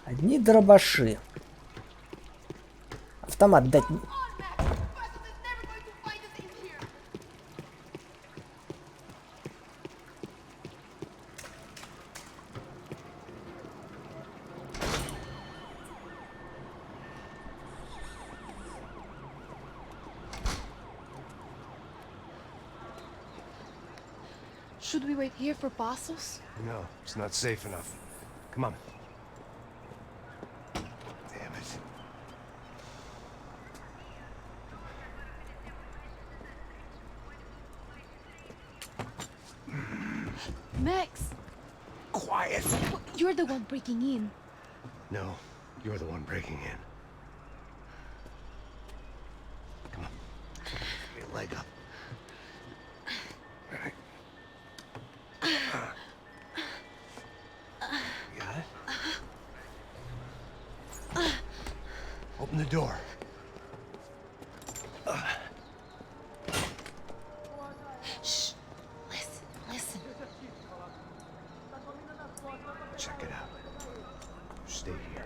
Одни дробаши. Автомат дать... Should we wait here for Passos? No, it's not safe enough. Come on. Max! Quiet! You're the one breaking in. No, you're the one breaking in. Come on. Get your leg up. All right. You got it? Open the door. Shh. Listen, listen. Check it out. Stay here.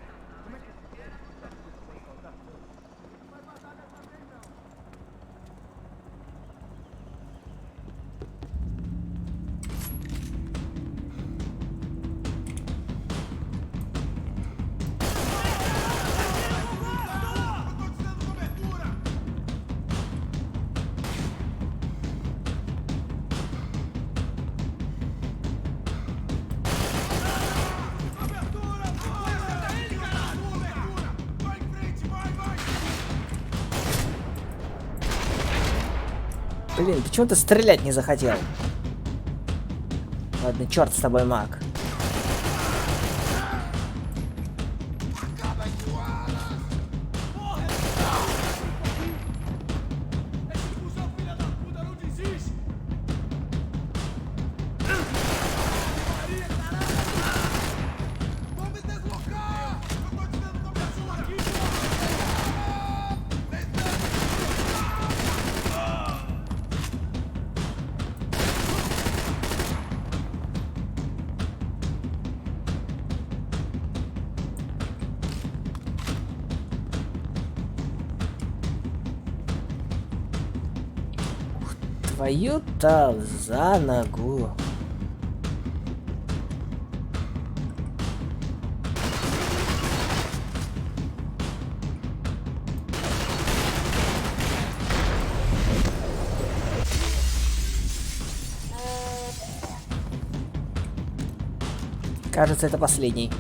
Блин, почему ты стрелять не захотел? Ладно, черт с тобой, маг. Твою-то за ногу. Кажется, это последний.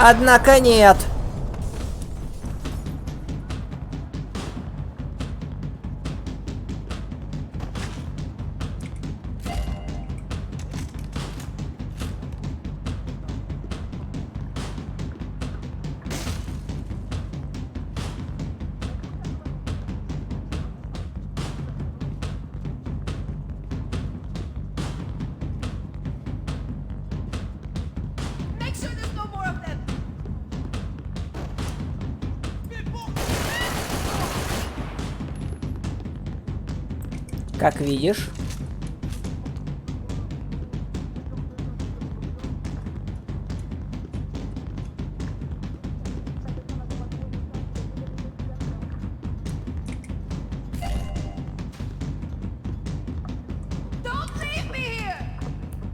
Однако нет. Make sure there's no more of them. Как видишь. Don't leave me here.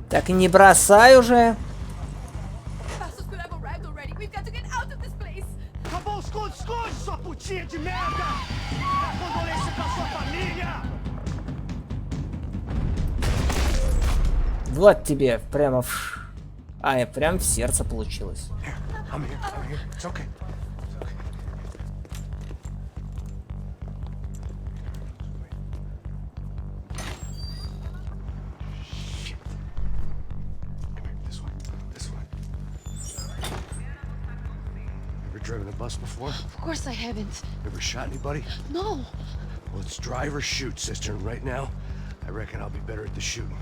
Так не бросай уже. Passos could have arrived already. We've got to get out of this place. Acabou os esconde, sua putinha de merda! Dá condolência pra sua família! Вот тебе прямо в... прям в сердце получилось. I'm here. It's okay. It's okay. Shit. Come here, this way. This way. Ever driven a bus before? Of course I haven't. Ever shot anybody? No. Well, it's drive or shoot, sister, and right now, I reckon I'll be better at the shooting.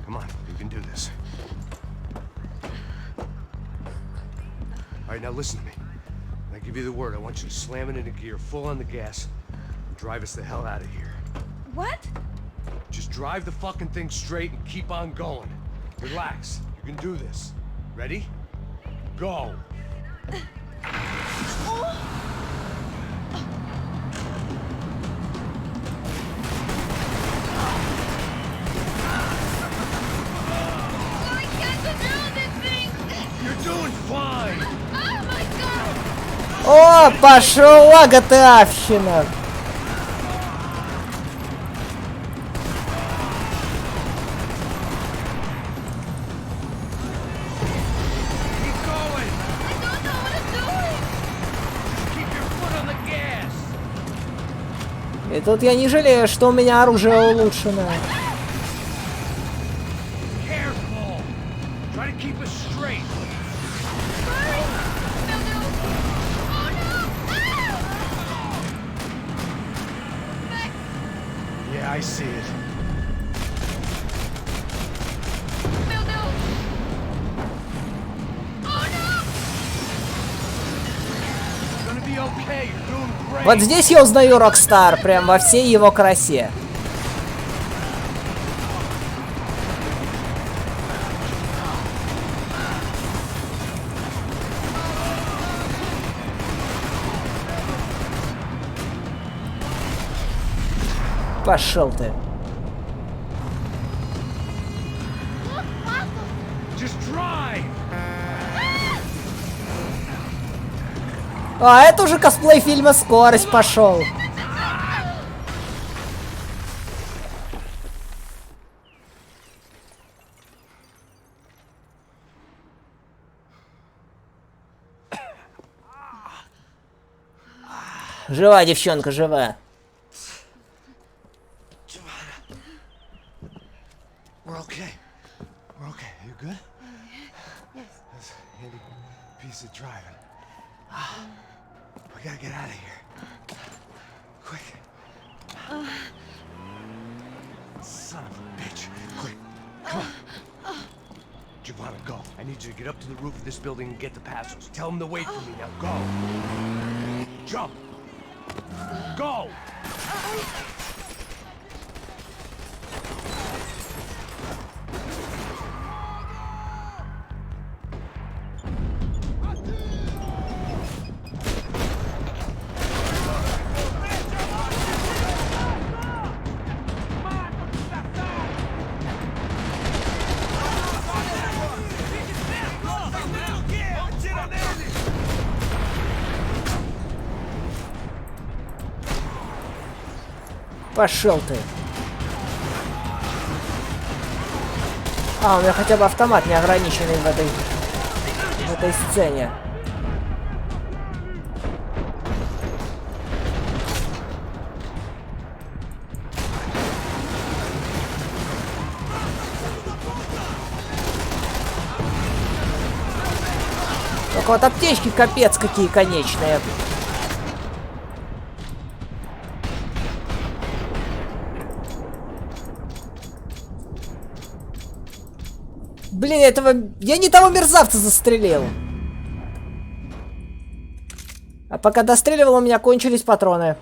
Come on, you can do this. All right, now listen to me. When I give you the word, I want you to slam it into gear, full on the gas, and drive us the hell out of here. What? Just drive the fucking thing straight and keep on going. Relax. You can do this. Ready? Go. I can't control this thing. You're doing fine. Oh my god. О, пошла GTA-вщина. тут я не жалею, что у меня оружие улучшенное. Careful. Try to keep us straight. Yeah, I see it. Gonna be okay. You're doing great. Вот здесь я узнаю Rockstar, прям во всей его красе. Пошел ты. Just try. А, это уже косплей фильма «Скорость» пошел. Жива девчонка, жива. We're okay. We're okay. You good? Yes. That's a handy piece of driving. We gotta get out of here. Quick. Son of a bitch. Quick. Come on. Giovanna, go. I need you to get up to the roof of this building and get the passos. Tell them to wait for me. Now go. Jump. Go. Пошел ты. А, у меня хотя бы автомат не ограниченный в этой сцене. Только вот аптечки капец какие конечные. Блин, этого... Я не того мерзавца застрелил. А пока достреливал, у меня кончились патроны.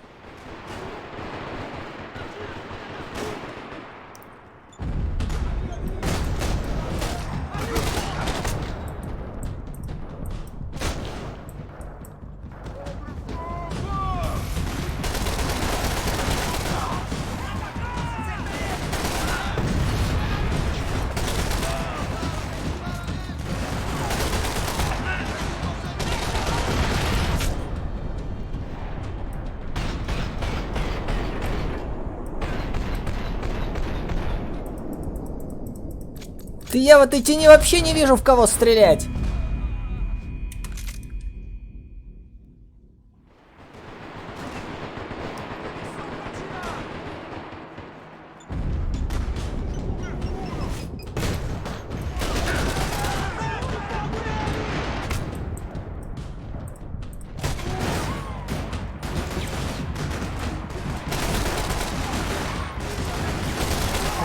Ты, я в этой тени вообще не вижу, в кого стрелять.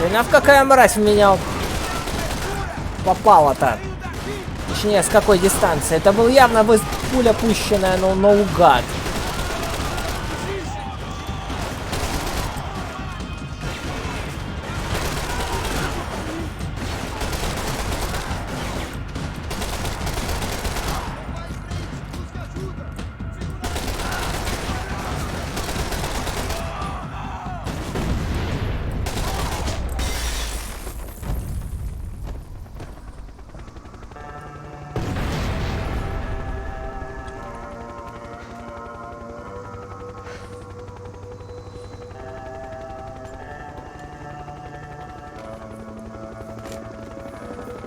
Блин, а в какая мразь в меня попала-то? Точнее, с какой дистанции? Это был явно пуля пущенная, но наугад.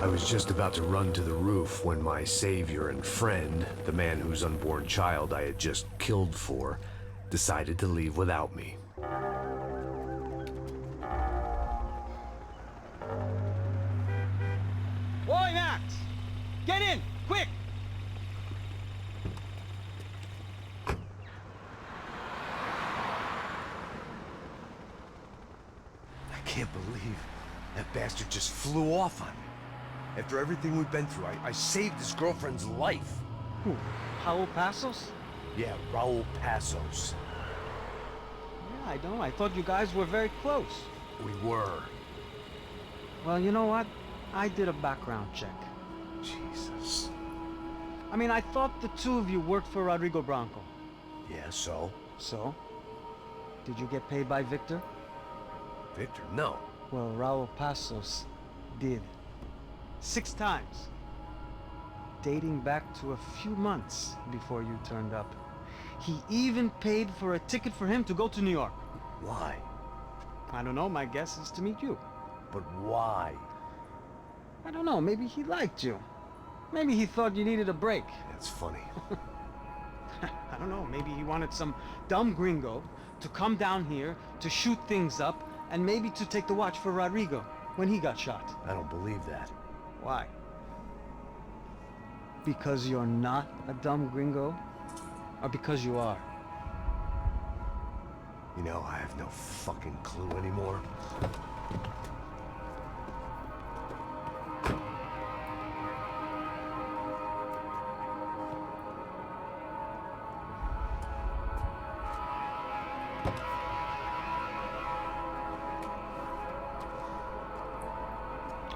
I was just about to run to the roof when my savior and friend, the man whose unborn child I had just killed for, decided to leave without me. Get in! Quick! I can't believe that bastard just flew off on me. After everything we've been through, I saved his girlfriend's life. Who? Raul Passos? Yeah, Raul Passos. Yeah, I know. I thought you guys were very close. We were. Well, you know what? I did a background check. Jesus. I mean, I thought the two of you worked for Rodrigo Branco. Yeah, so? So? Did you get paid by Victor? Victor, no. Well, Raul Passos did. 6 times. Dating back to a few months before you turned up. He even paid for a ticket for him to go to New York. Why? I don't know, my guess is to meet you. But why? I don't know, maybe he liked you. Maybe he thought you needed a break. That's funny. I don't know, maybe he wanted some dumb gringo to come down here to shoot things up and maybe to take the watch for Rodrigo when he got shot. I don't believe that. Why? Because you're not a dumb gringo? Or because you are? You know, I have no fucking clue anymore.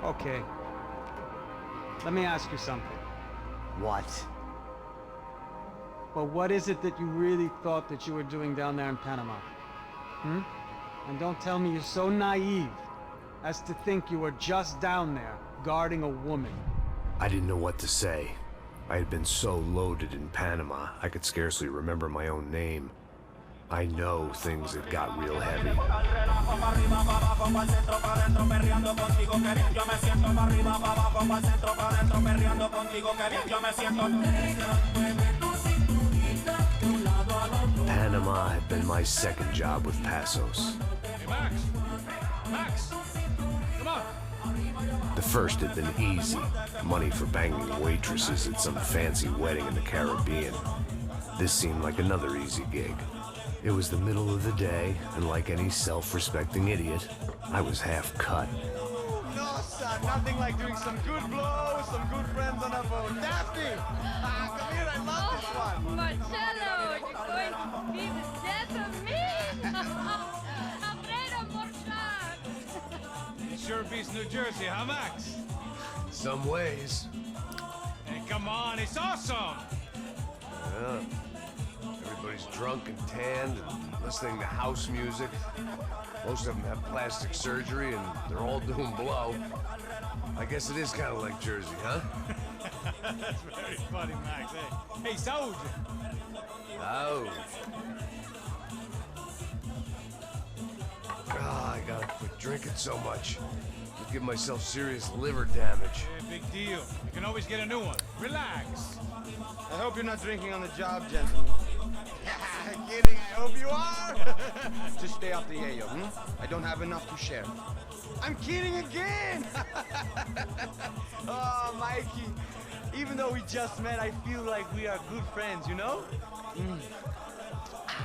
Okay. Let me ask you something. What? Well, what is it that you really thought that you were doing down there in Panama? Hmm? And don't tell me you're so naive as to think you were just down there guarding a woman. I didn't know what to say. I had been so loaded in Panama, I could scarcely remember my own name. I know things had got real heavy. Panama had been my second job with Passos. Hey, Max! Max! Come on! The first had been easy. Money for banging waitresses at some fancy wedding in the Caribbean. This seemed like another easy gig. It was the middle of the day, and like any self-respecting idiot, I was half cut. No, son, nothing like doing some good blows, some good friends on a boat. Daphne! Come here, I love this one. Marcello, you're going to be the death of me! Alfredo Morchat! It sure beats New Jersey, huh, Max? Some ways. Hey, come on, it's awesome! Yeah. Everybody's drunk and tanned and listening to house music. Most of them have plastic surgery and they're all doing blow. I guess it is kind of like Jersey, huh? That's very funny, Max. Hey, Saúde! Ouch. I gotta quit drinking so much. I'll give myself serious liver damage. Hey, big deal. You can always get a new one. Relax. I hope you're not drinking on the job, gentlemen. Kidding, I hope you are. Just stay off the yayo, I don't have enough to share. I'm kidding again. Oh, Mikey, even though we just met, I feel like we are good friends, you know?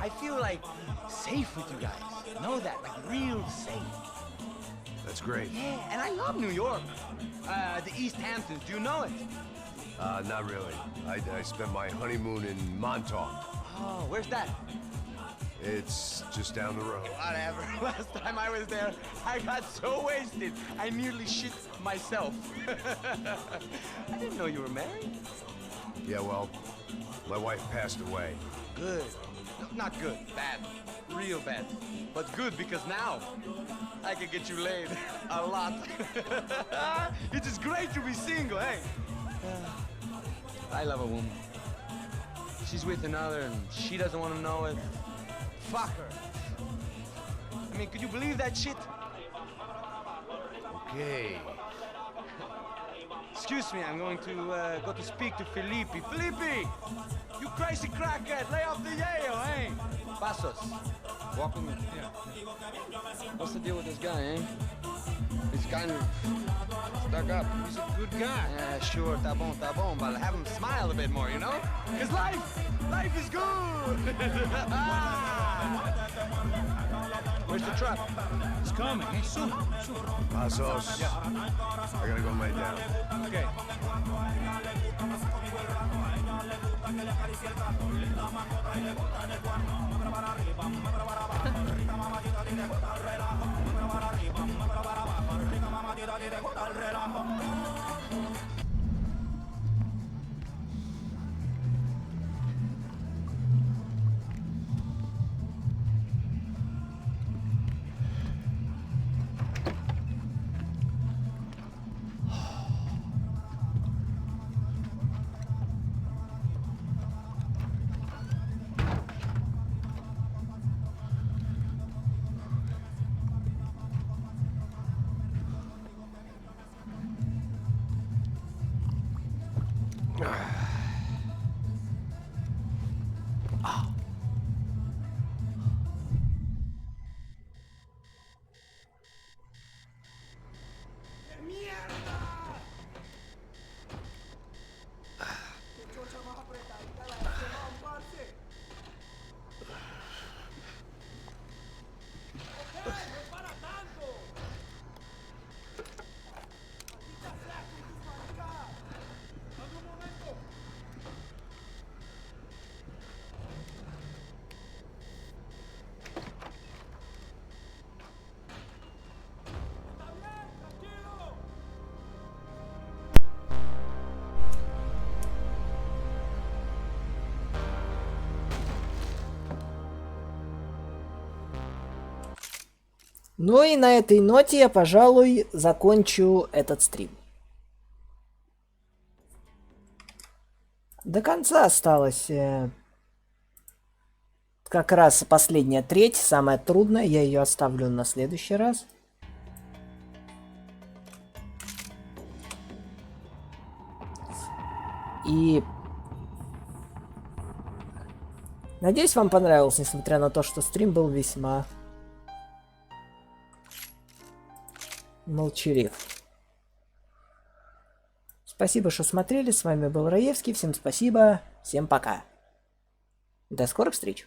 I feel like safe with you guys. Know that, like real safe. That's great. Yeah, and I love New York. The East Hamptons, do you know it? Not really. I spent my honeymoon in Montauk. Oh, where's that? It's just down the road. Whatever. Last time I was there, I got so wasted, I nearly shit myself. I didn't know you were married. Yeah, well, my wife passed away. Good. No, not good. Bad. Real bad. But good because now I can get you laid a lot. It is great to be single, hey? I love a woman. She's with another and she doesn't want to know it. Fuck her. I mean, could you believe that shit? Okay. Excuse me, I'm going to go to speak to Felipe. Felipe! You crazy crackhead! Lay off the yayo, hey? Passos, walk with me. Yeah. What's the deal with this guy, eh? He's kind of stuck up. He's a good guy. Yeah, sure, tá bom, but have him smile a bit more, you know? Because life is good! Where's the truck? It's coming. Hey, soon. Passos. I gotta go lay down. Okay. Ну и на этой ноте я, пожалуй, закончу этот стрим. До конца осталось как раз последняя треть, самая трудная. Я ее оставлю на следующий раз. И надеюсь, вам понравилось, несмотря на то, что стрим был весьма молчалив. Спасибо, что смотрели. С вами был RoEvski. Всем спасибо. Всем пока. До скорых встреч.